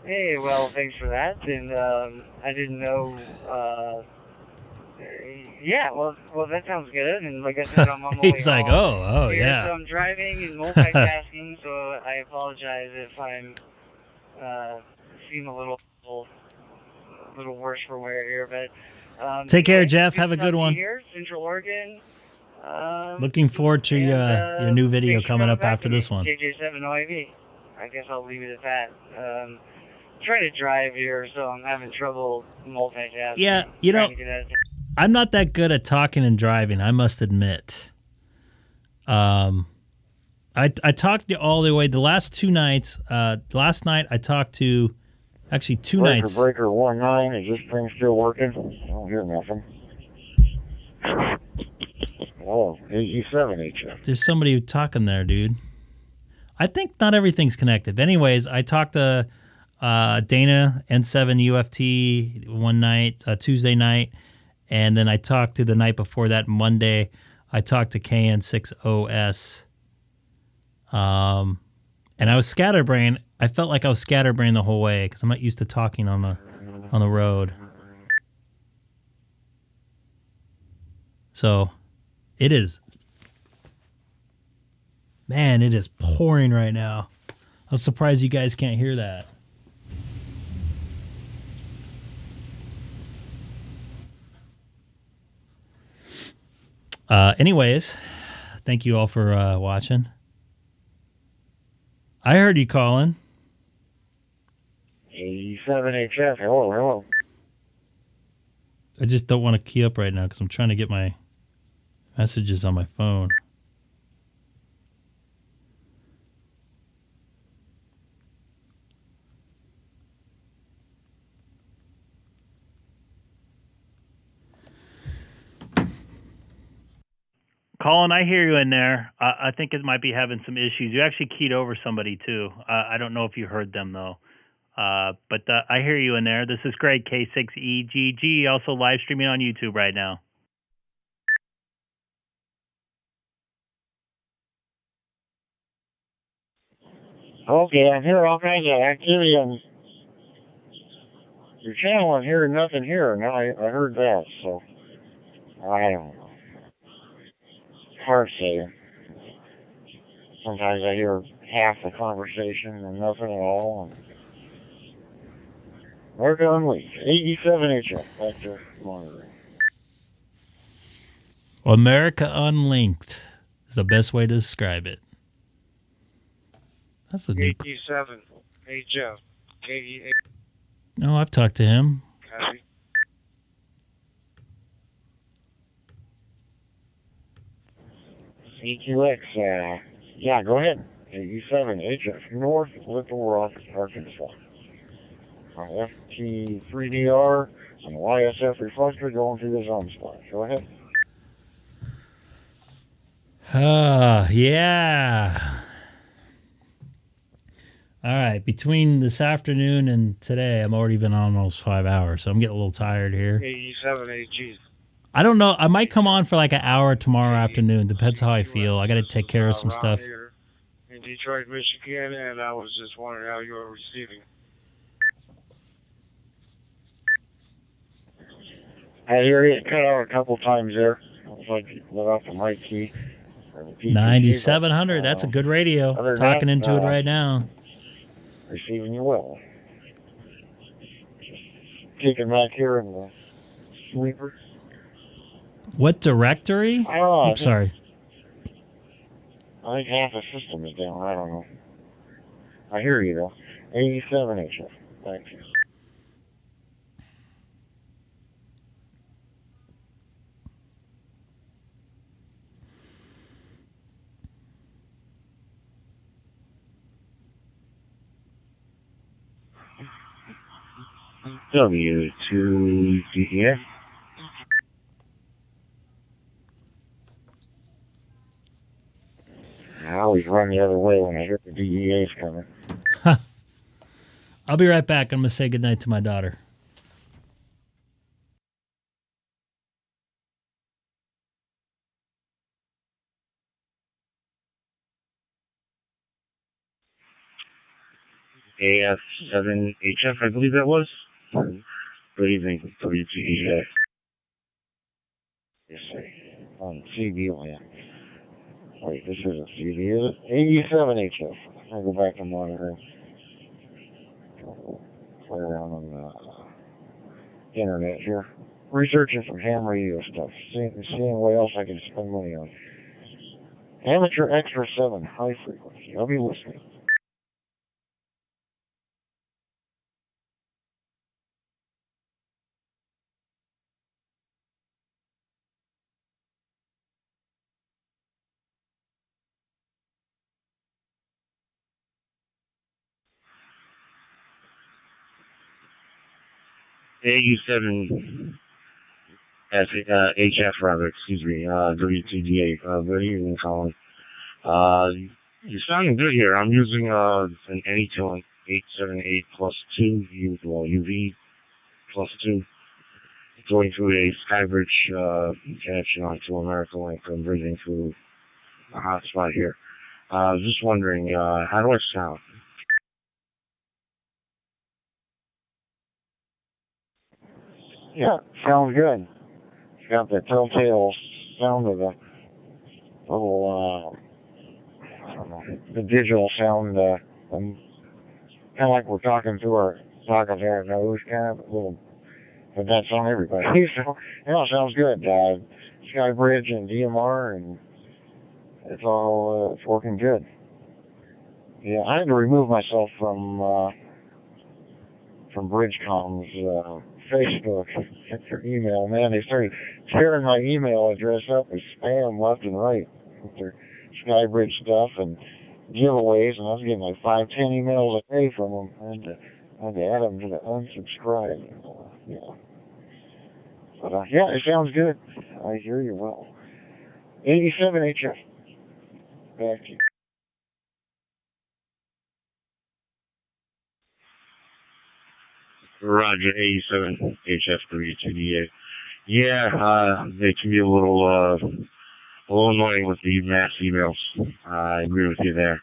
Hey, well, thanks for that. And I didn't know. Yeah, well, that sounds good. And like I said, I'm on my He's way like, home. oh, Here, yeah. So I'm driving and multitasking, so I apologize if I'm seem a little worse for wear here. But Take care, anyway, Jeff. Have a good stuff one. Here, Central Oregon. Looking forward to your new video coming up after this one. KJ7OIV. I guess I'll leave it at that. Try to drive here, so I'm having trouble multitasking. Yeah, you know, I'm not that good at talking and driving, I must admit. I talked all the way the last two nights. Last night I talked to actually two nights. Breaker 19, is this thing still working? I don't hear nothing. Oh, KG7HF. There's somebody talking there, dude. I think not everything's connected. But anyways, I talked to Dana N7 UFT one night, Tuesday night, and then I talked to the night before that, Monday. I talked to KN6OS, and I was scatterbrained. I felt like I was scatterbrained the whole way because I'm not used to talking on the road. So, it is. Man, it is pouring right now. I'm surprised you guys can't hear that. Anyways, thank you all for watching. I heard you calling. KG7HF, hello. I just don't want to key up right now because I'm trying to get my messages on my phone. Colin, I hear you in there. I think it might be having some issues. You actually keyed over somebody, too. I don't know if you heard them, though. But I hear you in there. This is Greg, K6EGG, also live streaming on YouTube right now. Okay, I'm hearing all kinds of activity on your channel. I'm hearing nothing here. Now I heard that, so I don't know. Hard to say. Sometimes I hear half the conversation and nothing at all. Work on week. 87HF. Back to monitoring. America Unlinked is the best way to describe it. That's a new. KG7. Hey, Jeff. KG8. No, I've talked to him. Copy. CQX, yeah, go ahead. KG7HF. North, Little Rock, Arkansas. FT3DR and YSF reflector going through the zone spot. Go ahead. Yeah. All right. Between this afternoon and today, I'm already been on almost 5 hours, so I'm getting a little tired here. KG7HG. I don't know. I might come on for like an hour tomorrow afternoon. Depends how I feel. I got to take care of some stuff. Here in Detroit, Michigan, and I was just wondering how you were receiving. I hear you cut out a couple times there. Looks like you let off the mic key. 9700. That's a good radio. Talking into it right now. Receiving you well. Kicking back here in the sleeper. What directory? Oh, Oops, sorry. I think half the system is down. I don't know. I hear you though. 87HF. Thank you. W2DEA. I always run the other way when I hear the DEA's coming. I'll be right back. I'm going to say goodnight to my daughter. AF7HF, I believe that was. Good evening, W2EGG. Yes, sir. On CB, wait, this isn't CB, is it? 87HF. I'll go back and monitor. Play around on the internet here. Researching some ham radio stuff. Seeing what else I can spend money on. Amateur Extra 7, high frequency. I'll be listening. AU7 HF rather, excuse me, W2DA. Good evening, Colin. You're sounding good here. I'm using an Anytone 878 plus 2, UV plus 2, going through a Skybridge connection onto America Link. I'm bridging through a hotspot here. I was just wondering, how do I sound? Yeah, sounds good. It's got the telltale sound of the little, I don't know, the digital sound, kind of like we're talking through our nose, kind of a little, but that's on everybody. So, yeah, it sounds good. Skybridge and DMR, and it's all, it's working good. Yeah, I had to remove myself from Bridgecom's, Facebook, their email. Man, they started tearing my email address up with spam left and right with their Skybridge stuff and giveaways, and I was getting like 5-10 emails a day from them. I had to add them to the unsubscribe. Yeah. But yeah, it sounds good. I hear you well. 87HF. Back to you. Roger, 87HF32DA. Yeah, they can be a little annoying with the mass emails. I agree with you there.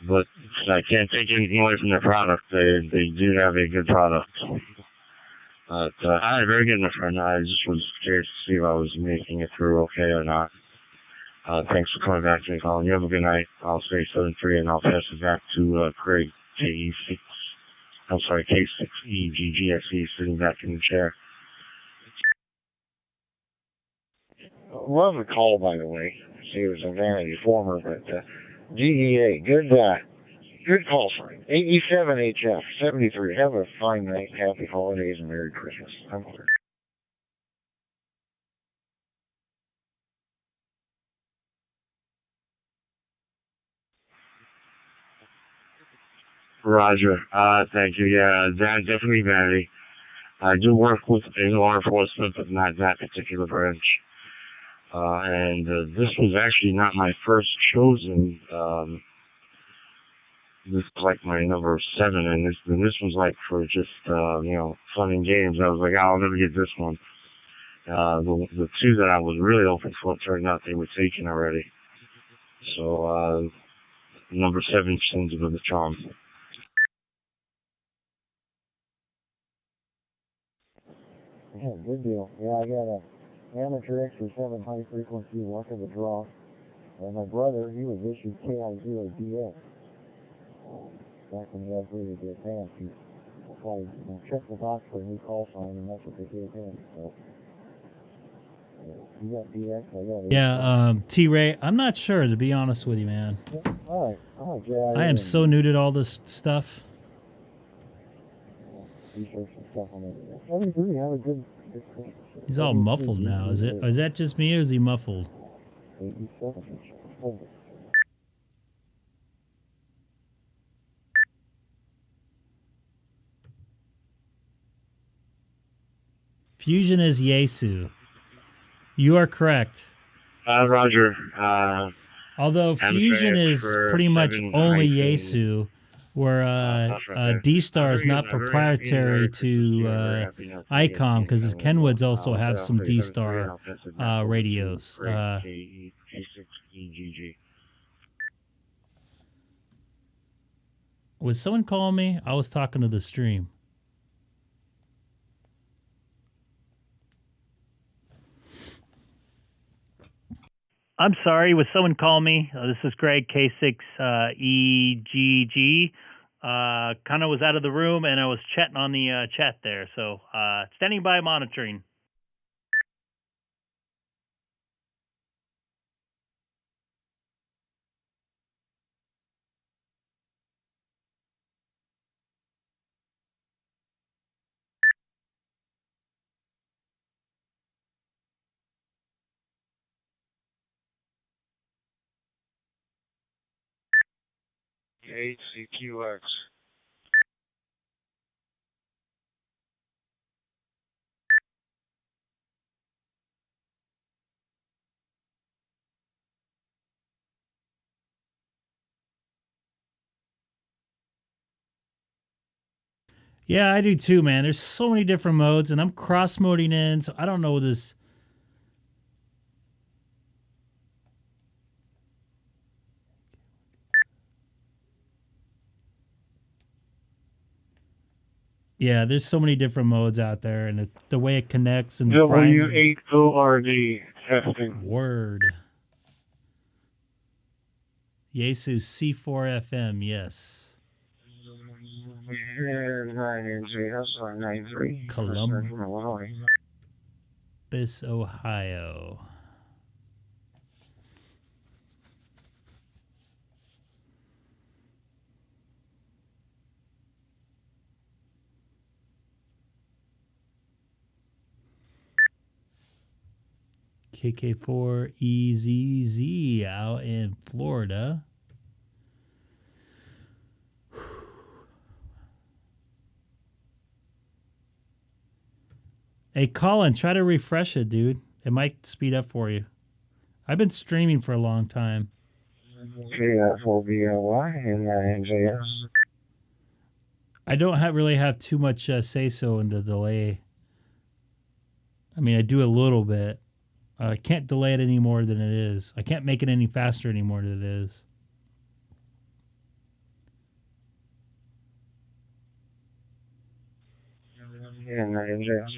But I can't take anything away from their product. They do have a good product. Hi, very good, my friend. I just was curious to see if I was making it through okay or not. Thanks for coming back to me, Colin. You have a good night. I'll say 7-3 and I'll pass it back to Craig, K6EGG, sitting back in the chair. Love the call, by the way. See, it was a Vanity former, but DEA, good call sign. 87HF, 73. Have a fine night, happy holidays, and Merry Christmas. I'm clear. Roger. Thank you. Yeah, that's definitely Vanity. I do work with law enforcement, but not that particular branch. And this was actually not my first chosen. This is like my number 7, and this was like for just fun and games. I was like, I'll never get this one. The 2 that I was really hoping for turned out they were taken already. So number 7 seems a bit of a charm. Yeah, good deal. Yeah, I got a amateur Extra 7 high frequency luck of the draw. And my brother, he was issued KI0DS. Back when he had really good hands, he probably checked the box for a new call sign, and that's what they gave him. So, you got DX, I got it. Yeah, T-Ray, I'm not sure, to be honest with you, man. Yeah, all right, yeah. I am so new to all this stuff. Research and stuff on it. 73, have a good. He's all muffled now. Is that just me, or is he muffled? 87. Fusion is Yaesu. You are correct. Roger. Although Fusion is pretty much only Yaesu, where DStar is not proprietary to Icom, because Kenwood's also have some DStar radios. K6EGG. Was someone calling me? I was talking to the stream. I'm sorry, was someone calling me? This is Greg, K6EGG. Kind of was out of the room, and I was chatting on the chat there. So standing by, monitoring. K6EGG. Yeah, I do too, man. There's so many different modes, and I'm cross-moding in, so I don't know this. Yeah, there's so many different modes out there, and the way it connects and W8ORD testing. Word. Yaesu C4FM, yes. Columbus, Ohio. KK4EZZ out in Florida. Hey, Colin, try to refresh it, dude. It might speed up for you. I've been streaming for a long time. K4BLY and NJS. I don't really have too much say-so in the delay. I mean, I do a little bit. I can't delay it any more than it is. I can't make it any faster anymore than it is. And NJS.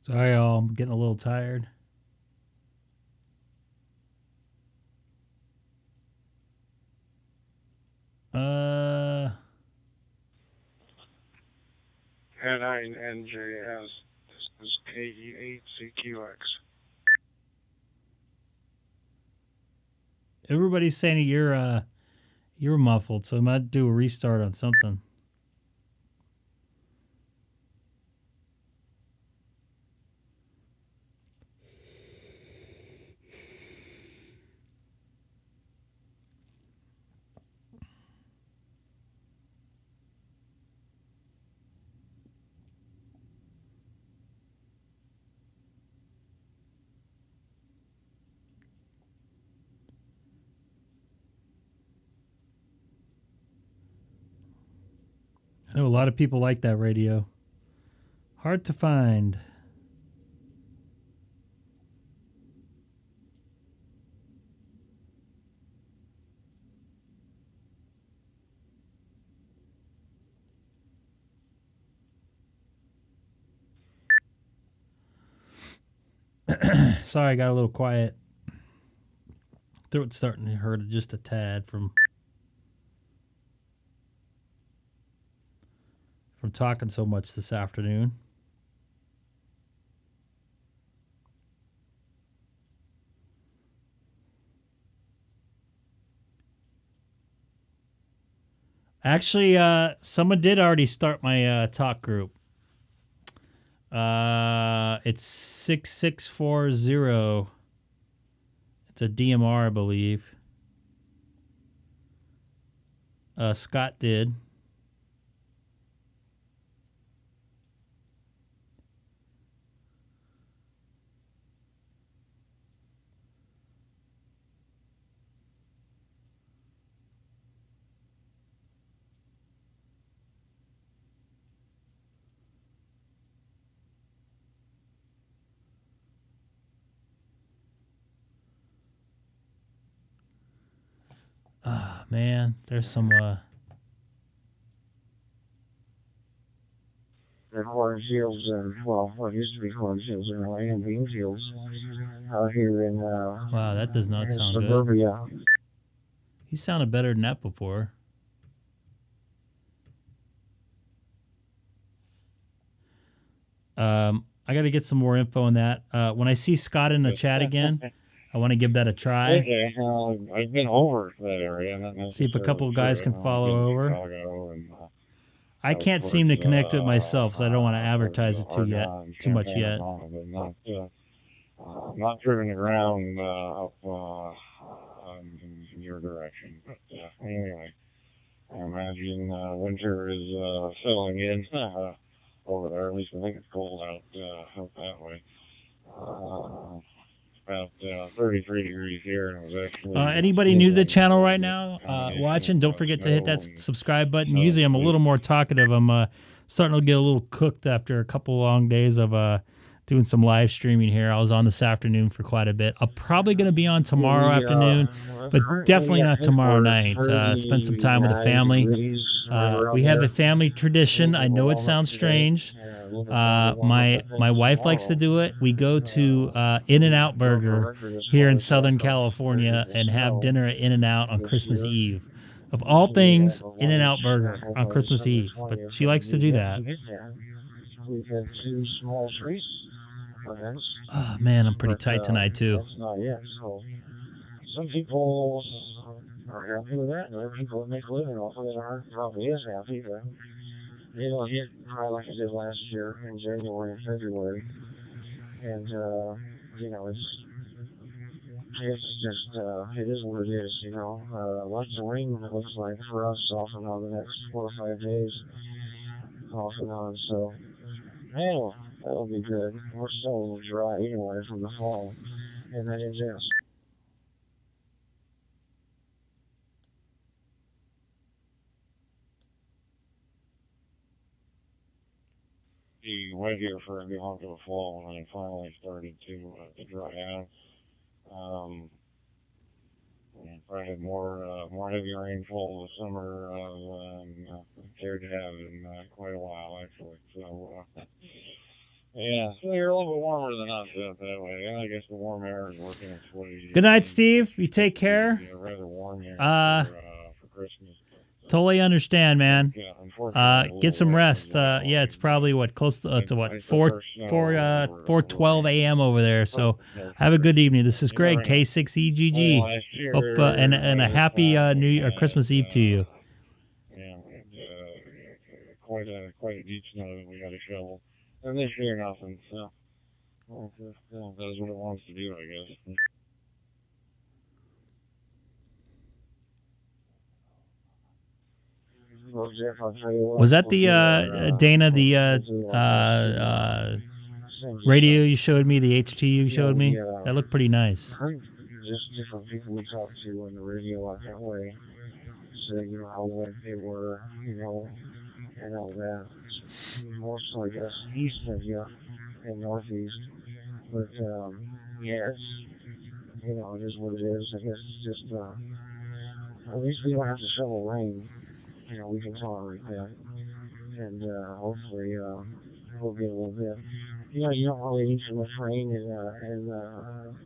Sorry, y'all. I'm getting a little tired. N9NJS. This is KE8CQX. Everybody's saying you're muffled, so I might do a restart on something. I know a lot of people like that radio. Hard to find. Sorry, I got a little quiet. Throat's starting to hurt just a tad from talking so much this afternoon. Actually, someone did already start my talk group. It's 6640. It's a DMR, I believe. Scott did. Ah, man, there's some The cornfields, well, what used to be cornfields in land, bean fields, out here in wow, that does not sound suburbia. good. He sounded better than that before. I got to get some more info on that. When I see Scott in the chat again, I want to give that a try. Okay, I've been over that area. Not See if a couple of guys can follow over. And, I can't seem to connect with myself, so I don't want to advertise it too much yet. Not driven around up in your direction. But anyway, I imagine winter is settling in over there. At least I think it's cold out that way. About 33 degrees here, and it was actually. Anybody new to the channel right now watching? Don't forget to hit that subscribe button. Usually, I'm a little more talkative. I'm starting to get a little cooked after a couple long days of doing some live streaming here. I was on this afternoon for quite a bit. I'm probably going to be on tomorrow afternoon, but definitely not tomorrow night. Spend some time with the family. We have a family tradition. I know it sounds strange. My wife likes to do it. We go to In-N-Out Burger here in Southern California and have dinner at In-N-Out on Christmas Eve. Of all things, In-N-Out Burger on Christmas Eve. But she likes to do that. We've had 2 small streets events. Oh, man, I'm pretty tight tonight, too. That's not yet. So some people are happy with that, and other people that make a living off of it aren't probably as happy, but they don't hit high like it did last year in January and February. And, you know, it's just, it is what it is, you know. Lots of rain, it looks like, for us off and on the next 4 or 5 days, off and on, so. Anyway, that'll be good. We're still dry anyway from the fall, and that is it. The wet here for a long of the fall when it finally started to dry out. And probably had more heavy rainfall this summer cared to have in quite a while, actually. So, yeah, so you're a little bit warmer than us out that way. Yeah, I guess the warm air is working its way. Good night, Steve. You take care. Yeah, rather warm here for Christmas. Totally understand, man. Get some rest. Yeah, it's probably close to what 4:12 a.m. over there. So have a good evening. This is Greg, K6EGG. Hope and a happy New Year, Christmas Eve to you. Yeah, quite a deep snow that we got to shovel, and this year nothing. So it does what it wants to do, I guess. Was that the Dana, the radio you showed me, the HT you showed me? That looked pretty nice. Just different people we talked to on the radio out that way, so you know how wet they were, you know, and all that. Mostly, I guess, east of you and northeast, but yeah, it's, you know, it is what it is. I guess it's just at least we don't have to shovel rain. You know, we can tolerate that, and hopefully we'll get a little bit. You know, you don't really need so much rain in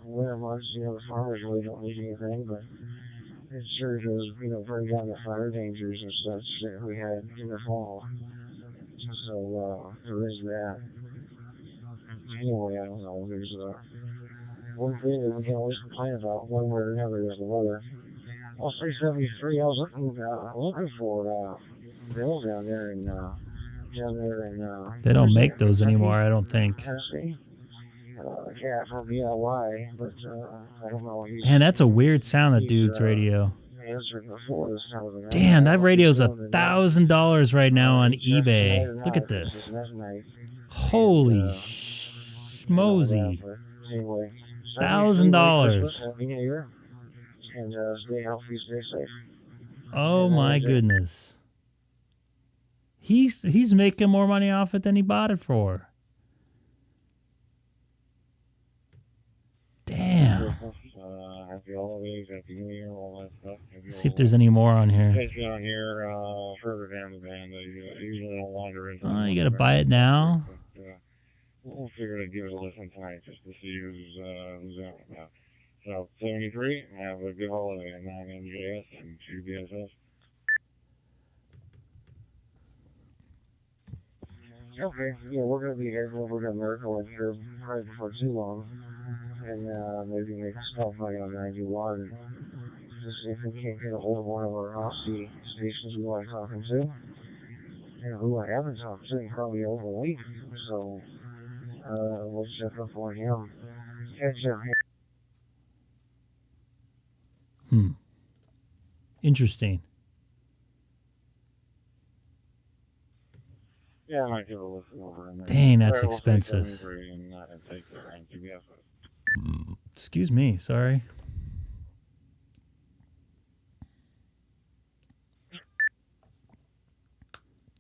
winter months. You know, the farmers really don't need anything, but it sure does, you know, bring down the fire dangers and such that we had in the fall. So there is that. Anyway, I don't know. There's one thing that we can always complain about one way or another is the weather. Well, 373, I was looking for Bill down there in down there in They don't make those anymore, I don't think. Tennessee. A cat from DIY, but I don't know. Man, that's a weird sound, that dude's radio. Answered before this kind of an Damn, that radio's doing it now. $1,000 right now on Just eBay. tonight Look at or not, this. it's just night. Holy schmosy. Anyway, $1,000. Happy New Year. And stay healthy, stay safe. Oh my goodness. He's making more money off it than he bought it for. Damn. Happy holidays, happy New Year, all that stuff. Let's see if there's any more on here. Especially on here, further down the band, I usually don't wander into. Oh, you gotta buy it now? We'll figure to give it a listen tonight just to see who's out now. So, 73, have a good holiday, and I'm MJS and 2BSS. Okay, yeah, we're going to be here over to Miracle here right before too long. And maybe make a stop by on 91. Just see if we can't get a hold of one of our Aussie stations we like talking to. And who I haven't talked to in probably over a week. So, we'll check up on him. Catch up here. Interesting. Yeah, I might give a listen over in there. Dang, that's We'll take expensive. 73 and take the rank together. Excuse me, sorry.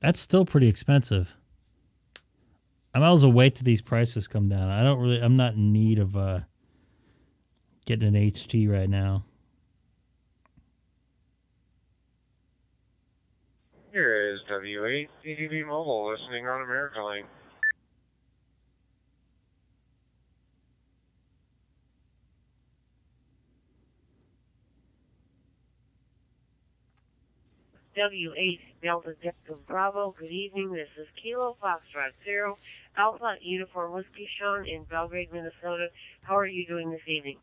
That's still pretty expensive. I might as well wait till these prices come down. I'm not in need of getting an HT right now. Here is W8 CDB Mobile listening on America Link. W8 Delta Delta Bravo. Good evening. This is Kilo Foxtrot 0 Alpha Uniform Whiskey Sean in Belgrade, Minnesota. How are you doing this evening?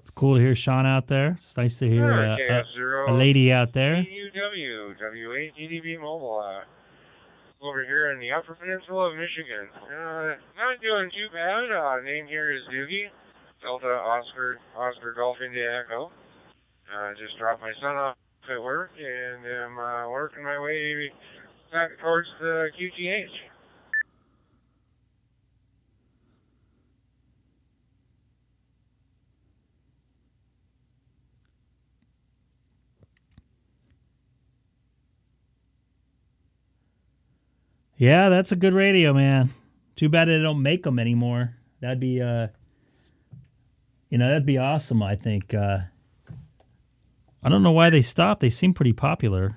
It's cool to hear Sean out there. It's nice to hear a lady out there. UW W8 DDB Mobile. Over here in the Upper Peninsula of Michigan. Not doing too bad. Name here is Doogie. Delta Oscar Golf India Echo. Just dropped my son off at work and am working my way back towards the QTH. Yeah, that's a good radio, man. Too bad they don't make them anymore. That'd be that'd be awesome, I think. I don't know why they stopped. They seem pretty popular.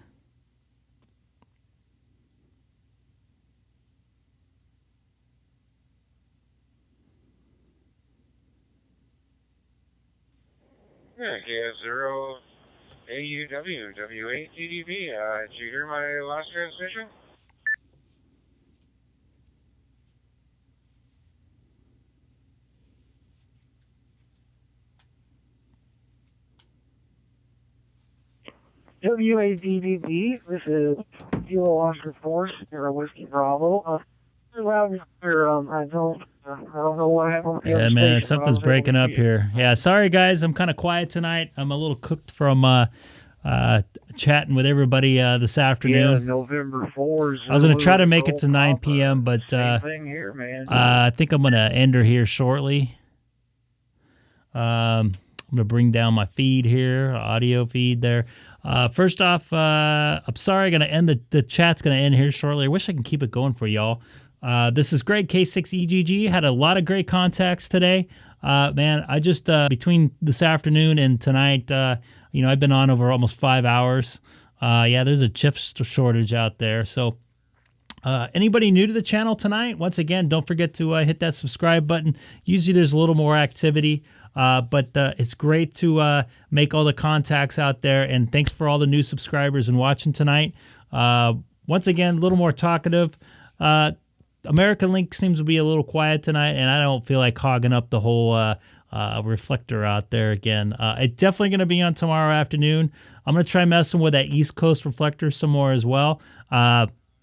Yeah, KS0 AUW W8 DDB. Did you hear my last transmission? WADDB, this is Kilo Oscar Force, Sierra Whiskey Bravo. I don't know what happened. Yeah, man, something's breaking up here. Yeah, sorry guys, I'm kind of quiet tonight. I'm a little cooked from chatting with everybody this afternoon. Yeah, November 4th. I was going to try to make it to 9 p.m., but Same thing here, man. I think I'm going to end her here shortly. I'm going to bring down my feed here, audio feed there. First off, I'm sorry, I'm going to end the chat's going to end here shortly. I wish I can keep it going for y'all. This is Greg, K6EGG. Had a lot of great contacts today. Man, I just, between this afternoon and tonight, I've been on over almost 5 hours. Yeah, there's a chip shortage out there. So anybody new to the channel tonight, once again, don't forget to hit that subscribe button. Usually there's a little more activity. But it's great to make all the contacts out there, and thanks for all the new subscribers and watching tonight. Once again, a little more talkative. American Link seems to be a little quiet tonight, and I don't feel like hogging up the whole reflector out there again. It's definitely going to be on tomorrow afternoon. I'm going to try messing with that East Coast reflector some more as well.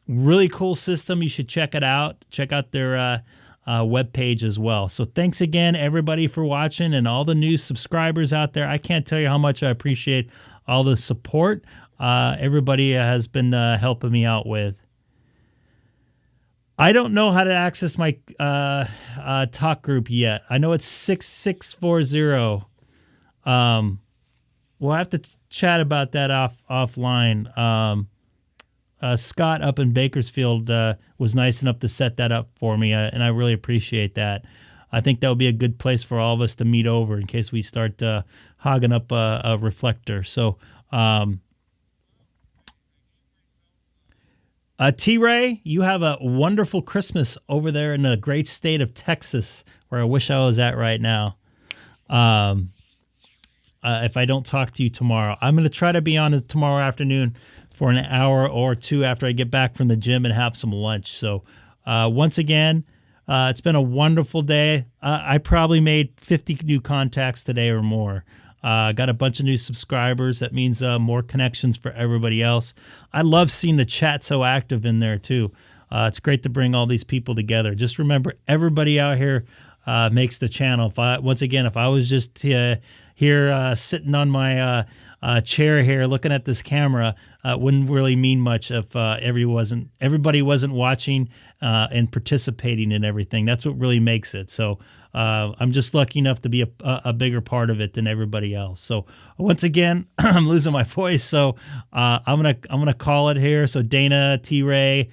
Really cool system. You should check it out. Check out their webpage as well. So thanks again, everybody, for watching, and all the new subscribers out there. I can't tell you how much I appreciate all the support everybody has been helping me out with. I don't know how to access my talk group yet. I know it's 6640. We'll have to chat about that offline. Scott up in Bakersfield was nice enough to set that up for me, and I really appreciate that. I think that would be a good place for all of us to meet over in case we start hogging up a reflector. So, T-Ray, you have a wonderful Christmas over there in the great state of Texas, where I wish I was at right now. If I don't talk to you tomorrow, I'm going to try to be on it tomorrow afternoon for an hour or two after I get back from the gym and have some lunch. So once again, it's been a wonderful day. I probably made 50 new contacts today or more. Got a bunch of new subscribers. That means more connections for everybody else. I love seeing the chat so active in there too. It's great to bring all these people together. Just remember, everybody out here makes the channel. If I was just here sitting on my chair here looking at this camera, it wouldn't really mean much if everybody wasn't watching and participating in everything. That's what really makes it. So I'm just lucky enough to be a bigger part of it than everybody else. So once again, I'm losing my voice, so I'm gonna call it here. So Dana, T-Ray,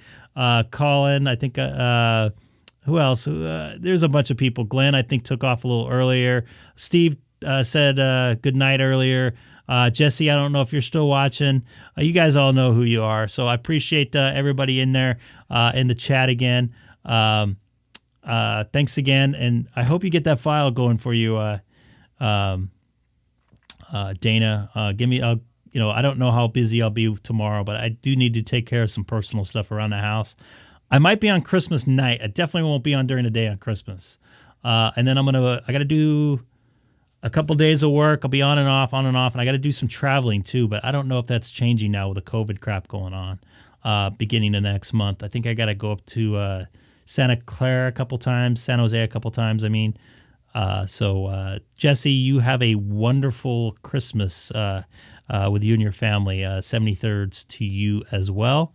Colin, I think who else? There's a bunch of people. Glenn, I think, took off a little earlier. Steve said good night earlier. Jesse, I don't know if you're still watching. You guys all know who you are. So I appreciate everybody in there in the chat again. Thanks again, and I hope you get that file going for you, Dana. Give me, I don't know how busy I'll be tomorrow, but I do need to take care of some personal stuff around the house. I might be on Christmas night. I definitely won't be on during the day on Christmas. And then I got to do a couple days of work. I'll be on and off, and I got to do some traveling too, but I don't know if that's changing now with the COVID crap going on beginning of next month. I think I got to go up to Santa Clara a couple times, San Jose a couple times, I mean. So Jesse, you have a wonderful Christmas with you and your family. 73rds to you as well.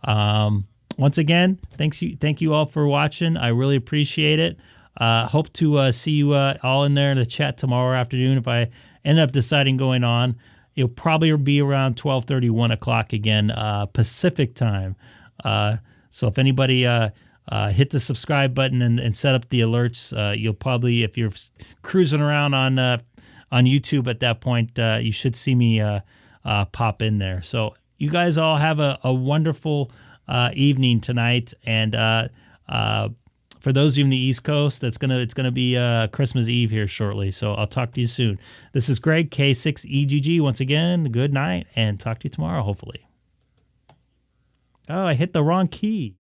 Once again, thank you all for watching. I really appreciate it. Hope to see you all in there in the chat tomorrow afternoon. If I end up deciding going on, it'll probably be around 12:30, 1 o'clock again, Pacific time. So if anybody hit the subscribe button and set up the alerts, you'll probably, if you're cruising around on YouTube at that point, you should see me pop in there. So you guys all have a wonderful evening tonight, and for those of you in the East Coast, it's gonna be Christmas Eve here shortly. So I'll talk to you soon. This is Greg, K6EGG. Once again, good night, and talk to you tomorrow, hopefully. Oh, I hit the wrong key.